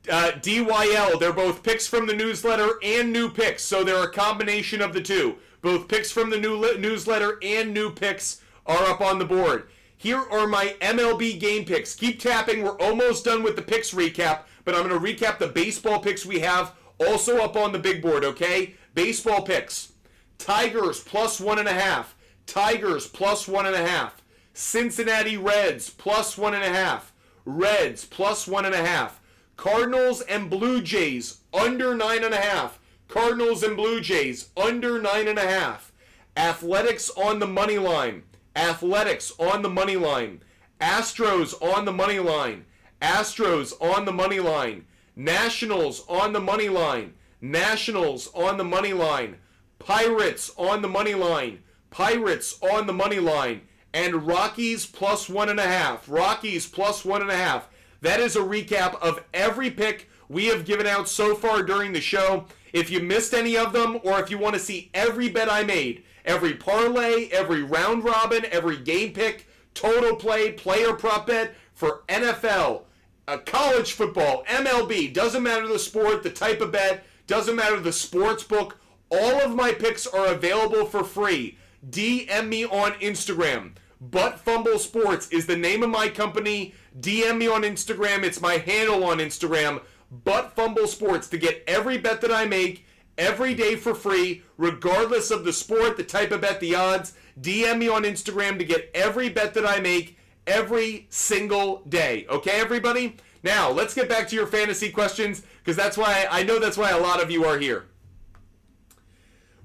DYL, they're both picks from the newsletter and new picks, so they're a combination of the two. Both picks from the newsletter and new picks are up on the board. Here are my MLB game picks. Keep tapping. We're almost done with the picks recap, but I'm going to recap the baseball picks we have also up on the big board, okay? Baseball picks. Tigers plus 1.5. Tigers plus 1.5. Cincinnati Reds plus 1.5. Reds plus 1.5. Cardinals and Blue Jays under 9.5. Cardinals and Blue Jays under 9.5. Athletics on the money line. Athletics on the money line. Astros on the money line. Astros on the money line. Nationals on the money line. Nationals on the money line. Pirates on the money line. Pirates on the money line. And Rockies plus 1.5. Rockies plus 1.5. That is a recap of every pick we have given out so far during the show. If you missed any of them, or if you want to see every bet I made, every parlay, every round robin, every game pick, total play, player prop bet for NFL, college football, MLB, doesn't matter the sport, the type of bet, doesn't matter the sports book, all of my picks are available for free. DM me on Instagram. Butt Fumble Sports is the name of my company. DM me on Instagram. It's my handle on Instagram. Butt Fumble Sports, to get every bet that I make every day for free, regardless of the sport, the type of bet, the odds. DM me on Instagram to get every bet that I make every single day. Okay, everybody? Now, let's get back to your fantasy questions, because I know that's why a lot of you are here.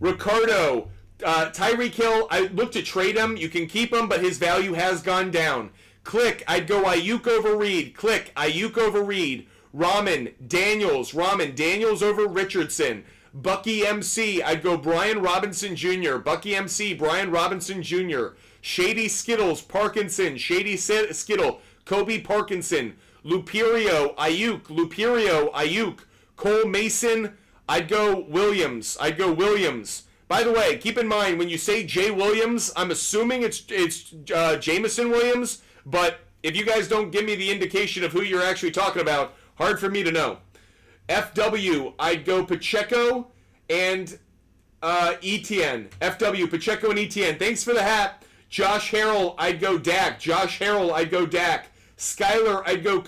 Ricardo, Tyreek Hill, I look to trade him. You can keep him, but his value has gone down. Click, I'd go Ayuk over Reed. Click, Ayuk over Reed. Ramen Daniels over Richardson. Bucky MC, I'd go Brian Robinson Jr. Bucky MC, Brian Robinson Jr. Shady Skittles, Parkinson. Shady Skittle, Kobe Parkinson. Luperio, Ayuk. Cole Mason, I'd go Williams. By the way, keep in mind, when you say Jay Williams, I'm assuming it's Jameson Williams, but if you guys don't give me the indication of who you're actually talking about, hard for me to know. FW, I'd go Pacheco and Etienne. FW, Pacheco and Etienne. Thanks for the hat. Josh Harrell, I'd go Dak. Skyler, I'd go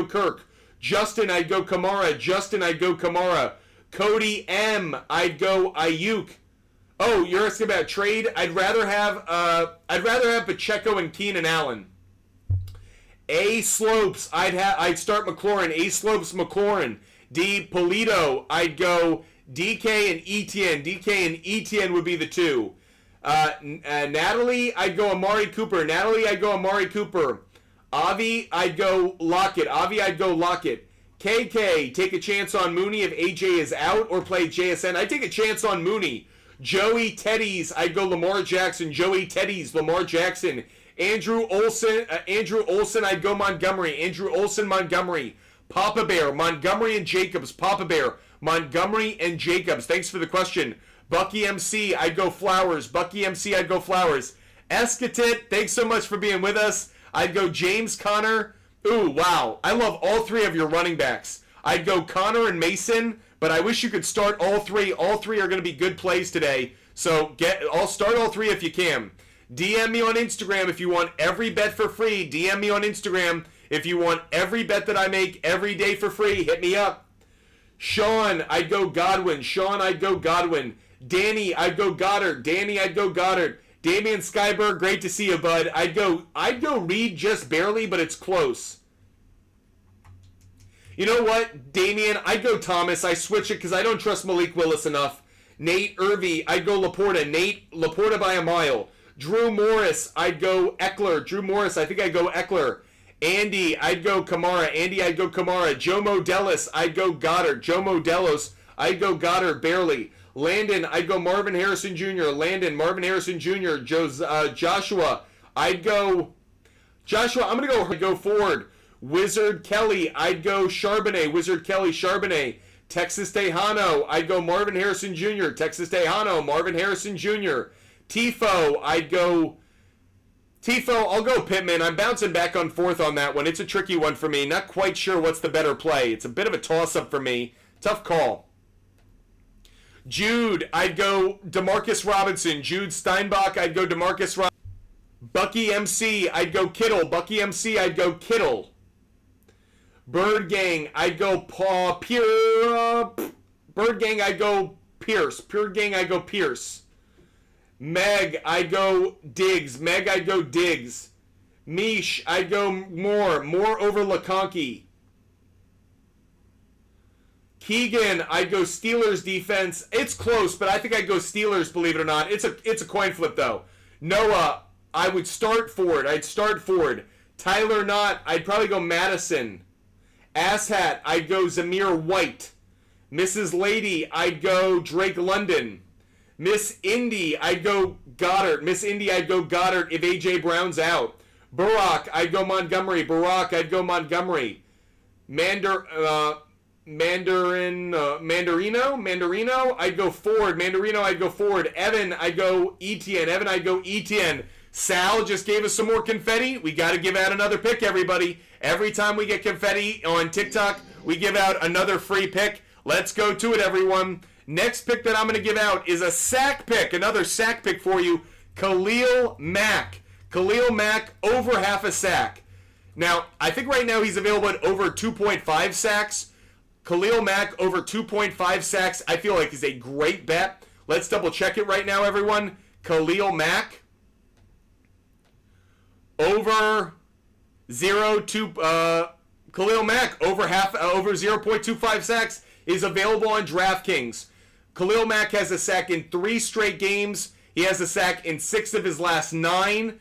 Kirk. Justin, I'd go Kamara. Cody M, I'd go Ayuk. Oh, you're asking about trade? I'd rather have Pacheco and Keenan Allen. A. Slopes, I'd start McLaurin. A. Slopes, McLaurin. D. Polito, I'd go DK and Etienne. DK and Etienne would be the two. Natalie, I'd go Amari Cooper. Natalie, I'd go Amari Cooper. Avi, I'd go Lockett. Avi, I'd go Lockett. KK, take a chance on Mooney if AJ is out or play JSN. I'd take a chance on Mooney. Joey Teddies, I'd go Lamar Jackson. Joey Teddies, Lamar Jackson. Andrew Olson, I'd go Montgomery. Andrew Olson, Montgomery. Papa Bear, Montgomery and Jacobs. Papa Bear, Montgomery and Jacobs. Thanks for the question. Bucky MC, I'd go Flowers. Bucky MC, I'd go Flowers. Escatit, thanks so much for being with us. I'd go James Conner. Ooh, wow. I love all three of your running backs. I'd go Conner and Mason, but I wish you could start all three. All three are going to be good plays today. So I'll start all three if you can. DM me on Instagram if you want every bet for free. DM me on Instagram if you want every bet that I make every day for free. Hit me up. Sean, I'd go Godwin. Sean, I'd go Godwin. Danny, I'd go Goddard. Danny, I'd go Goddard. Damian Skyberg, great to see you, bud. I'd go Reed just barely, but it's close. You know what, Damian? I'd go Thomas. I switch it because I don't trust Malik Willis enough. Nate Irvy, I'd go Laporta. Nate, Laporta by a mile. Drew Morris, I'd go Eckler. Drew Morris, I think I'd go Eckler. Andy, I'd go Kamara. Andy, I'd go Kamara. Joe Modelis, I'd go Goddard. Joe Modelos, I'd go Goddard barely. Landon, I'd go Marvin Harrison Jr. Landon, Marvin Harrison Jr. Joshua, I'd go Joshua. I'm gonna go Ford. Wizard Kelly, I'd go Charbonnet. Wizard Kelly, Charbonnet. Texas Tejano, I'd go Marvin Harrison Jr. Texas Tejano, Marvin Harrison Jr. Tifo, I'd go Tifo. I'll go Pittman. I'm bouncing back and forth on that one. It's a tricky one for me. Not quite sure what's the better play. It's a bit of a toss-up for me. Tough call. Jude, I'd go DeMarcus Robinson. Jude Steinbach, I'd go DeMarcus Robinson. Bucky MC, I'd go Kittle. Bucky MC, I'd go Kittle. Bird Gang, I'd go Bird Gang, I'd go Pierce. Bird Gang, I'd go Pierce. Meg, I'd go Diggs. Meg, I'd go Diggs. Mish, I'd go Moore. Moore over LeConkey. Keegan, I'd go Steelers defense. It's close, but I think I'd go Steelers, believe it or not. It's a coin flip, though. Noah, I would start Ford. I'd start Ford. Tyler Knott, I'd probably go Madison. Asshat, I'd go Zamir White. Mrs. Lady, I'd go Drake London. Miss Indy, I'd go Goddard. Miss Indy, I'd go Goddard if A.J. Brown's out. Barack, I'd go Montgomery. Barack, I'd go Montgomery. Mandarino, I'd go Ford. Mandarino, I'd go Ford. Evan, I'd go Etienne. Evan, I'd go Etienne. Sal just gave us some more confetti. We got to give out another pick, everybody. Every time we get confetti on TikTok, we give out another free pick. Let's go to it, everyone. Next pick that I'm going to give out is a sack pick. Another sack pick for you. Khalil Mack. Khalil Mack over half a sack. Now, I think right now he's available at over 2.5 sacks. Khalil Mack over 2.5 sacks, I feel like is a great bet. Let's double check it right now, everyone. Khalil Mack over Khalil Mack over 0.25 sacks is available on DraftKings. Khalil Mack has a sack in 3 straight games. He has a sack in 6 of his last 9.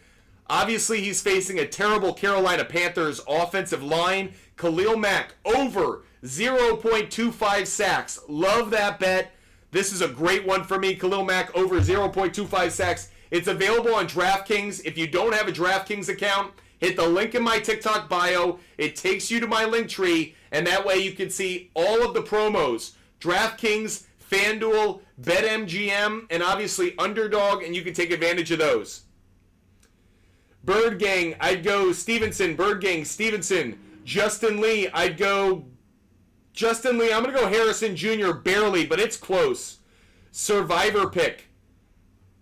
Obviously, he's facing a terrible Carolina Panthers offensive line. Khalil Mack over 0.25 sacks. Love that bet. This is a great one for me. Khalil Mack over 0.25 sacks. It's available on DraftKings. If you don't have a DraftKings account, hit the link in my TikTok bio. It takes you to my link tree, and that way you can see all of the promos. DraftKings, FanDuel, BetMGM, and obviously Underdog, and you can take advantage of those. Bird Gang, I'd go Stevenson. Bird Gang, Stevenson. Justin Lee, I'd go Justin Lee. I'm going to go Harrison Jr. barely, but it's close. Survivor pick.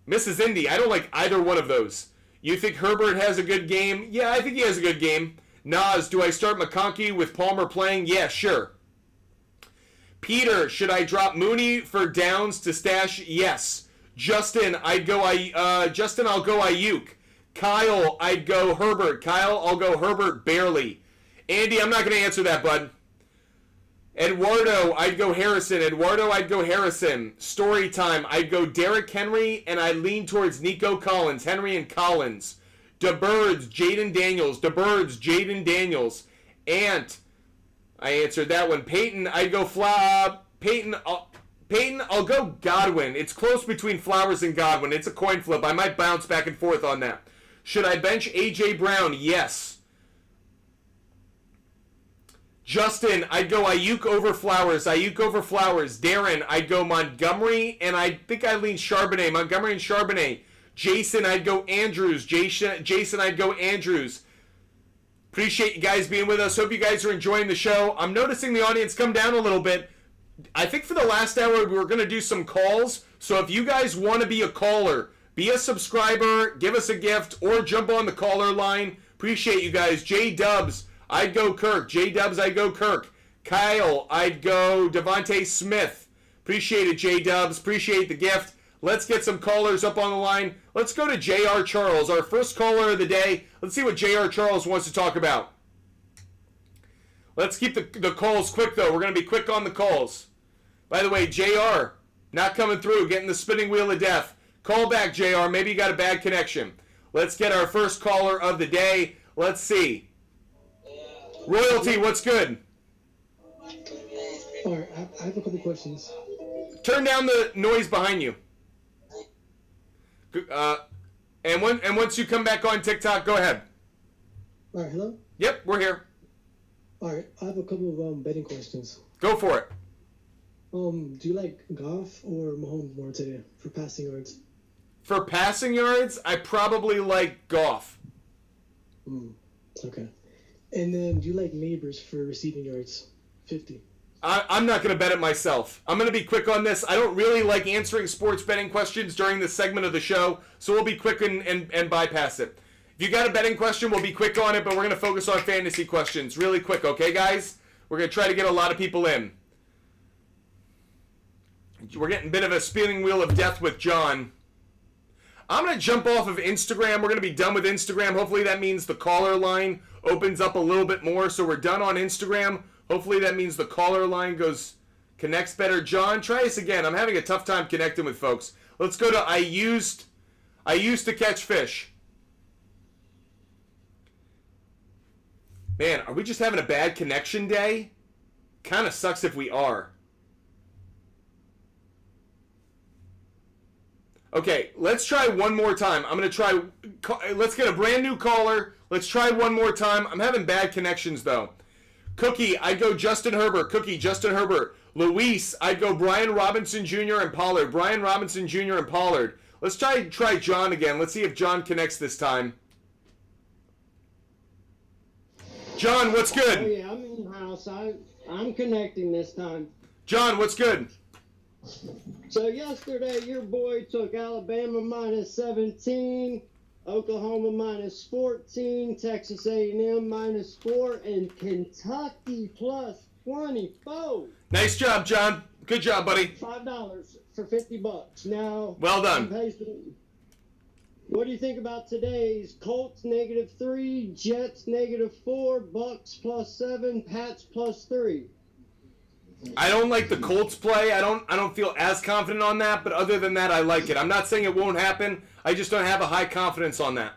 Mrs. Indy, I don't like either one of those. You think Herbert has a good game? Yeah, I think he has a good game. Nas, do I start McConkey with Palmer playing? Yeah, sure. Peter, should I drop Mooney for Downs to stash? Yes. Justin, I'll go Ayuk. Kyle, I'd go Herbert. Kyle, I'll go Herbert barely. Andy, I'm not going to answer that, bud. Eduardo, I'd go Harrison. Eduardo, I'd go Harrison. Story time, I'd go Derrick Henry, and I'd lean towards Nico Collins. Henry and Collins. DeBirds, Jaden Daniels. DeBirds, Jaden Daniels. Ant, I answered that one. Peyton, I'd go Peyton, I'll go Godwin. It's close between Flowers and Godwin. It's a coin flip. I might bounce back and forth on that. Should I bench A.J. Brown? Yes. Justin, I'd go Ayuk over Flowers. Ayuk over Flowers. Darren, I'd go Montgomery, and I think I lean Charbonnet. Montgomery and Charbonnet. Jason, I'd go Andrews. Jason, I'd go Andrews. Appreciate you guys being with us. Hope you guys are enjoying the show. I'm noticing the audience come down a little bit. I think for the last hour, we were going to do some calls. So if you guys want to be a caller, be a subscriber, give us a gift, or jump on the caller line. Appreciate you guys. J-Dubs, I'd go Kirk. J-Dubs, I'd go Kirk. Kyle, I'd go Devontae Smith. Appreciate it, J-Dubs. Appreciate the gift. Let's get some callers up on the line. Let's go to J.R. Charles, our first caller of the day. Let's see what J.R. Charles wants to talk about. Let's keep the calls quick, though. We're going to be quick on the calls. By the way, JR, not coming through, getting the spinning wheel of death. Call back, JR. Maybe you got a bad connection. Let's get our first caller of the day. Let's see. Royalty, what's good? All right, I have a couple questions. Turn down the noise behind you. And once you come back on TikTok, go ahead. All right, hello? Yep, we're here. All right, I have a couple of betting questions. Go for it. Do you like Goff or Mahomes more today for passing yards? For passing yards, I probably like Goff. Okay. And then do you like Neighbors for receiving yards? 50. I'm not going to bet it myself. I'm going to be quick on this. I don't really like answering sports betting questions during this segment of the show, so we'll be quick and bypass it. If you got a betting question, we'll be quick on it, but we're going to focus on fantasy questions really quick, okay, guys? We're going to try to get a lot of people in. We're getting a bit of a spinning wheel of death with John. I'm going to jump off of Instagram. We're going to be done with Instagram. Hopefully that means the caller line opens up a little bit more, so we're done on Instagram. Hopefully that means the caller line connects better. John, try us again. I'm having a tough time connecting with folks. Let's go to I used to catch fish. Man, are we just having a bad connection day? Kind of sucks if we are. Okay, let's try one more time. I'm going to try. Let's get a brand new caller. Let's try one more time. I'm having bad connections, though. Cookie, I'd go Justin Herbert. Cookie, Justin Herbert. Luis, I'd go Brian Robinson Jr. and Pollard. Brian Robinson Jr. and Pollard. Let's try John again. Let's see if John connects this time. John, what's good? Oh, yeah, I'm in the house. I'm connecting this time. John, what's good? So yesterday, your boy took Alabama minus 17, Oklahoma minus 14, Texas A&M minus 4, and Kentucky plus 24. Nice job, John. Good job, buddy. $5 for $50. Now, well done. What do you think about today's Colts -3, Jets -4, Bucks plus 7, Pats plus 3? I don't like the Colts play. I don't feel as confident on that, but other than that, I like it. I'm not saying it won't happen. I just don't have a high confidence on that.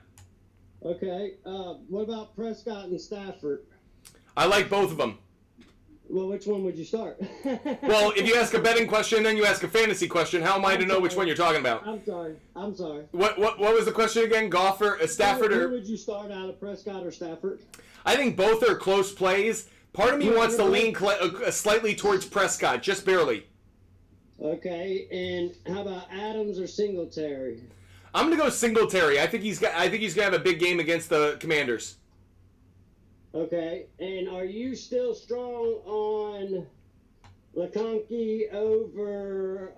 Okay. What about Prescott and Stafford? I like both of them. Well, which one would you start? Well, if you ask a betting question, then you ask a fantasy question. How am I to know which one you're talking about? I'm sorry. What was the question again? Golf or Stafford or? Who would you start out of, Prescott or Stafford? I think both are close plays. Part of me wants to lean slightly towards Prescott, just barely. Okay, and how about Adams or Singletary? I'm gonna go Singletary. I think he's gonna have a big game against the Commanders. Okay, and are you still strong on LeConkey over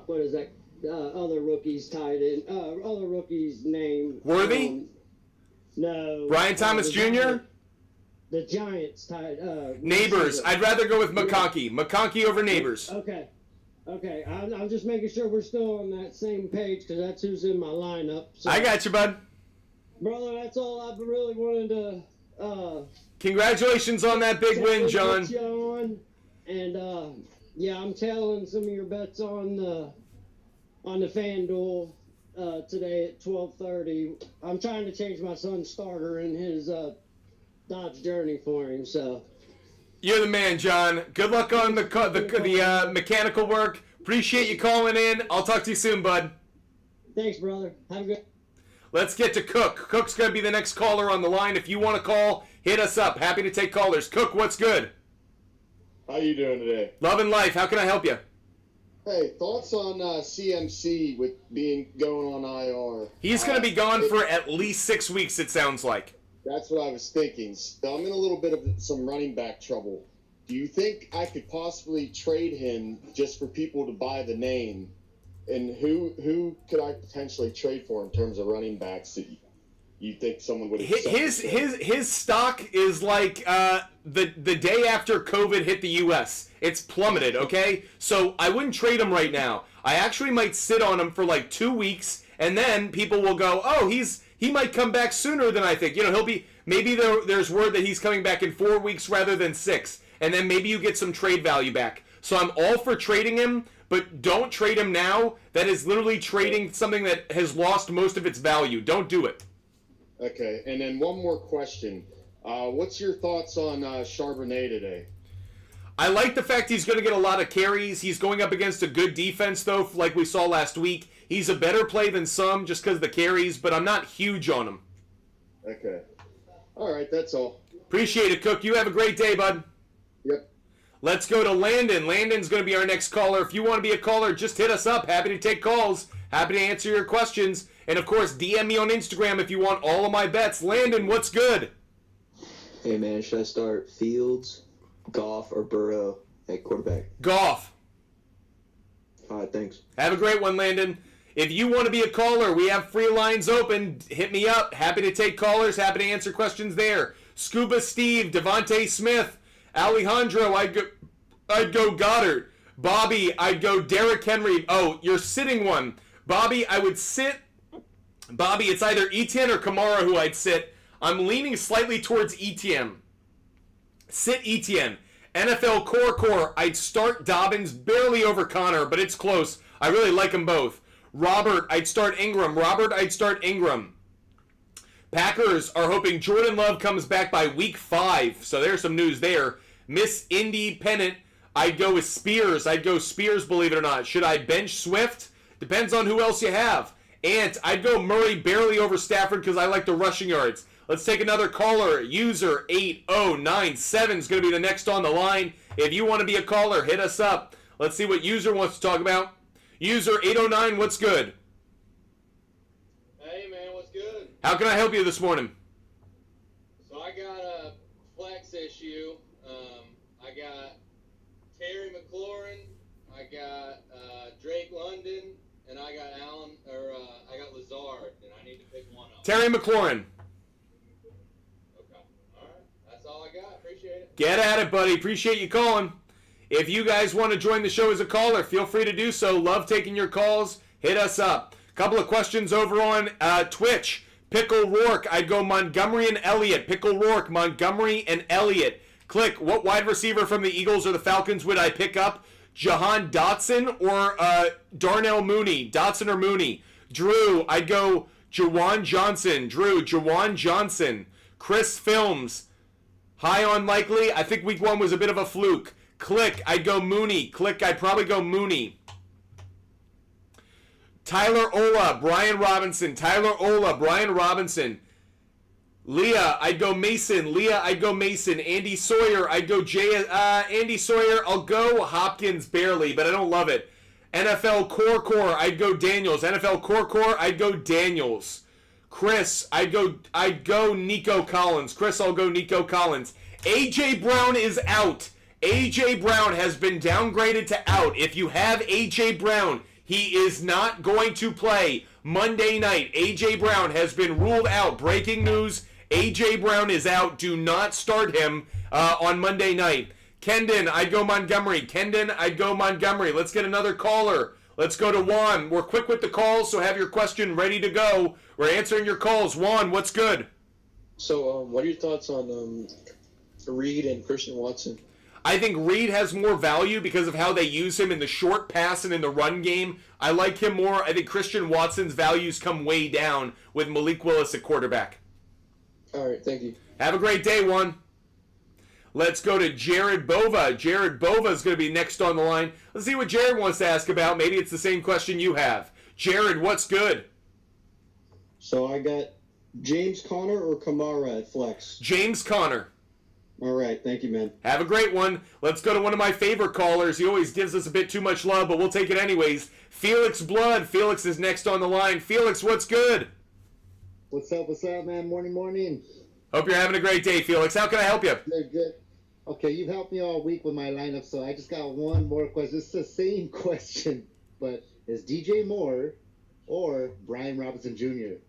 what is that other rookie's tight end? Other rookie's name? Worthy? No. Brian Thomas Jr.? The Giants tied. Neighbors. I'd rather go with McConkey. McConkey over Neighbors. Okay. Okay, I'm just making sure we're still on that same page because that's who's in my lineup. So, I got you, bud. brother, that's all I've really wanted to. Congratulations on that big win, John. Get you on. And yeah, I'm tailing some of your bets on the FanDuel today at 12:30. I'm trying to change my son's starter in his Dodge Journey for him. So You're the man, John. Good luck on the mechanical work. Appreciate you calling in. I'll talk to you soon, bud. thanks, brother. Have a good. Let's get to Cook. Cook's going to be the next caller on the line. If you want to call, hit us up. Happy to take callers. Cook, what's good? How you doing today? Love and life. How can I help you? Hey, thoughts on CMC with going on IR? He's going to be gone for at least 6 weeks, it sounds like. That's what I was thinking. So I'm in a little bit of some running back trouble. Do you think I could possibly trade him just for people to buy the name? And who could I potentially trade for in terms of running backs that you think someone would accept? His stock is like the day after COVID hit the U.S. It's plummeted, okay? So I wouldn't trade him right now. I actually might sit on him for like 2 weeks, and then people will go, oh, he might come back sooner than I think. You know, he'll be, maybe there's word that he's coming back in 4 weeks rather than 6, and then maybe you get some trade value back. So I'm all for trading him, but don't trade him now. That is literally trading something that has lost most of its value. Don't do it. Okay, and then one more question. What's your thoughts on Charbonnet today? I like the fact he's going to get a lot of carries. He's going up against a good defense, though, like we saw last week. He's a better play than some just because of the carries, but I'm not huge on him. Okay. All right, that's all. Appreciate it, Cook. You have a great day, bud. Yep. Let's go to Landon. Landon's going to be our next caller. If you want to be a caller, just hit us up. Happy to take calls. Happy to answer your questions. And, of course, DM me on Instagram if you want all of my bets. Landon, what's good? Hey, man, should I start Fields, Goff, or Burrow at quarterback? Goff. All right, thanks. Have a great one, Landon. If you want to be a caller, we have free lines open. Hit me up. Happy to take callers. Happy to answer questions there. Scuba Steve, Devontae Smith, Alejandro, I'd go Goddard. Bobby, I'd go Derrick Henry. Oh, you're sitting one. Bobby, I would sit. Bobby, it's either Etienne or Kamara who I'd sit. I'm leaning slightly towards Etienne. Sit Etienne. NFL core, I'd start Dobbins barely over Connor, but it's close. I really like them both. Robert, I'd start Ingram. Packers are hoping Jordan Love comes back by week 5, so there's some news there. Miss Independent, I'd go with Spears. Believe it or not. Should I bench Swift? Depends on who else you have. Ant, I'd go Murray barely over Stafford because I like the rushing yards. Let's take another caller. User 8097 is going to be the next on the line. If you want to be a caller, hit us up. Let's see what user wants to talk about. User 809, what's good? Hey man, what's good? How can I help you this morning? So I got a flex issue. I got Terry McLaurin, I got Drake London, and I got I got Lazard, and I need to pick one up. Terry McLaurin. Okay. All right. That's all I got. Appreciate it. Get at it, buddy. Appreciate you calling. If you guys want to join the show as a caller, feel free to do so. Love taking your calls. Hit us up. Couple of questions over on Twitch. Pickle Rourke, I'd go Montgomery and Elliott. Pickle Rourke, Montgomery and Elliott. Click, what wide receiver from the Eagles or the Falcons would I pick up? Jahan Dotson or Darnell Mooney? Dotson or Mooney? Drew, I'd go Jawan Johnson. Chris Films, high on likely. I think week 1 was a bit of a fluke. Click, I'd go Mooney. Click, I'd probably go Mooney. Tyler Ola, Brian Robinson. Leah, I'd go Mason. Andy Sawyer, I'd go Andy Sawyer. I'll go Hopkins barely, but I don't love it. NFL Core, I'd go Daniels. I'd go Daniels. Chris, I'd go Nico Collins. I'll go Nico Collins. AJ Brown is out. AJ Brown has been downgraded to out. If you have AJ Brown, he is not going to play Monday night. AJ Brown has been ruled out. Breaking news, AJ Brown is out. Do not start him on Monday night. Kendon, I'd go Montgomery. Kendon, I'd go Montgomery. Let's get another caller. Let's go to Juan. We're quick with the calls, so have your question ready to go. We're answering your calls. Juan, what's good? So, what are your thoughts on Reed and Christian Watson? I think Reed has more value because of how they use him in the short pass and in the run game. I like him more. I think Christian Watson's values come way down with Malik Willis at quarterback. All right, thank you. Have a great day, Juan. Let's go to Jared Bova. Jared Bova is going to be next on the line. Let's see what Jared wants to ask about. Maybe it's the same question you have. Jared, what's good? So I got James Conner or Kamara at flex. James Conner. All right, thank you, man. Have a great one. Let's go to one of my favorite callers. He always gives us a bit too much love, but we'll take it anyways. Felix Blood. Felix is next on the line. Felix, what's good? What's up, man? Morning. Hope you're having a great day, Felix. How can I help you? Good. Okay, you've helped me all week with my lineup, so I just got one more question. It's the same question, but is DJ Moore or Brian Robinson Jr.?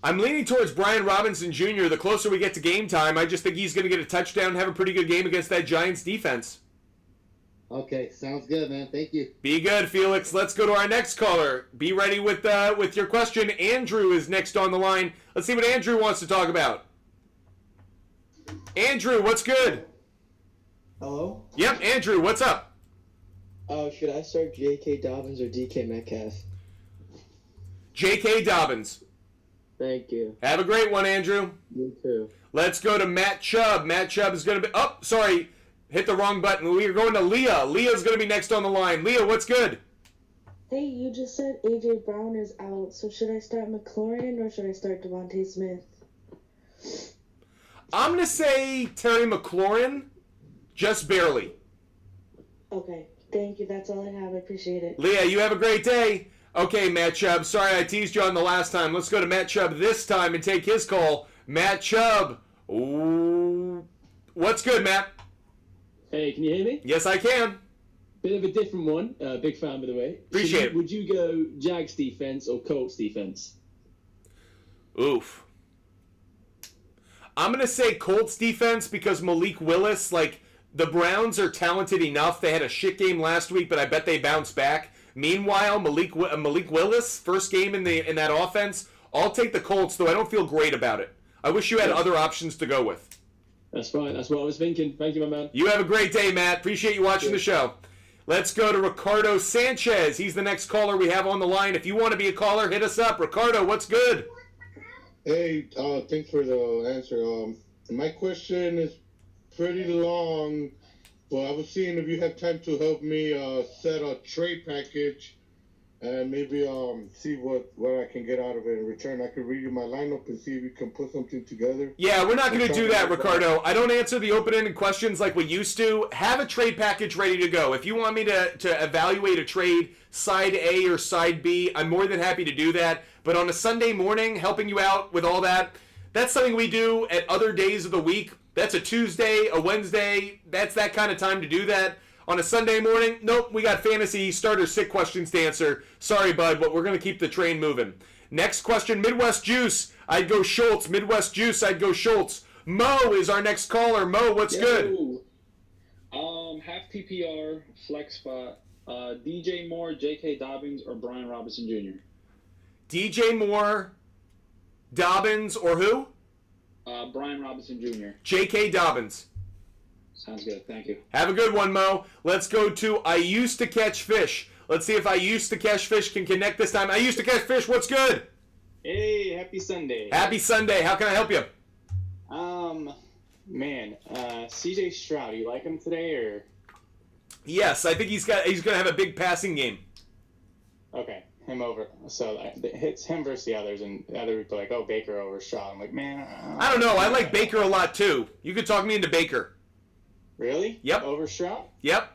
I'm leaning towards Brian Robinson Jr. The closer we get to game time, I just think he's going to get a touchdown and have a pretty good game against that Giants defense. Okay, sounds good, man. Thank you. Be good, Felix. Let's go to our next caller. Be ready with your question. Andrew is next on the line. Let's see what Andrew wants to talk about. Andrew, what's good? Hello? Yep, Andrew, what's up? Should I start J.K. Dobbins or D.K. Metcalf? J.K. Dobbins. Thank you. Have a great one, Andrew. You too. Let's go to Matt Chubb. Matt Chubb is going to be... Oh, sorry. Hit the wrong button. We're going to Leah. Leah's going to be next on the line. Leah, what's good? Hey, you just said A.J. Brown is out, so should I start McLaurin or should I start Devontae Smith? I'm going to say Terry McLaurin, just barely. Okay, thank you. That's all I have. I appreciate it. Leah, you have a great day. Okay, Matt Chubb. Sorry I teased you on the last time. Let's go to Matt Chubb this time and take his call. Matt Chubb. Ooh. What's good, Matt? Hey, can you hear me? Yes, I can. Bit of a different one. Big fan, by the way. Appreciate it. Would you go Jags defense or Colts defense? Oof. I'm going to say Colts defense because Malik Willis, the Browns are talented enough. They had a shit game last week, but I bet they bounce back. Meanwhile, Malik Willis, first game in that offense. I'll take the Colts, though I don't feel great about it. I wish you had other options to go with. That's fine. That's what I was thinking. Thank you, my man. You have a great day, Matt. Appreciate you watching the show. Let's go to Ricardo Sanchez. He's the next caller we have on the line. If you want to be a caller, hit us up. Ricardo, what's good? Hey, thanks for the answer. My question is pretty long, but I was seeing if you have time to help me set a trade package and maybe see what I can get out of it in return. I could read you my lineup and see if we can put something together. Yeah, we're not going to do that, Ricardo. I don't answer the open-ended questions like we used to. Have a trade package ready to go. If you want me to evaluate a trade, side A or side B, I'm more than happy to do that. But on a Sunday morning, helping you out with all that, that's something we do at other days of the week. That's a Tuesday, a Wednesday. That's that kind of time to do that. On a Sunday morning, nope, we got fantasy starter sick questions to answer. Sorry, bud, but we're going to keep the train moving. Next question, Midwest Juice. I'd go Schultz. Midwest Juice, I'd go Schultz. Mo is our next caller. Mo, what's good? Half PPR, flex spot. DJ Moore, J.K. Dobbins, or Brian Robinson Jr.? DJ Moore, Dobbins, or who? Brian Robinson Jr. J.K. Dobbins. Sounds good. Thank you. Have a good one, Mo. Let's go to I Used to Catch Fish. Let's see if I Used to Catch Fish can connect this time. I Used to Catch Fish, what's good? Hey, happy Sunday. Happy Sunday. How can I help you? CJ Stroud, you like him today or? Yes, I think he's going to have a big passing game. Okay, him over. So it's him versus the others, and the other people are like, oh, Baker over Stroud. I'm like, man. I don't know. I like Baker a lot too. You could talk me into Baker. Really? Yep. Over Stroud? Yep.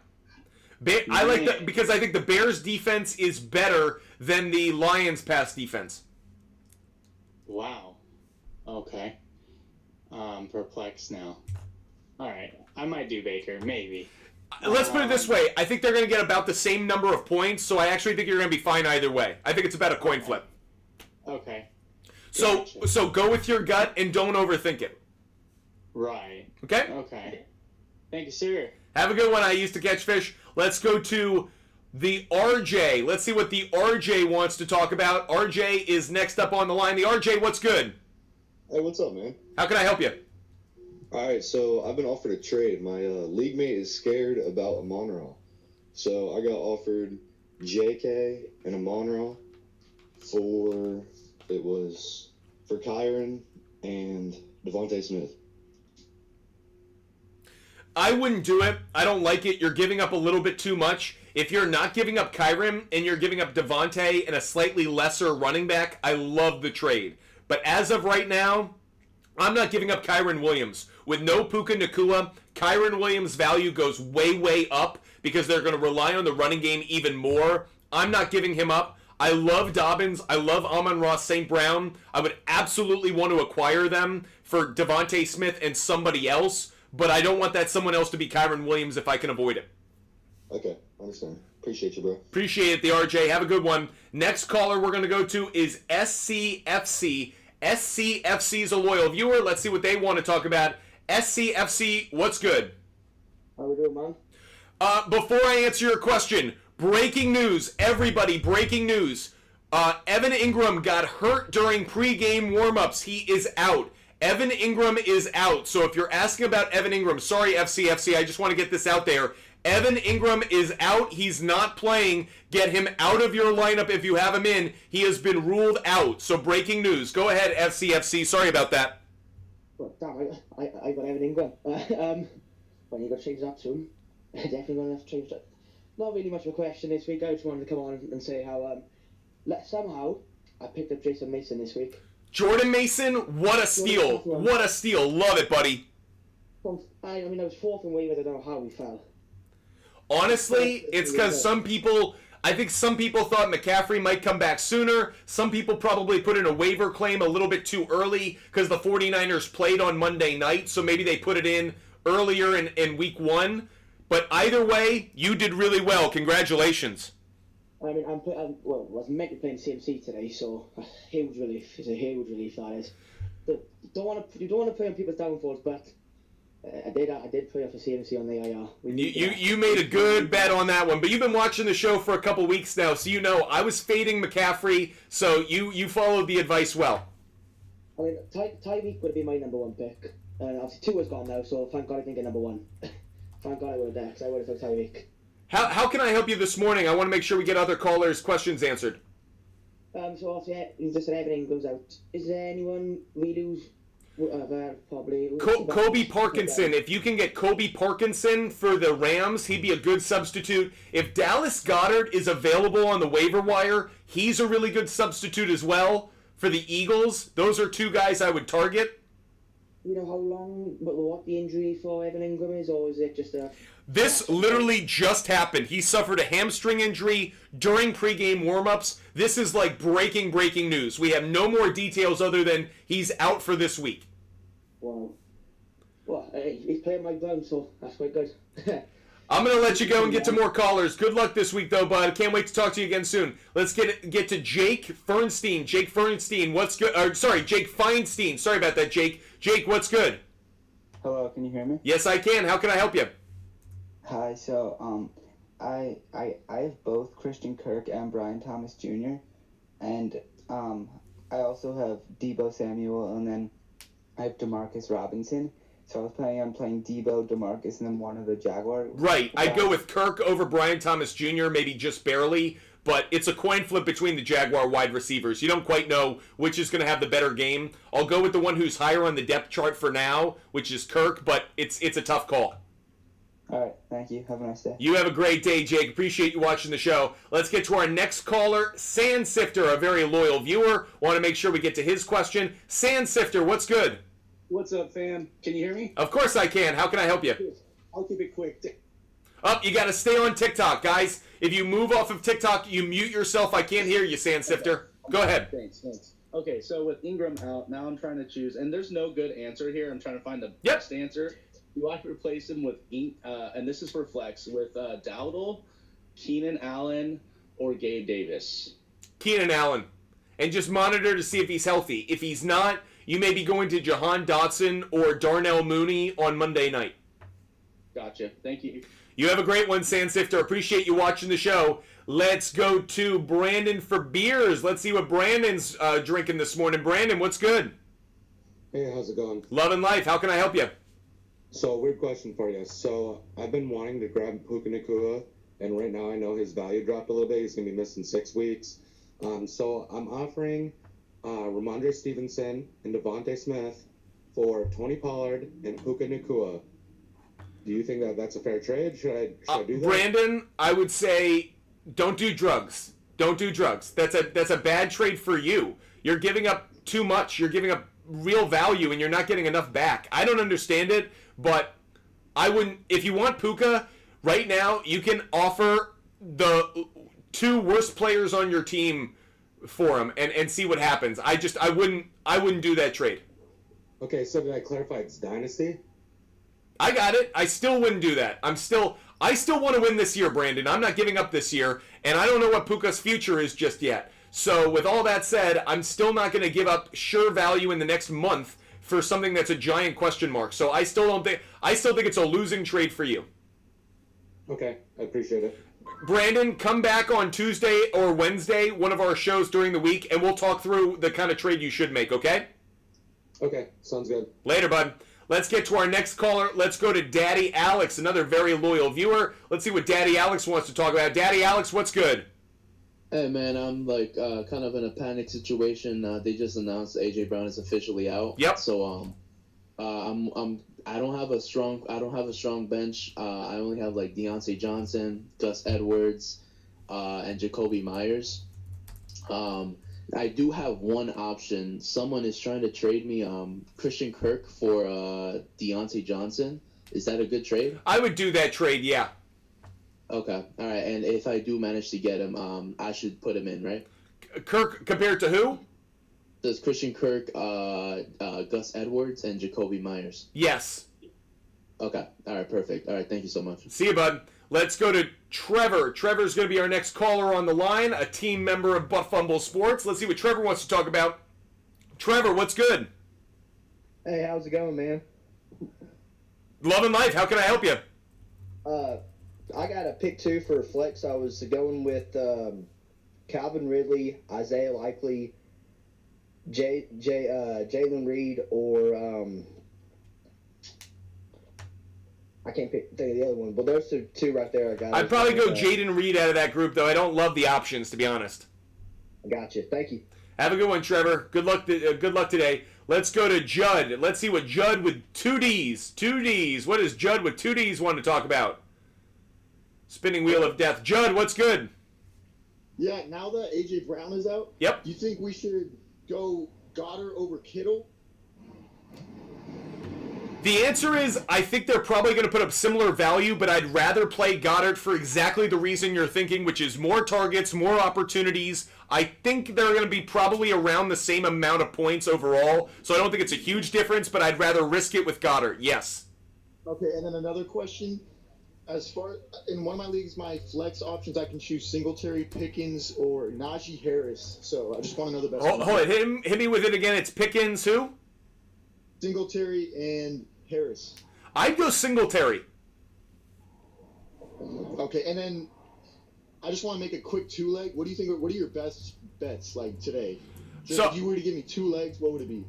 I like that because I think the Bears' defense is better than the Lions' pass defense. Wow. Okay. Perplexed now. All right. I might do Baker, maybe. Let's put it this way. I think they're going to get about the same number of points, so I actually think you're going to be fine either way. I think it's about a coin flip. Okay. So go with your gut and don't overthink it. Right. Okay? Okay. Thank you, sir. Have a good one. I used to catch fish. Let's go to the RJ. Let's see what the RJ wants to talk about. RJ is next up on the line. The RJ, what's good? Hey, what's up, man? How can I help you? All right, so I've been offered a trade. My league mate is scared about Amon-Ra. So I got offered JK and Amon-Ra for Kyron and Devontae Smith. I wouldn't do it. I don't like it. You're giving up a little bit too much. If you're not giving up Kyron and you're giving up Devontae and a slightly lesser running back, I love the trade. But as of right now, I'm not giving up Kyron Williams. With no Puka Nacua, Kyron Williams' value goes way, way up because they're going to rely on the running game even more. I'm not giving him up. I love Dobbins. I love Amon-Ra St. Brown. I would absolutely want to acquire them for Devontae Smith and somebody else, but I don't want that someone else to be Kyron Williams if I can avoid it. Okay, understand. Appreciate you, bro. Appreciate it, the RJ. Have a good one. Next caller we're going to go to is SCFC. SCFC is a loyal viewer. Let's see what they want to talk about. SCFC, what's good? How we doing, man? Before I answer your question, breaking news. Everybody, breaking news. Evan Ingram got hurt during pregame warm-ups. He is out. Evan Ingram is out. So if you're asking about Evan Ingram, sorry, FCFC, I just want to get this out there. Evan Ingram is out. He's not playing. Get him out of your lineup if you have him in. He has been ruled out. So breaking news. Go ahead, FCFC. Sorry about that. Well, damn, I got Evan Ingram. When you got to change that soon, definitely going to have to change that. Not really much of a question this week. I just wanted to come on and say how somehow I picked up Jason Mason this week. Jordan Mason, what a steal. What a steal. Love it, buddy. I mean, I was fourth in waivers. I don't know how we fell. Honestly, it's because I think some people thought McCaffrey might come back sooner. Some people probably put in a waiver claim a little bit too early because the 49ers played on Monday night, so maybe they put it in earlier in week 1. But either way, you did really well. Congratulations. I mean, I was meant to be playing CMC today, so a huge relief. It's a huge relief, that is. You don't want to play on people's downfalls, but I did play off a CMC on the IR. You made a good bet on that one, but you've been watching the show for a couple weeks now, so you know I was fading McCaffrey, so you followed the advice well. I mean, Tyreek would have been my number 1 pick. Obviously, 2 is gone now, so thank God I didn't get number 1. Thank God I would have there, because I would have took Tyreek. How can I help you this morning? I want to make sure we get other callers' questions answered. So obviously, you just said everything goes out. Is there anyone we lose? Probably. Kobe Parkinson. If you can get Kobe Parkinson for the Rams, he'd be a good substitute. If Dallas Goedert is available on the waiver wire, he's a really good substitute as well for the Eagles. Those are 2 guys I would target. You know how long, what the injury for Evan Ingram is, or is it just a... This literally just happened. He suffered a hamstring injury during pregame warm-ups. This is like breaking news. We have no more details other than he's out for this week. Wow. Well, he's playing Mike Brown, so that's quite good. I'm going to let you go and get to more callers. Good luck this week, though, bud. Can't wait to talk to you again soon. Let's get to Jake Fernstein. Jake Fernstein, what's good? Jake Feinstein. Sorry about that, Jake. Jake, what's good? Hello, can you hear me? Yes, I can. How can I help you? Hi, so I have both Christian Kirk and Brian Thomas Jr. and I also have Deebo Samuel, and then I have Demarcus Robinson. So I was planning on playing Deebo, Demarcus, and then one of the Jaguar. Right, I'd go with Kirk over Brian Thomas Jr., maybe just barely, but it's a coin flip between the Jaguar wide receivers. You don't quite know which is going to have the better game. I'll go with the one who's higher on the depth chart for now, which is Kirk, but it's a tough call. All right, thank you. Have a nice day. You have a great day, Jake. Appreciate you watching the show. Let's get to our next caller, Sand Sifter, a very loyal viewer. Want to make sure we get to his question. Sand Sifter, what's good? What's up, fam? Can you hear me? Of course I can. How can I help you? I'll keep it quick. You got to stay on TikTok, guys. If you move off of TikTok, you mute yourself. I can't hear you, Sand Sifter. Go ahead. Thanks. Okay, so with Ingram out, now I'm trying to choose, and there's no good answer here. I'm trying to find the best answer. Do I replace him with, and this is for flex, with Dowdle, Keenan Allen, or Gabe Davis? Keenan Allen. And just monitor to see if he's healthy. If he's not, you may be going to Jahan Dotson or Darnell Mooney on Monday night. Gotcha. Thank you. You have a great one, Sandsifter. Appreciate you watching the show. Let's go to Brandon for beers. Let's see what Brandon's drinking this morning. Brandon, what's good? Hey, how's it going? Loving life. How can I help you? So, weird question for you. So, I've been wanting to grab Puka Nacua, and right now I know his value dropped a little bit. He's going to be missing 6 weeks. So, I'm offering Ramondre Stevenson and Devontae Smith for Tony Pollard and Puka Nacua. Do you think that that's a fair trade? Should I do that? Brandon, I would say don't do drugs. Don't do drugs. That's a bad trade for you. You're giving up too much. You're giving up real value, and you're not getting enough back. I don't understand it, but I wouldn't. If you want Puka right now, you can offer the 2 worst players on your team for him and see what happens. I wouldn't do that trade. Okay, so did I clarify it's dynasty? I got it. I still wouldn't do that. I still want to win this year, Brandon. I'm not giving up this year, and I don't know what Puka's future is just yet. So with all that said, I'm still not going to give up sure value in the next month for something that's a giant question mark. So I still think it's a losing trade for you. Okay, I appreciate it. Brandon, come back on Tuesday or Wednesday, one of our shows during the week, and we'll talk through the kind of trade you should make, okay? Okay, sounds good. Later, bud. Let's get to our next caller. Let's go to Daddy Alex, another very loyal viewer. Let's see what Daddy Alex wants to talk about. Daddy Alex, what's good? Hey man, I'm kind of in a panic situation. They just announced AJ Brown is officially out. Yep. So I don't have a strong bench. I only have Deontay Johnson, Gus Edwards, and Jacoby Myers. I do have one option. Someone is trying to trade me Christian Kirk for Deontay Johnson. Is that a good trade? I would do that trade, yeah. Okay, all right. And if I do manage to get him, I should put him in, right? Kirk compared to who? Does Christian Kirk, Gus Edwards, and Jacoby Myers? Yes. Okay, all right, perfect. All right, thank you so much. See you, bud. Let's go to Trevor. Trevor's going to be our next caller on the line, a team member of Butt Fumble Sports. Let's see what Trevor wants to talk about. Trevor, what's good? Hey, how's it going, man? Loving life. How can I help you? I got a pick 2 for flex. I was going with Calvin Ridley, Isaiah Likely, Jalen Reed, or I can't think of the other one. But those are 2 right there. I got. I'd probably go Jaden Reed out of that group, though. I don't love the options, to be honest. I got you. Thank you. Have a good one, Trevor. Good luck. Good luck today. Let's go to Judd. Let's see what Judd with 2 Ds. 2 Ds. What does Judd with 2 Ds want to talk about? Spinning wheel of death. Judd, what's good? Yeah, now that AJ Brown is out, yep. Do you think we should go Goddard over Kittle? The answer is I think they're probably going to put up similar value, but I'd rather play Goddard for exactly the reason you're thinking, which is more targets, more opportunities. I think they're going to be probably around the same amount of points overall, so I don't think it's a huge difference, but I'd rather risk it with Goddard, yes. Okay, and then another question. As far in one of my leagues, my flex options, I can choose Singletary, Pickens, or Najee Harris. So I just want to know the best. Hold it. Hit me with it again. It's Pickens who? Singletary and Harris. I'd go Singletary. Okay, and then I just want to make a quick 2-leg. What do you think? What are your best bets today? So if you were to give me 2 legs, what would it be?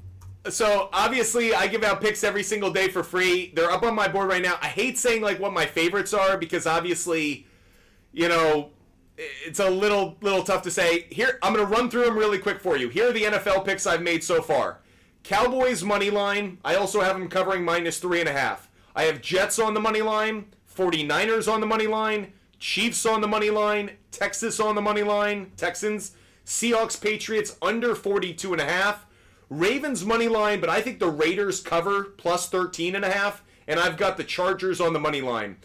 So, obviously, I give out picks every single day for free. They're up on my board right now. I hate saying, what my favorites are because, obviously, it's a little tough to say. Here, I'm going to run through them really quick for you. Here are the NFL picks I've made so far. Cowboys money line. I also have them covering -3.5. I have Jets on the money line, 49ers on the money line, Chiefs on the money line, Texas on the money line, Texans, Seahawks, Patriots under 42.5. Ravens money line, but I think the Raiders cover +13.5, and I've got the Chargers on the money line.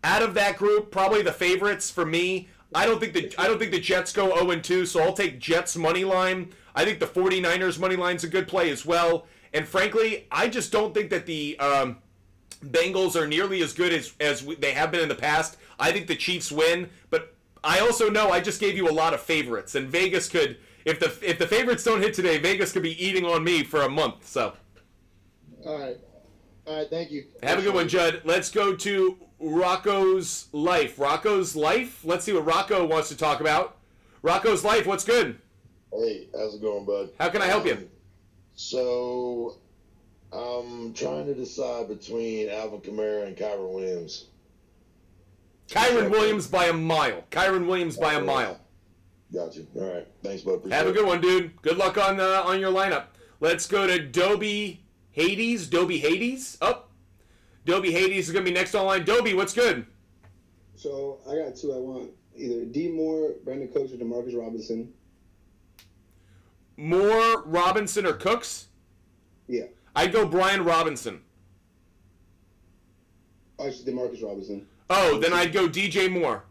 Out of that group, probably the favorites for me. I don't think the Jets go 0-2, so I'll take Jets money line. I think the 49ers money line's a good play as well. And frankly, I just don't think that the Bengals are nearly as good as they have been in the past. I think the Chiefs win, but I also know I just gave you a lot of favorites, and Vegas could. If the favorites don't hit today, Vegas could be eating on me for a month. So, all right, thank you. Have a good one, Judd. Let's go to Rocco's Life. Rocco's Life? Let's see what Rocco wants to talk about. Rocco's Life, what's good? Hey, how's it going, bud? How can I help you? So, I'm trying to decide between Alvin Kamara and Kyron Williams. Kyron Williams by a mile. Kyron Williams by a mile. Got you. All right. Thanks, bud. Appreciate Have a it. good one, dude. Good luck on your lineup. Let's go to Dobie Hades. Dobie Hades. Dobie Hades is going to be next online. Dobie, what's good? So I got two. I want either D. Moore, Brandon Cooks, or Demarcus Robinson. Moore, Robinson, or Cooks? Yeah. I'd go Brian Robinson. Oh, it's Demarcus Robinson. Oh, then I'd go DJ Moore.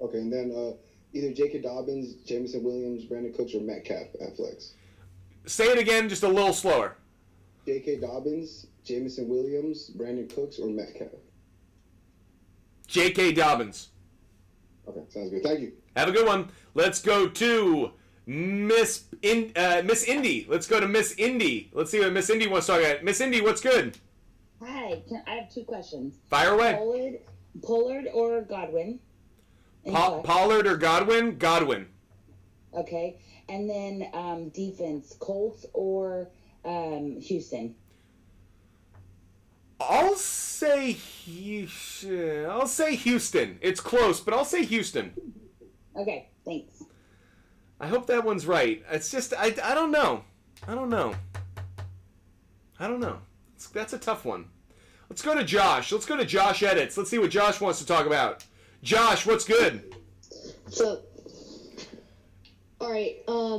Okay, and then either J.K. Dobbins, Jameson Williams, Brandon Cooks, or Metcalf at flex. Say it again, just a little slower. J.K. Dobbins, Jameson Williams, Brandon Cooks, or Metcalf. J.K. Dobbins. Okay, sounds good. Thank you. Have a good one. Let's go to Miss Indy. Let's go to Miss Indy. Let's see what Miss Indy wants to talk about. Miss Indy, what's good? Hi, I have two questions. Fire away. Pollard or Godwin? Pollard or Godwin? Godwin. Okay. And then defense, Colts or Houston? I'll say Houston. It's close, but I'll say Houston. Okay, thanks. I hope that one's right. It's just I don't know. I don't know. That's a tough one. Let's go to Josh. Let's go to Josh Edits. Let's see what Josh wants to talk about. Josh, what's good? So, all right,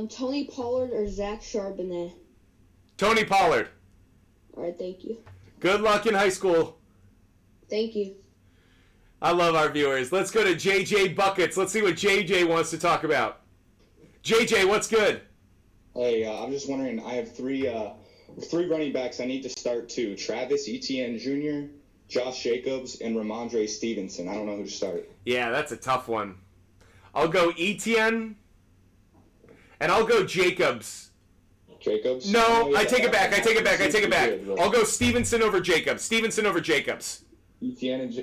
Tony Pollard or Zach Charbonnet? Tony Pollard. All right, thank you. Good luck in high school. Thank you. I love our viewers. Let's go to JJ Buckets. Let's see what JJ wants to talk about. JJ, what's good? Hey, I'm just wondering, I have three running backs I need to start too. Travis Etienne Jr., Josh Jacobs, and Ramondre Stevenson. I don't know who to start. Yeah, that's a tough one. I'll go Etienne, and I'll go Jacobs. Jacobs? No, I take it back. I'll go Stevenson over Jacobs. Etienne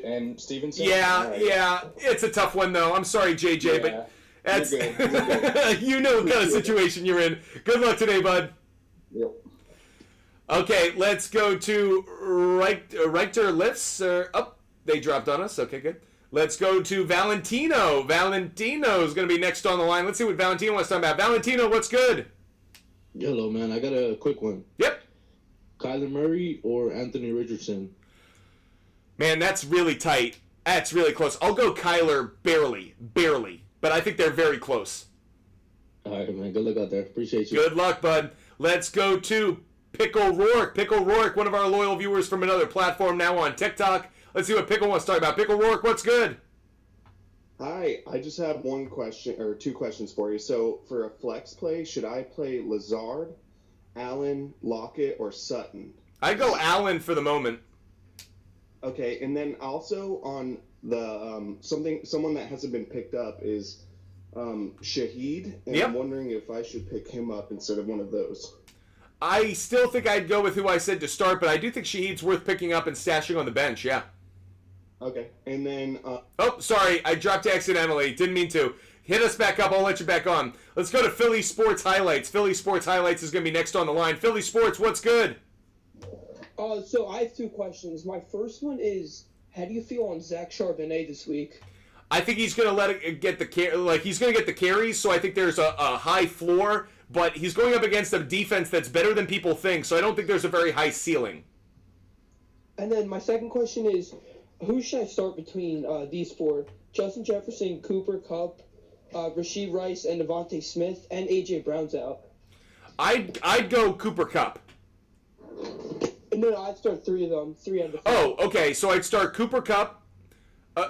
and Stevenson? Yeah. It's a tough one, though. I'm sorry, JJ, but that's You're good. you know what kind of situation you're in. Good luck today, bud. Yep. Okay, let's go to Richter Lifts. They dropped on us. Okay, good. Let's go to Valentino. Valentino is going to be next on the line. Let's see what Valentino wants to talk about. Valentino, what's good? Hello, man. I got a quick one. Yep. Kyler Murray or Anthony Richardson? Man, that's really tight. That's really close. I'll go Kyler barely. But I think they're very close. All right, man. Good luck out there. Appreciate you. Good luck, bud. Let's go to Pickle Rourke. Pickle Rourke, one of our loyal viewers from another platform now on TikTok. Let's see what Pickle wants to talk about. Pickle Rourke, what's good? Hi, I just have one question or two questions for you. So for a flex play, should I play Lazard, Allen, Lockett, or Sutton? I go Allen for the moment. Okay, and then also on the someone that hasn't been picked up is Shaheed, and I'm wondering if I should pick him up instead of one of those. I still think I'd go with who I said to start, but I do think Shaheed's worth picking up and stashing on the bench, yeah. Okay, and then... oh, sorry, I dropped accidentally. Didn't mean to. Hit us back up, I'll let you back on. Let's go to Philly Sports Highlights. Philly Sports Highlights is going to be next on the line. Philly Sports, what's good? So I have two questions. My first one is, how do you feel on Zach Charbonnet this week? I think he's going to let it get he's going to get the carries, so I think there's a high floor, but he's going up against a defense that's better than people think, so I don't think there's a very high ceiling. And then my second question is, who should I start between these four? Justin Jefferson, Cooper Kupp, Rashee Rice, and Devontae Smith, and A.J. Brown's out. I'd go Cooper Kupp. No, I'd start three of them. 3 out of 4. Oh, okay. So I'd start Cooper Kupp.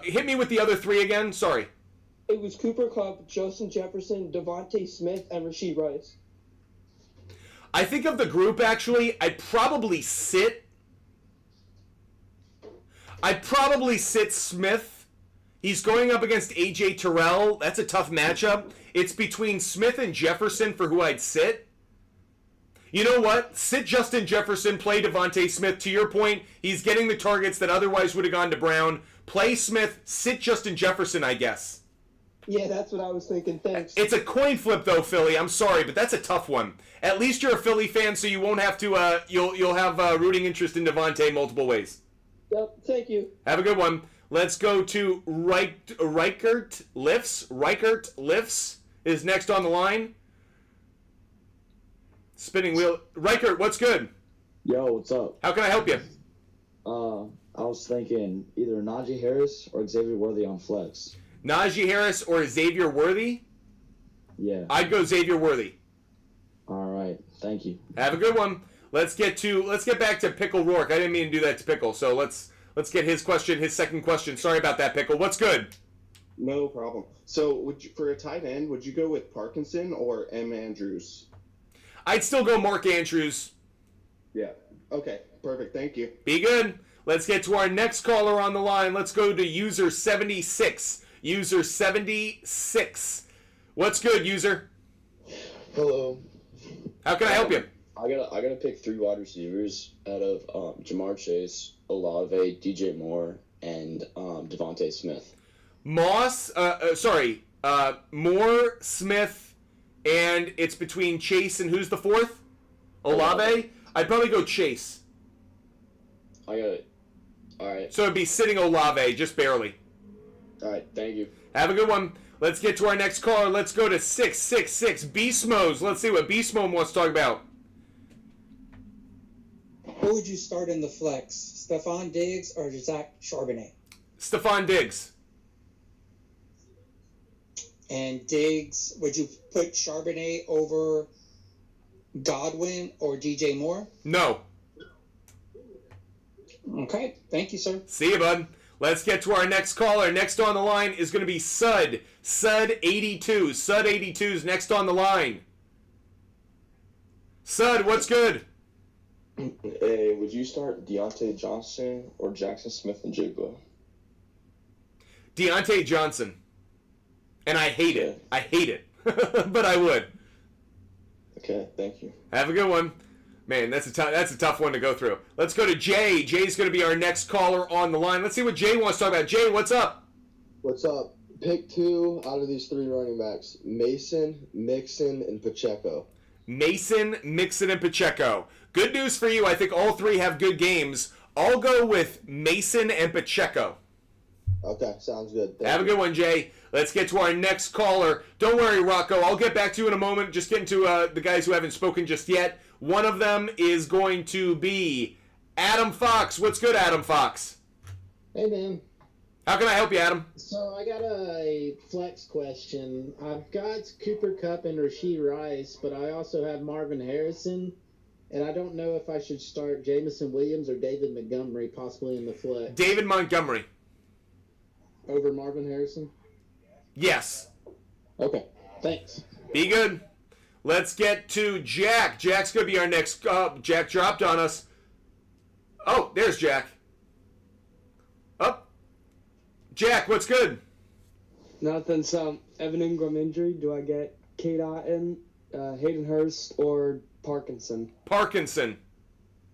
Hit me with the other three again. Sorry. It was Cooper Kupp, Justin Jefferson, Devontae Smith, and Rashee Rice. I think of the group, actually, I'd probably sit Smith. He's going up against A.J. Terrell. That's a tough matchup. It's between Smith and Jefferson for who I'd sit. You know what? Sit Justin Jefferson, play Devontae Smith. To your point, he's getting the targets that otherwise would have gone to Brown. Play Smith, sit Justin Jefferson, I guess. Yeah, that's what I was thinking. Thanks. It's a coin flip, though, Philly. I'm sorry, but that's a tough one. At least you're a Philly fan, so you won't have to. You'll have rooting interest in Devontae multiple ways. Yep. Thank you. Have a good one. Let's go to Reichert Lifts. Reichert Lifts is next on the line. Spinning wheel. Reichert, what's good? Yo, what's up? How can I help you? I was thinking either Najee Harris or Xavier Worthy on flex. Najee Harris or Xavier Worthy? Yeah. I'd go Xavier Worthy. All right. Thank you. Have a good one. Let's get back to Pickle Rourke. I didn't mean to do that to Pickle, so let's get his second question. Sorry about that, Pickle. What's good? No problem. So, for a tight end, would you go with Parkinson or M. Andrews? I'd still go Mark Andrews. Yeah. Okay. Perfect. Thank you. Be good. Let's get to our next caller on the line. Let's go to user 76. User 76. What's good, user? Hello. How can I help you? I gotta pick 3 wide receivers out of Jamar Chase, Olave, DJ Moore, and Devontae Smith. Moore, Smith, and it's between Chase and who's the fourth? Olave? I'd probably go Chase. I got it. All right. So it'd be sitting Olave, just barely. All right. Thank you. Have a good one. Let's get to our next caller. Let's go to 666 Beast Mode. Let's see what Beast Mode wants to talk about. Who would you start in the flex? Stephon Diggs or Zach Charbonnet? Stephon Diggs. And Diggs, would you put Charbonnet over Godwin or DJ Moore? No. Okay, thank you, sir. See you, bud. Let's get to our next caller. Next on the line is going to be Sud. Sud82. Sud82 is next on the line. Sud, what's good? Hey, would you start Deontay Johnson or Jackson Smith and Jigba? Deontay Johnson. And I hate it. I hate it. But I would. Okay, thank you. Have a good one. Man, that's a tough one to go through. Let's go to Jay. Jay's going to be our next caller on the line. Let's see what Jay wants to talk about. Jay, what's up? What's up? Pick 2 out of these 3 running backs. Mason, Mixon, and Pacheco. Mason, Mixon, and Pacheco. Good news for you. I think all 3 have good games. I'll go with Mason and Pacheco. Okay, sounds good. Have a good one, Jay. Let's get to our next caller. Don't worry, Rocco. I'll get back to you in a moment. Just getting to the guys who haven't spoken just yet. One of them is going to be Adam Fox. What's good, Adam Fox? Hey, man. How can I help you, Adam? So I got a flex question. I've got Cooper Kupp and Rashee Rice, but I also have Marvin Harrison, and I don't know if I should start Jamison Williams or David Montgomery possibly in the flex. David Montgomery. Over Marvin Harrison? Yes. Okay, thanks. Be good. Let's get to Jack. Jack's going to be our next... Jack dropped on us. Oh, there's Jack. Up. Jack, what's good? Nothing. So, Evan Ingram injury. Do I get Kate Otten, Hayden Hurst, or Parkinson? Parkinson.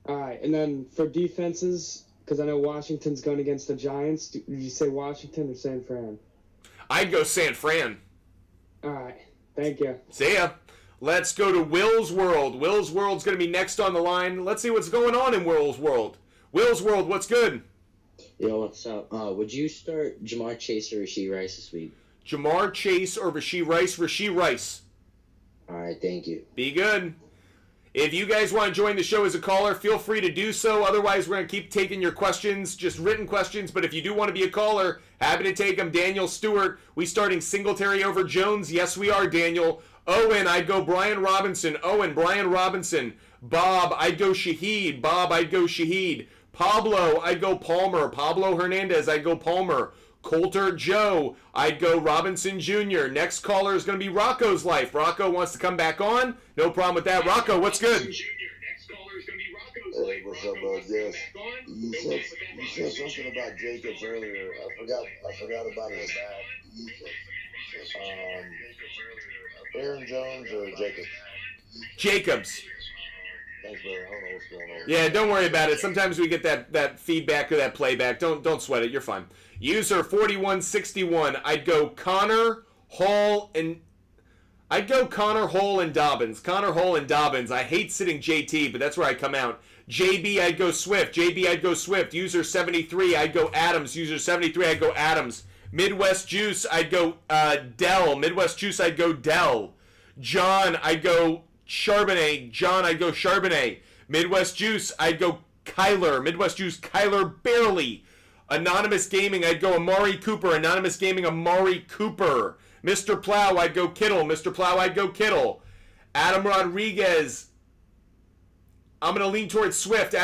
All right. And then for defenses, because I know Washington's going against the Giants, did you say Washington or San Fran? I'd go San Fran. All right. Thank you. See ya. Let's go to Will's World. Will's World's going to be next on the line. Let's see what's going on in Will's World. Will's World, what's good? Yo, what's up? Would you start Jamar Chase or Rashee Rice this week? Jamar Chase or Rashee Rice? Rashee Rice. All right, thank you. Be good. If you guys want to join the show as a caller, feel free to do so. Otherwise, we're going to keep taking your questions, just written questions. But if you do want to be a caller, happy to take them. Daniel Stewart, we starting Singletary over Jones? Yes, we are, Daniel. Owen, I'd go Brian Robinson. Owen, Brian Robinson. Bob, I'd go Shaheed. Bob, I'd go Shaheed. Pablo, I'd go Palmer. Pablo Hernandez, I'd go Palmer. Coulter Joe, I'd go Robinson Jr. Next caller is going to be Rocco's Life. Rocco wants to come back on. No problem with that. Rocco, what's good? Hey, what's up, bud? Yes. You said something about Jacobs earlier. I forgot about his back. Aaron Jones or Jacobs? Jacobs. Thanks, brother. I don't know what's going on. Yeah, don't worry about it. Sometimes we get that feedback or that playback. Don't sweat it. You're fine. User 4161. I'd go Connor, Hall, and Dobbins. Connor, Hall, and Dobbins. I hate sitting JT, but that's where I come out. JB, I'd go Swift. User 73, I'd go Adams. User 73, I'd go Adams. Midwest Juice, I'd go Dell. John, I'd go Charbonnet. Midwest Juice, I'd go Kyler barely. Anonymous Gaming, I'd go Amari Cooper. Mr. Plow, I'd go Kittle. Adam Rodriguez, I'm going to lean towards Swift.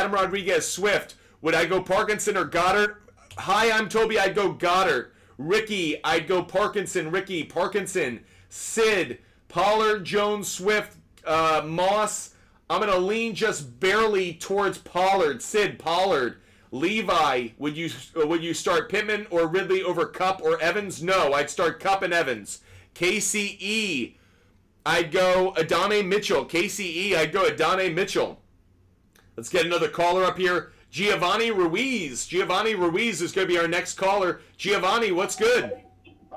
Swift. Would I go Parkinson or Goddard? Hi, I'm Toby. I'd go Goddard. Ricky, I'd go Parkinson. Parkinson. Sid, Pollard, Jones, Swift, Moss. I'm going to lean just barely towards Pollard. Sid, Pollard. Levi, would you start Pittman or Ridley over Kupp or Evans? No, I'd start Kupp and Evans. KCE, I'd go Adonai Mitchell. Let's get another caller up here. Giovanni Ruiz is going to be our next caller. Giovanni, what's good?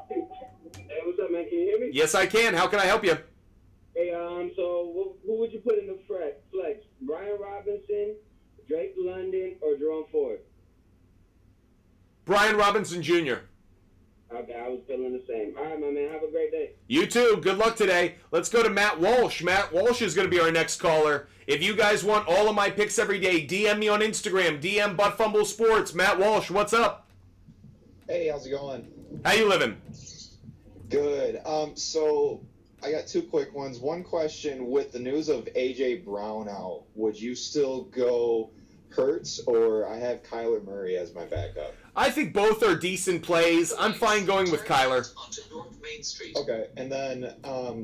Hey, what's up, man? Can you hear me? Yes, I can. How can I help you? Hey, so who would you put in the flex? Brian Robinson, Drake London, or Jerome Ford? Brian Robinson Jr. Okay, I was feeling the same. All right, my man. Have a great day. You too. Good luck today. Let's go to Matt Walsh. Matt Walsh is going to be our next caller. If you guys want all of my picks every day, DM me on Instagram. DM Butt Fumble Sports. Matt Walsh, what's up? Hey, how's it going? How you living? Good. So I got two quick ones. One question: with the news of AJ Brown out, would you still go Hurts, or I have Kyler Murray as my backup? I think both are decent plays. I'm fine going with Kyler. Okay, and then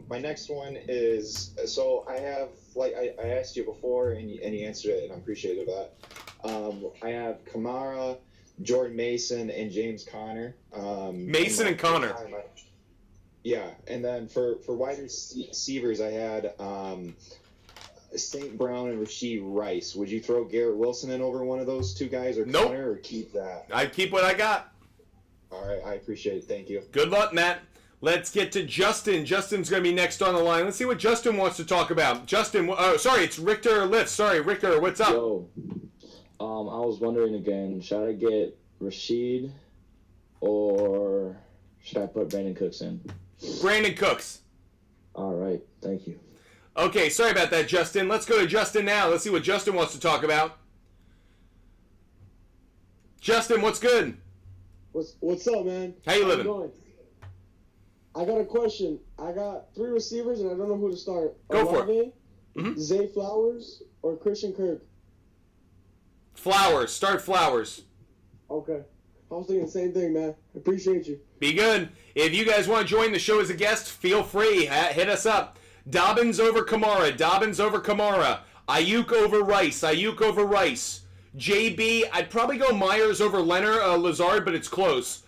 my next one is, so I have, like I asked you before, and you answered it, and I'm appreciative of that. I have Kamara, Jordan Mason, and James Conner. Mason and Conner. Yeah, and then for wide receivers, I had St. Brown and Rashee Rice. Would you throw Garrett Wilson in over one of those two guys, or nope, Conner, or keep that? I'd keep what I got. All right, I appreciate it. Thank you. Good luck, Matt. Let's get to Justin. Justin's going to be next on the line. Let's see what Justin wants to talk about. Justin, it's Richter Lift. Sorry, Richter, what's up? Yo, I was wondering again, should I get Rashid or should I put Brandon Cooks in? Brandon Cooks. All right, thank you. Okay, sorry about that, Justin. Let's go to Justin now. Let's see what Justin wants to talk about. Justin, what's good? What's up, man? How you living? Going? I got a question. I got 3 receivers, and I don't know who to start. Go for it. Zay Flowers or Christian Kirk? Flowers. Start Flowers. Okay. I was thinking the same thing, man. Appreciate you. Be good. If you guys want to join the show as a guest, feel free. Hit us up. Dobbins over Kamara. Ayuk over Rice. JB, I'd probably go Myers over Lazard, but it's close.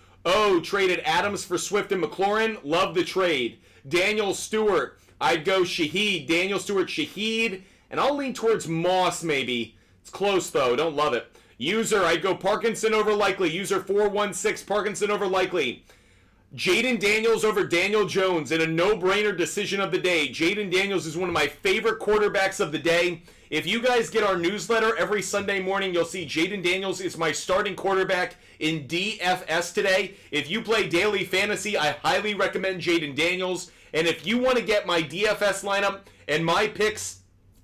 Traded Adams for Swift and McLaurin. Love the trade. Daniel Stewart, I'd go Shaheed. And I'll lean towards Moss, maybe. It's close, though. Don't love it. User, I'd go Parkinson over Likely. User 416, Parkinson over Likely. Jaden Daniels over Daniel Jones in a no-brainer decision of the day. Jaden Daniels is one of my favorite quarterbacks of the day. If you guys get our newsletter every Sunday morning, you'll see Jaden Daniels is my starting quarterback in DFS today. If you play daily fantasy, I highly recommend Jaden Daniels. And if you want to get my DFS lineup and my picks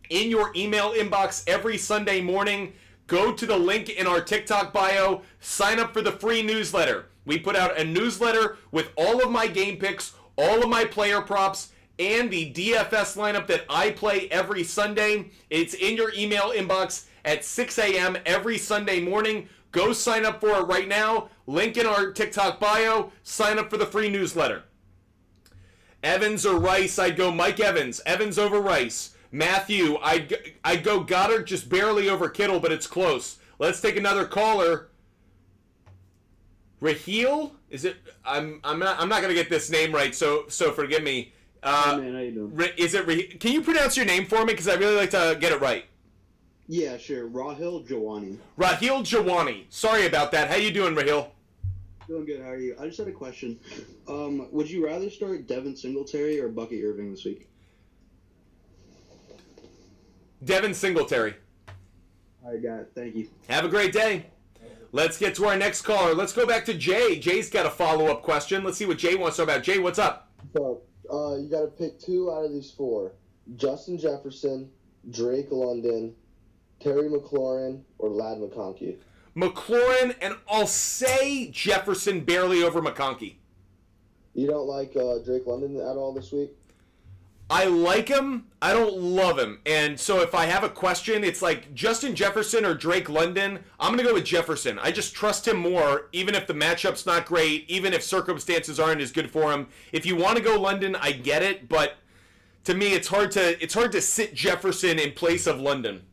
in your email inbox every Sunday morning, go to the link in our TikTok bio, sign up for the free newsletter. We put out a newsletter with all of my game picks, all of my player props, and the DFS lineup that I play every Sunday. It's in your email inbox at 6 a.m. every Sunday morning. Go sign up for it right now. Link in our TikTok bio. Sign up for the free newsletter. Evans or Rice, I'd go Mike Evans. Evans over Rice. Matthew, I'd go Goddard just barely over Kittle, but it's close. Let's take another caller. Raheel? Is it? I'm not gonna get this name right, so forgive me. Hey man, how you doing? Is it? Can you pronounce your name for me? Because I really like to get it right. Yeah, sure. Rahil Jawani. Rahil Jawani. Sorry about that. How you doing, Rahil? Doing good. How are you? I just had a question. Would you rather start Devin Singletary or Bucky Irving this week? Devin Singletary. I got it. Thank you. Have a great day. Let's get to our next caller. Let's go back to Jay. Jay's got a follow-up question. Let's see what Jay wants to know about. Jay, what's up? So, you got to pick 2 out of these 4. Justin Jefferson, Drake London, Terry McLaurin, or Ladd McConkey. McLaurin, and I'll say Jefferson barely over McConkey. You don't like Drake London at all this week? I like him. I don't love him. And so if I have a question, it's like Justin Jefferson or Drake London. I'm going to go with Jefferson. I just trust him more, even if the matchup's not great, even if circumstances aren't as good for him. If you want to go London, I get it, but to me it's hard to sit Jefferson in place of London.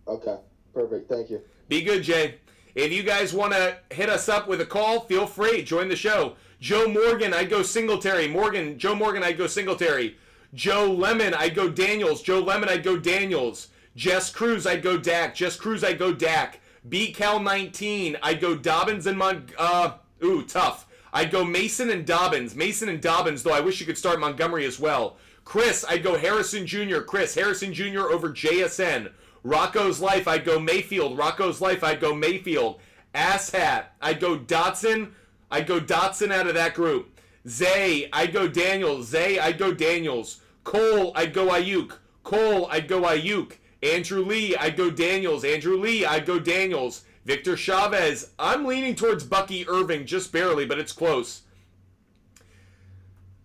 Okay, perfect. Thank you. Be good, Jay. If you guys want to hit us up with a call, feel free. Join the show. Joe Morgan, I'd go Singletary. Joe Morgan, I'd go Singletary. Joe Lemon, I'd go Daniels. Joe Lemon, I'd go Daniels. Jess Cruz, I'd go Dak. Jess Cruz, I'd go Dak. BCal19, I'd go Dobbins and tough. I'd go Mason and Dobbins. Mason and Dobbins, though I wish you could start Montgomery as well. Chris, I'd go Harrison Jr. Harrison Jr. over JSN. Rocco's Life, I'd go Mayfield. Rocco's Life, I'd go Mayfield. Asshat, I'd go Dotson. I'd go Dotson out of that group. Zay, I'd go Daniels. Zay, I'd go Daniels. Cole, I'd go Ayuk. Cole, I'd go Ayuk. Andrew Lee, I'd go Daniels. Andrew Lee, I'd go Daniels. Victor Chavez, I'm leaning towards Bucky Irving, just barely, but it's close.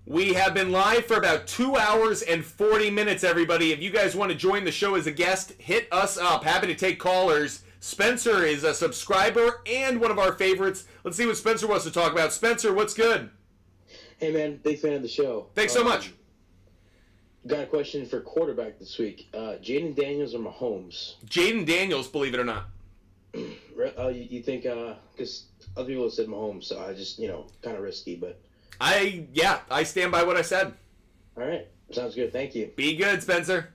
We have been live for about 2 hours and 40 minutes, everybody. If you guys want to join the show as a guest, hit us up. Happy to take callers. Spencer is a subscriber and one of our favorites. Let's see what Spencer wants to talk about. Spencer, what's good? Hey, man. Big fan of the show. Thanks so much. Got a question for quarterback this week. Jaden Daniels or Mahomes? Jaden Daniels, believe it or not. You think, because other people have said Mahomes, so I just, kind of risky, but... I stand by what I said. All right. Sounds good. Thank you. Be good, Spencer.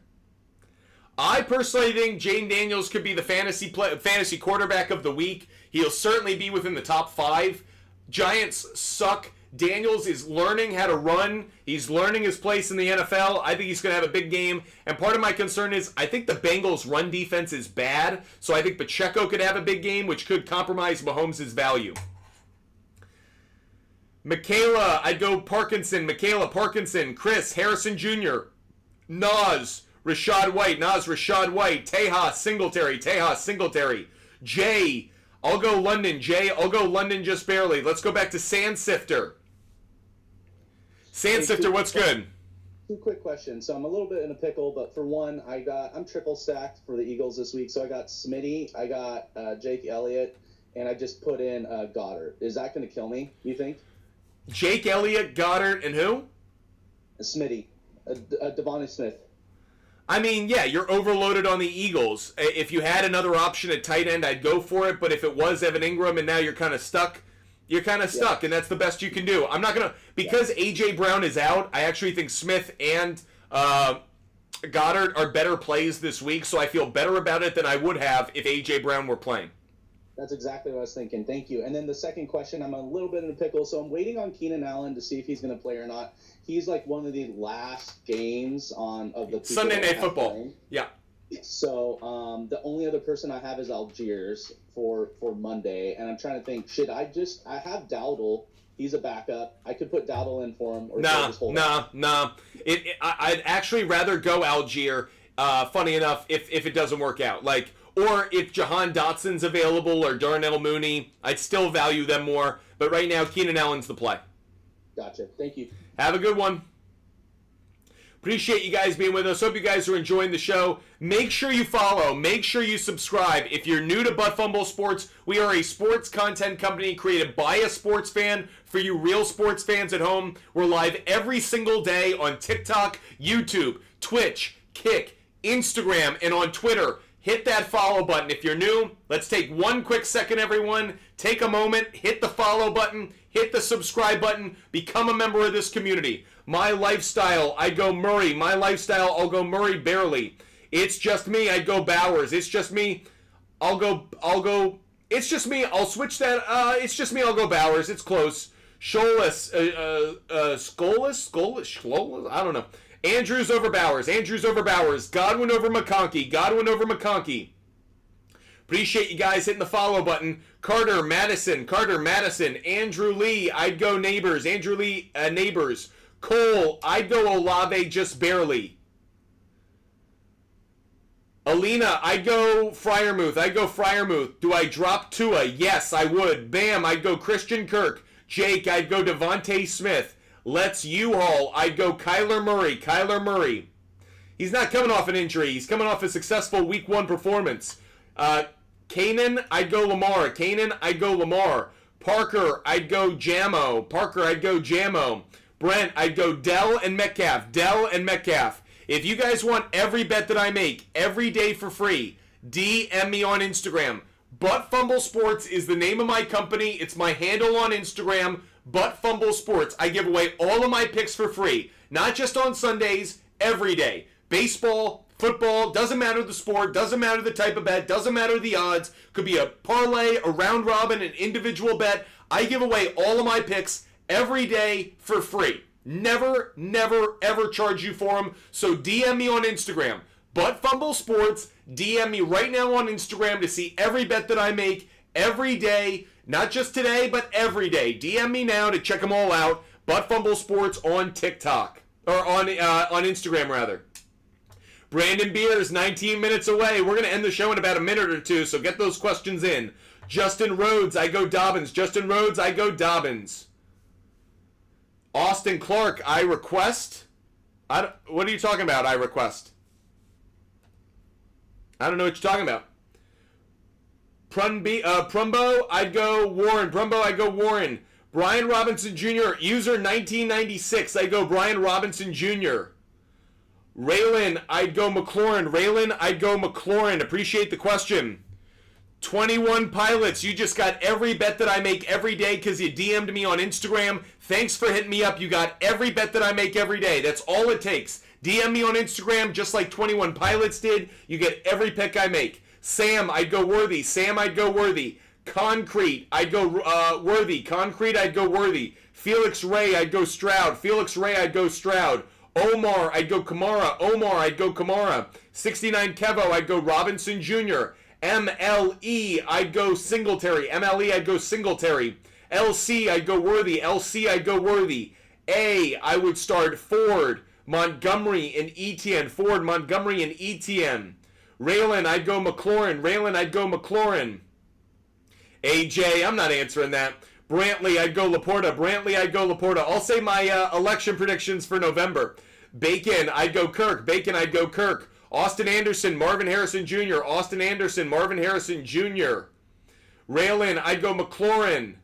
I personally think Jaden Daniels could be the fantasy quarterback of the week. He'll certainly be within the top 5. Giants suck. Daniels is learning how to run. He's learning his place in the NFL. I think he's going to have a big game. And part of my concern is I think the Bengals' run defense is bad. So I think Pacheco could have a big game, which could compromise Mahomes' value. Michaela, I'd go Parkinson. Michaela, Parkinson. Chris, Harrison Jr. Nas, Rashad White. Tejas, Singletary. Jay, I'll go London. I'll go London just barely. Let's go back to Sandsifter. Sandsifter, what's good? 2 quick questions. So I'm a little bit in a pickle, but for one, I'm triple stacked for the Eagles this week. So I got Smitty, I got Jake Elliott, and I just put in Goddard. Is that going to kill me, you think? Jake Elliott, Goddard, and who? Smitty. Devontae Smith. I mean, yeah, you're overloaded on the Eagles. If you had another option at tight end, I'd go for it. But if it was Evan Ingram and now you're kind of stuck, and that's the best you can do. I'm not going to, because A.J. Brown is out, I actually think Smith and Goddard are better plays this week, so I feel better about it than I would have if A.J. Brown were playing. That's exactly what I was thinking. Thank you. And then the second question, I'm a little bit in a pickle, so I'm waiting on Keenan Allen to see if he's going to play or not. He's like one of the last games of the Sunday Night Football. Playing. Yeah. So the only other person I have is Algiers for Monday, and I'm trying to think, I have Dowdle. He's a backup. I could put Dowdle in for him. Or Nah. I'd actually rather go Algier. Funny enough, if it doesn't work out, or if Jahan Dotson's available or Darnell Mooney, I'd still value them more. But right now, Keenan Allen's the play. Gotcha. Thank you. Have a good one. Appreciate you guys being with us. Hope you guys are enjoying the show. Make sure you follow. Make sure you subscribe. If you're new to Butt Fumble Sports, we are a sports content company created by a sports fan for you real sports fans at home. We're live every single day on TikTok, YouTube, Twitch, Kick, Instagram, and on Twitter. Hit that follow button. If you're new, let's take 1 quick second, everyone. Take a moment, hit the follow button, hit the subscribe button, become a member of this community. My lifestyle, I go Murray. My lifestyle, I'll go Murray barely. It's just me. I'd go Bowers. It's just me. I'll go. It's just me. I'll switch that. It's just me. I'll go Bowers. It's close. Scholas. Scholas. I don't know. Andrews over Bowers. Godwin over McConkey. Appreciate you guys hitting the follow button. Carter Madison. Andrew Lee, I'd go Neighbors. Neighbors. Cole, I'd go Olave just barely. Alina, I'd go Freiermuth. Do I drop Tua? Yes, I would. Bam, I'd go Christian Kirk. Jake, I'd go Devontae Smith. Let's U-Haul, I'd go Kyler Murray. He's not coming off an injury. He's coming off a successful Week 1 performance. Kanan, I'd go Lamar. Parker, I'd go Jammo. Brent, I'd go Dell and Metcalf. If you guys want every bet that I make every day for free, DM me on Instagram. Butt Fumble Sports is the name of my company. It's my handle on Instagram, Butt Fumble Sports. I give away all of my picks for free, not just on Sundays, every day. Baseball, football, doesn't matter the sport, doesn't matter the type of bet, doesn't matter the odds. Could be a parlay, a round robin, an individual bet. I give away all of my picks every day for free. Never, ever charge you for them. So DM me on Instagram. Butt Fumble Sports. DM me right now on Instagram to see every bet that I make every day. Not just today, but every day. DM me now to check them all out. Butt Fumble Sports on TikTok. Or on Instagram, rather. Brandon Beers, 19 minutes away. We're going to end the show in about a minute or two, so get those questions in. Justin Rhodes, I go Dobbins. Austin Clark, I request. What are you talking about, I request? I don't know what you're talking about. Prumbo, I'd go Warren. Brian Robinson Jr., user 1996, I go Brian Robinson Jr. Raylan, I'd go McLaurin. Appreciate the question. 21 Pilots, you just got every bet that I make every day because you DM'd me on Instagram. Thanks for hitting me up. You got every bet that I make every day. That's all it takes. DM me on Instagram just like 21 Pilots did. You get every pick I make. Sam, I'd go Worthy. Concrete, I'd go Worthy. Felix Ray, I'd go Stroud. Omar, I'd go Kamara. 69 Kevo, I'd go Robinson Jr. MLE, I'd go Singletary. LC, I'd go Worthy. A, I would start Ford, Montgomery, and Etienne. Raylan, I'd go McLaurin. AJ, I'm not answering that. Brantley, I'd go Laporta. I'll say my election predictions for November. Bacon, I'd go Kirk. Austin Anderson, Marvin Harrison Jr. Raylan, I'd go McLaurin.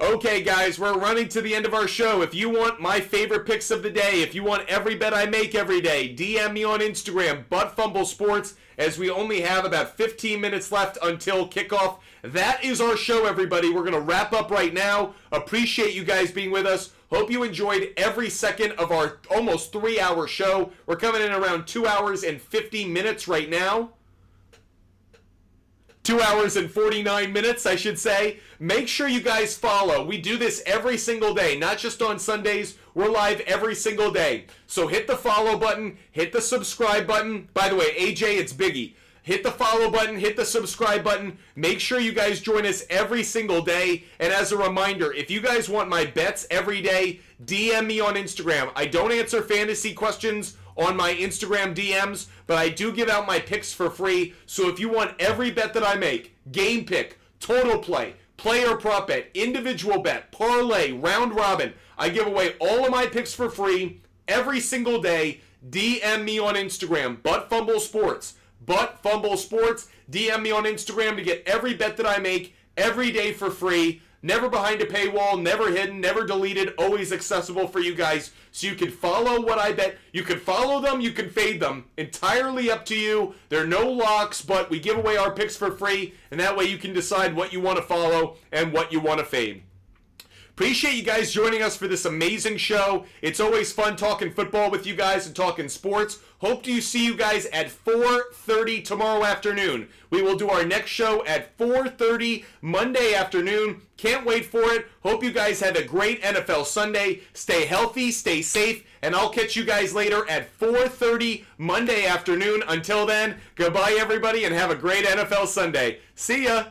Okay, guys, we're running to the end of our show. If you want my favorite picks of the day, if you want every bet I make every day, DM me on Instagram, Butt Fumble Sports, as we only have about 15 minutes left until kickoff. That is our show, everybody. We're going to wrap up right now. Appreciate you guys being with us. Hope you enjoyed every second of our almost 3-hour show. We're coming in around 2 hours and 50 minutes right now. 2 hours and 49 minutes, I should say. Make sure you guys follow. We do this every single day, not just on Sundays. We're live every single day. So hit the follow button, hit the subscribe button. By the way, AJ, it's Biggie. Hit the follow button, hit the subscribe button. Make sure you guys join us every single day. And as a reminder, if you guys want my bets every day, DM me on Instagram. I don't answer fantasy questions on my Instagram DMs, but I do give out my picks for free. So if you want every bet that I make, game pick, total play, player prop bet, individual bet, parlay, round robin, I give away all of my picks for free every single day. DM me on Instagram, Butt Fumble Sports. DM me on Instagram to get every bet that I make every day for free. Never behind a paywall, never hidden, never deleted, always accessible for you guys. So you can follow what I bet. You can follow them, you can fade them. Entirely up to you. There are no locks, but we give away our picks for free. And that way you can decide what you want to follow and what you want to fade. Appreciate you guys joining us for this amazing show. It's always fun talking football with you guys and talking sports. Hope to see you guys at 4:30 tomorrow afternoon. We will do our next show at 4:30 Monday afternoon. Can't wait for it. Hope you guys have a great NFL Sunday. Stay healthy, stay safe, and I'll catch you guys later at 4:30 Monday afternoon. Until then, goodbye everybody and have a great NFL Sunday. See ya.